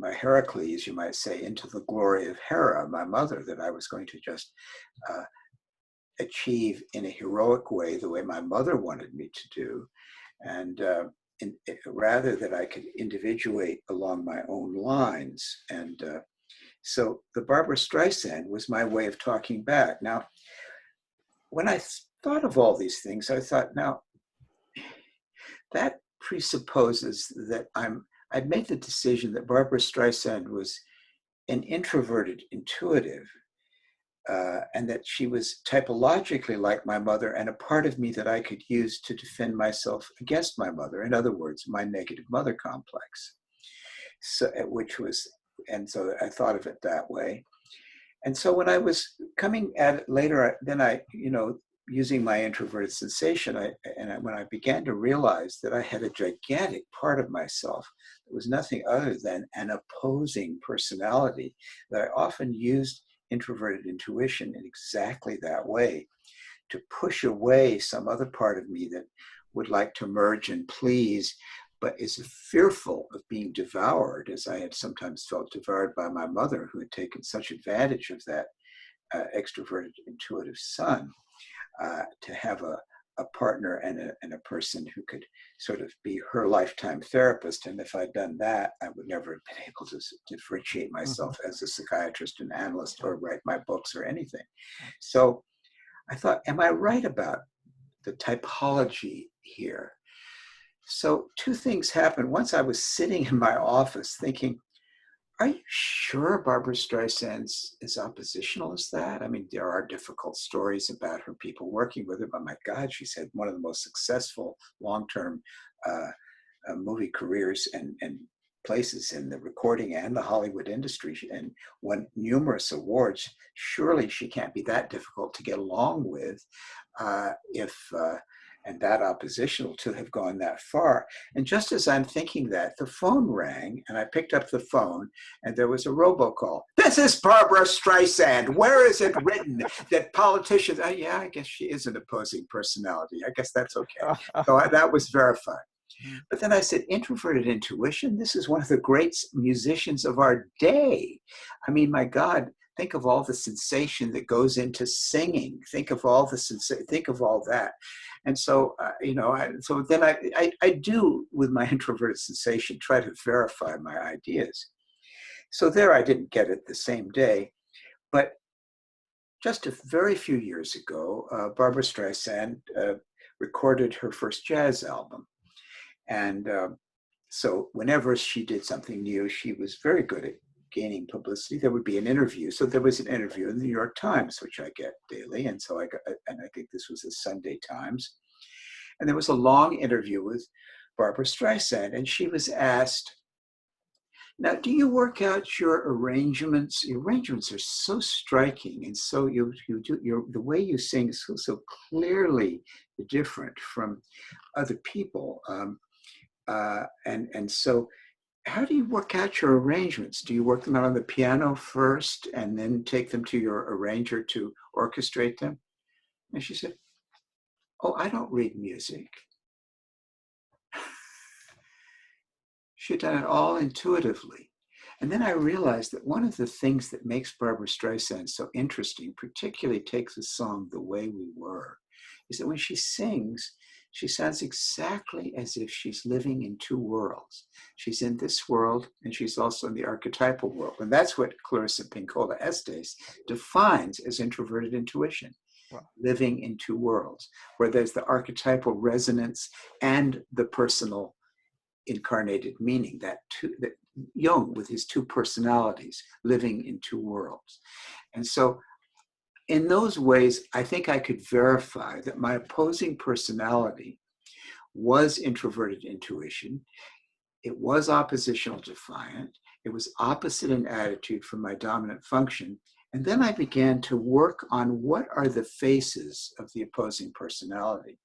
my Heracles, you might say, into the glory of Hera, my mother, that I was going to just achieve in a heroic way, the way my mother wanted me to do, and rather that I could individuate along my own lines. And so the Barbara Streisand was my way of talking back. Now, when I thought of all these things, I thought, now, that presupposes that I'd made the decision that Barbara Streisand was an introverted intuitive, and that she was typologically like my mother and a part of me that I could use to defend myself against my mother. In other words, my negative mother complex. So I thought of it that way. And so when I was coming at it later, then I, using my introverted sensation, when I began to realize that I had a gigantic part of myself that was nothing other than an opposing personality, that I often used introverted intuition in exactly that way, to push away some other part of me that would like to merge and please, but is fearful of being devoured, as I had sometimes felt devoured by my mother, who had taken such advantage of that extroverted intuitive son, to have a partner and a person who could sort of be her lifetime therapist. And if I'd done that, I would never have been able to differentiate myself as a psychiatrist and analyst or write my books or anything. So I thought, am I right about the typology here? So two things happened. Once I was sitting in my office thinking, are you sure Barbara Streisand's as oppositional as that? I mean, there are difficult stories about her people working with her, but my God, she's had one of the most successful long-term movie careers and places in the recording and the Hollywood industry, and won numerous awards. Surely she can't be that difficult to get along with and that oppositional to have gone that far. And just as I'm thinking that, the phone rang, and I picked up the phone, and there was a robocall. This is Barbara Streisand. Where is it written that politicians, yeah, I guess she is an opposing personality. I guess that's okay. So that was verified. But then I said, introverted intuition, this is one of the great musicians of our day. I mean, my God, think of all the sensation that goes into singing. Think of all that. And so, so then I do, with my introverted sensation, try to verify my ideas. So there I didn't get it the same day. But just a very few years ago, Barbara Streisand recorded her first jazz album. And so whenever she did something new, she was very good at gaining publicity. There would be an interview. So there was an interview in the New York Times, which I get daily. And so I think this was the Sunday Times. And there was a long interview with Barbara Streisand. And she was asked, now, do you work out your arrangements? Your arrangements are so striking. And so the way you sing is so clearly different from other people. And so how do you work out your arrangements? Do you work them out on the piano first and then take them to your arranger to orchestrate them? And she said, oh, I don't read music. She had done it all intuitively. And then I realized that one of the things that makes Barbara Streisand so interesting, particularly Take the Song The Way We Were, is that when she sings, she sounds exactly as if she's living in two worlds. She's in this world, and she's also in the archetypal world. And that's what Clarissa Pinkola Estes defines as introverted intuition, living in two worlds, where there's the archetypal resonance and the personal incarnated meaning, that Jung with his two personalities, living in two worlds. And so in those ways, I think I could verify that my opposing personality was introverted intuition. It was oppositional defiant. It was opposite in attitude from my dominant function. And then I began to work on what are the faces of the opposing personality.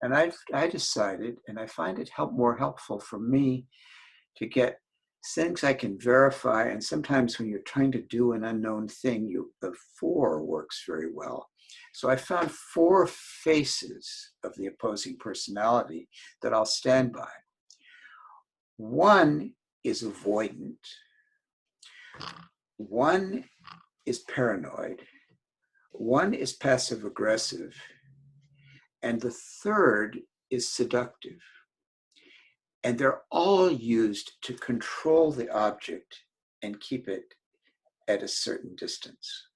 And I decided, and I find it more helpful for me to get things I can verify. And sometimes when you're trying to do an unknown thing, the 4 works very well. So I found 4 faces of the opposing personality that I'll stand by. 1 is avoidant. 1 is paranoid. 1 is passive aggressive. And the 3rd is seductive. And they're all used to control the object and keep it at a certain distance.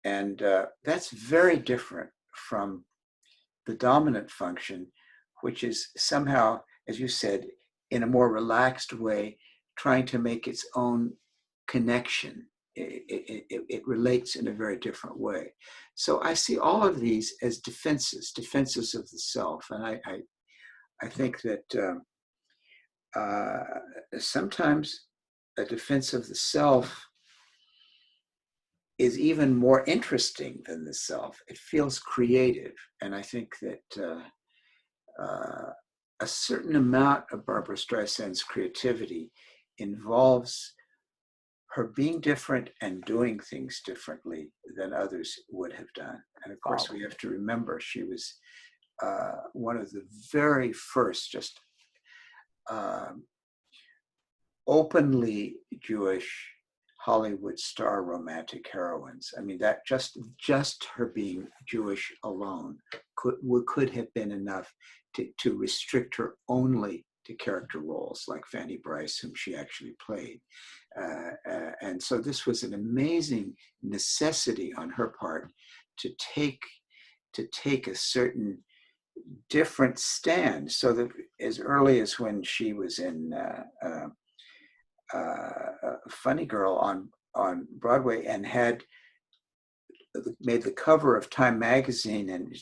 And that's very different from the dominant function, which is somehow, as you said, in a more relaxed way, trying to make its own connection. It relates in a very different way. So I see all of these as defenses of the self. And I think that sometimes a defense of the self is even more interesting than the self. It feels creative. And I think that a certain amount of Barbara Streisand's creativity involves her being different and doing things differently than others would have done. And of course, we have to remember she was one of the very first just openly Jewish Hollywood star romantic heroines. I mean, that just her being Jewish alone could have been enough to restrict her only to character roles like Fanny Brice, whom she actually played. And so this was an amazing necessity on her part to take a certain different stand, so that as early as when she was in Funny Girl on Broadway and had made the cover of Time magazine, and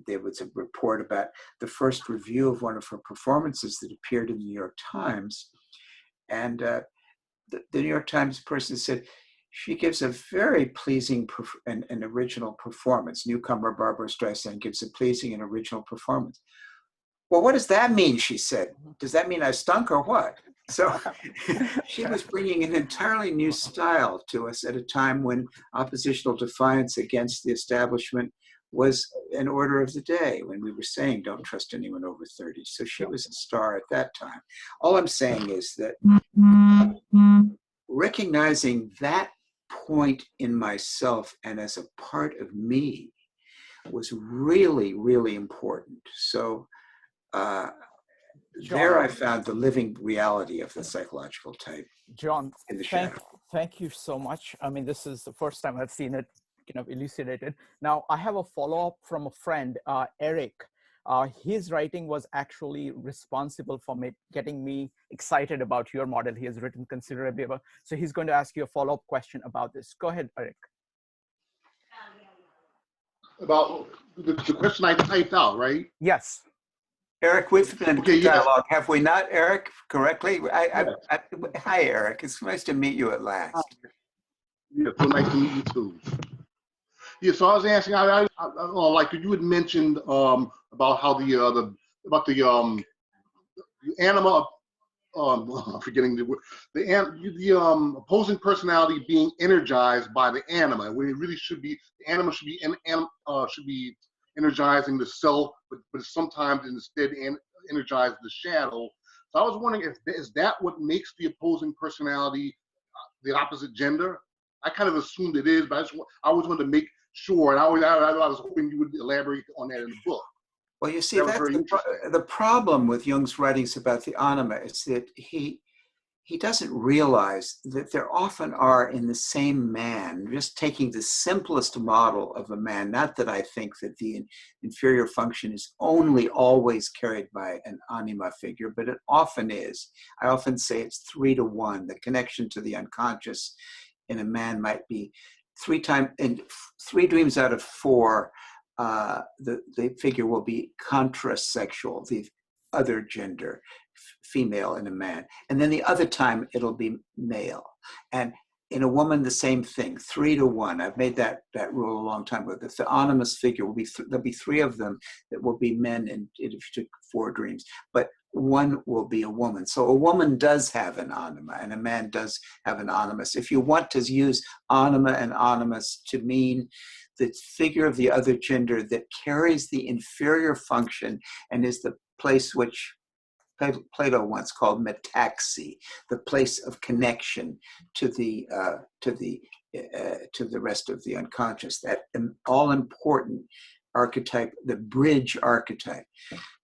there was a report about the first review of one of her performances that appeared in the New York Times, and the New York Times person said, she gives a very pleasing and original performance. Newcomer Barbara Streisand gives a pleasing and original performance. Well, what does that mean, she said? Does that mean I stunk or what? So she was bringing an entirely new style to us at a time when oppositional defiance against the establishment was an order of the day, when we were saying don't trust anyone over 30. So she was a star at that time. All I'm saying is that recognizing that point in myself and as a part of me was really, really important. So there I found the living reality of the psychological type. John, in the shadow. Thank you so much. I mean, this is the first time I've seen it elucidated. Now, I have a follow-up from a friend, Eric. His writing was actually responsible for getting me excited about your model. He has written considerably about, so he's going to ask you a follow-up question about this. Go ahead, Eric. About the question I typed out, right? Yes. Eric, we've been in dialogue, have we not, Eric, correctly? Hi, Eric. It's nice to meet you at last. Yeah, so nice to meet you too. Yeah, so I was asking, like you had mentioned about how the anima, I'm forgetting the word, the opposing personality being energized by the anima, when it really should be, the anima should be energizing the self, but sometimes instead energize the shadow. So I was wondering, is that what makes the opposing personality the opposite gender? I kind of assumed it is, but I always wanted to make sure, and I was hoping you would elaborate on that in the book. Well, you see, that's the problem with Jung's writings about the anima is that he doesn't realize that there often are in the same man, just taking the simplest model of a man, not that I think that the inferior function is only always carried by an anima figure, but it often is. I often say it's 3 to 1. The connection to the unconscious in a man might be 3 dreams out of 4, the figure will be contrasexual, the other gender, female in a man. And then the other time it'll be male. And in a woman, the same thing, 3 to 1. I've made that rule a long time ago. The animus figure will be, there'll be 3 of them that will be men if you took 4 dreams, but 1 will be a woman. So a woman does have an anima and a man does have an animus. If you want to use anima and animus to mean the figure of the other gender that carries the inferior function and is the place which Plato once called metaxy, the place of connection to the rest of the unconscious, that all important archetype, the bridge archetype.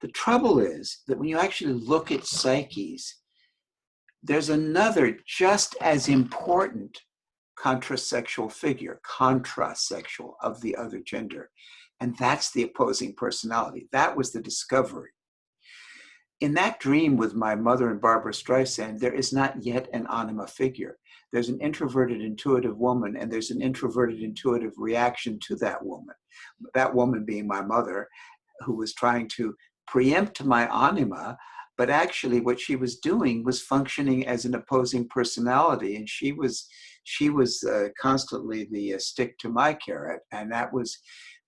The trouble is that when you actually look at psyches, there's another just as important contrasexual figure, contrasexual of the other gender, and that's the opposing personality. That was the discovery. In that dream with my mother and Barbara Streisand, there is not yet an anima figure. There's an introverted, intuitive woman, and there's an introverted, intuitive reaction to that woman being my mother, who was trying to preempt my anima, but actually what she was doing was functioning as an opposing personality, and she was constantly the stick to my carrot, and that was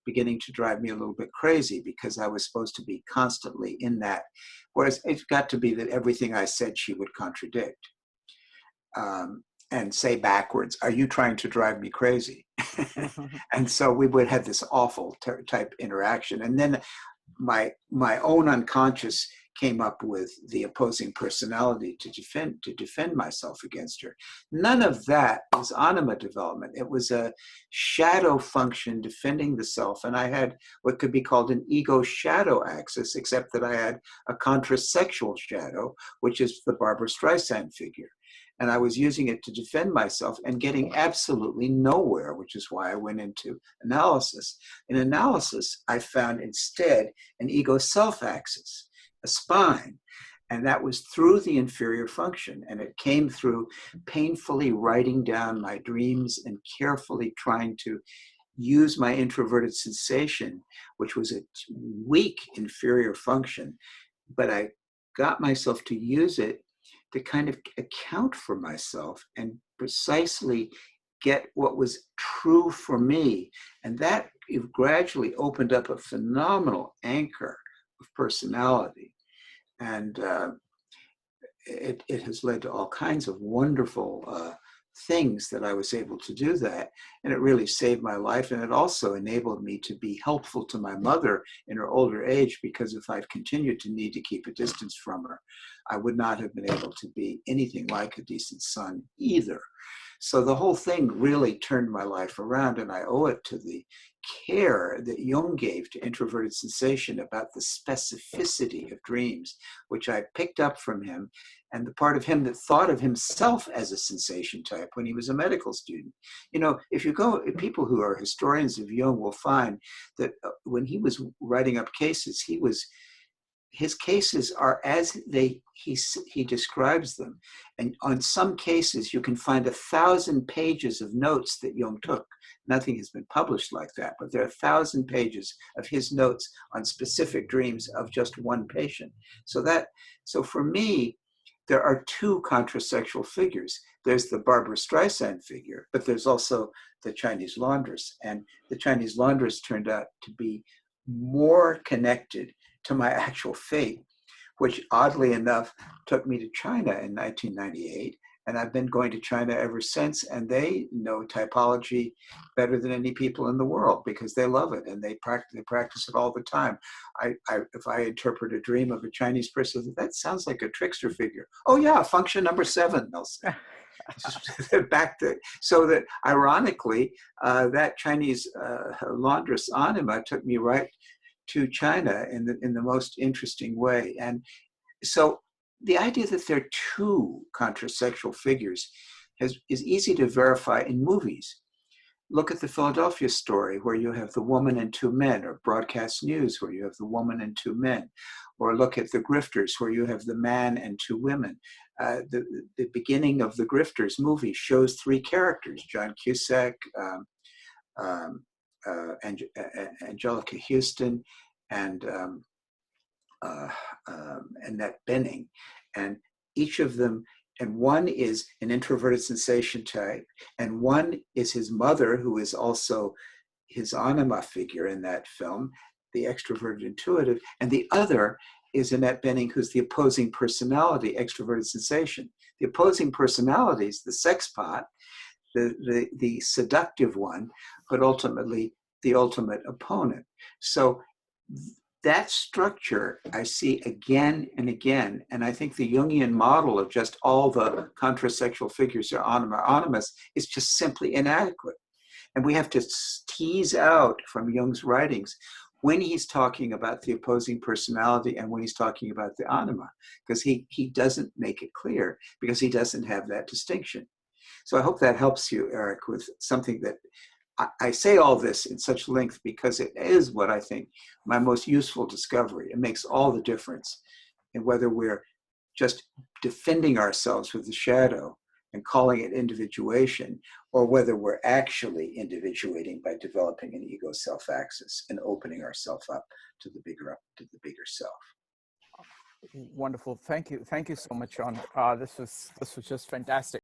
beginning to drive me a little bit crazy, because I was supposed to be constantly in that, whereas it got to be that everything I said she would contradict, and say backwards, "Are you trying to drive me crazy?" And so we would have this awful type interaction, and then my own unconscious came up with the opposing personality to defend myself against her. None of that was anima development. It was a shadow function defending the self, and I had what could be called an ego shadow axis, except that I had a contrasexual shadow, which is the Barbra Streisand figure. And I was using it to defend myself and getting absolutely nowhere, which is why I went into analysis. In analysis, I found instead an ego self axis, a spine. And that was through the inferior function. And it came through painfully writing down my dreams and carefully trying to use my introverted sensation, which was a weak inferior function. But I got myself to use it to kind of account for myself and precisely get what was true for me. And that gradually opened up a phenomenal anchor of personality. And it has led to all kinds of wonderful things that I was able to do that. And it really saved my life. And it also enabled me to be helpful to my mother in her older age, because if I'd continued to need to keep a distance from her, I would not have been able to be anything like a decent son either. So the whole thing really turned my life around, and I owe it to the care that Jung gave to introverted sensation about the specificity of dreams, which I picked up from him, and the part of him that thought of himself as a sensation type when he was a medical student. You know, if you go, people who are historians of Jung will find that when he was writing up cases, his cases are as he describes them. And on some cases, you can find 1,000 pages of notes that Jung took. Nothing has been published like that, but there are 1,000 pages of his notes on specific dreams of just one patient. So for me, there are two contrasexual figures. There's the Barbra Streisand figure, but there's also the Chinese laundress. And the Chinese laundress turned out to be more connected to my actual fate, which oddly enough took me to China in 1998. And I've been going to China ever since, and they know typology better than any people in the world, because they love it and they practice it all the time. If I interpret a dream of a Chinese person, that sounds like a trickster figure. Oh yeah, function number 7, they'll say. So that ironically, that Chinese laundress anima took me right to China in the most interesting way. And so the idea that there are two contrasexual figures is easy to verify in movies. Look at the Philadelphia Story, where you have the woman and 2 men, or Broadcast News, where you have the woman and 2 men, or look at The Grifters, where you have the man and 2 women. The beginning of the Grifters movie shows 3 characters: John Cusack, Angelica Houston, and Annette Bening. And each of them, and one is an introverted sensation type, and one is his mother, who is also his anima figure in that film, the extroverted intuitive, and the other is Annette Bening, who's the opposing personality, extroverted sensation. The opposing personality is the sex pot, the seductive one, but ultimately the ultimate opponent. So that structure I see again and again, and I think the Jungian model of just all the contrasexual figures are animus is just simply inadequate. And we have to tease out from Jung's writings when he's talking about the opposing personality and when he's talking about the anima, because he doesn't make it clear, because he doesn't have that distinction. So I hope that helps you, Eric, with something that I say all this in such length because it is what I think my most useful discovery. It makes all the difference in whether we're just defending ourselves with the shadow and calling it individuation, or whether we're actually individuating by developing an ego self axis and opening ourselves up to the bigger self. Wonderful. Thank you so much, John. This was just fantastic.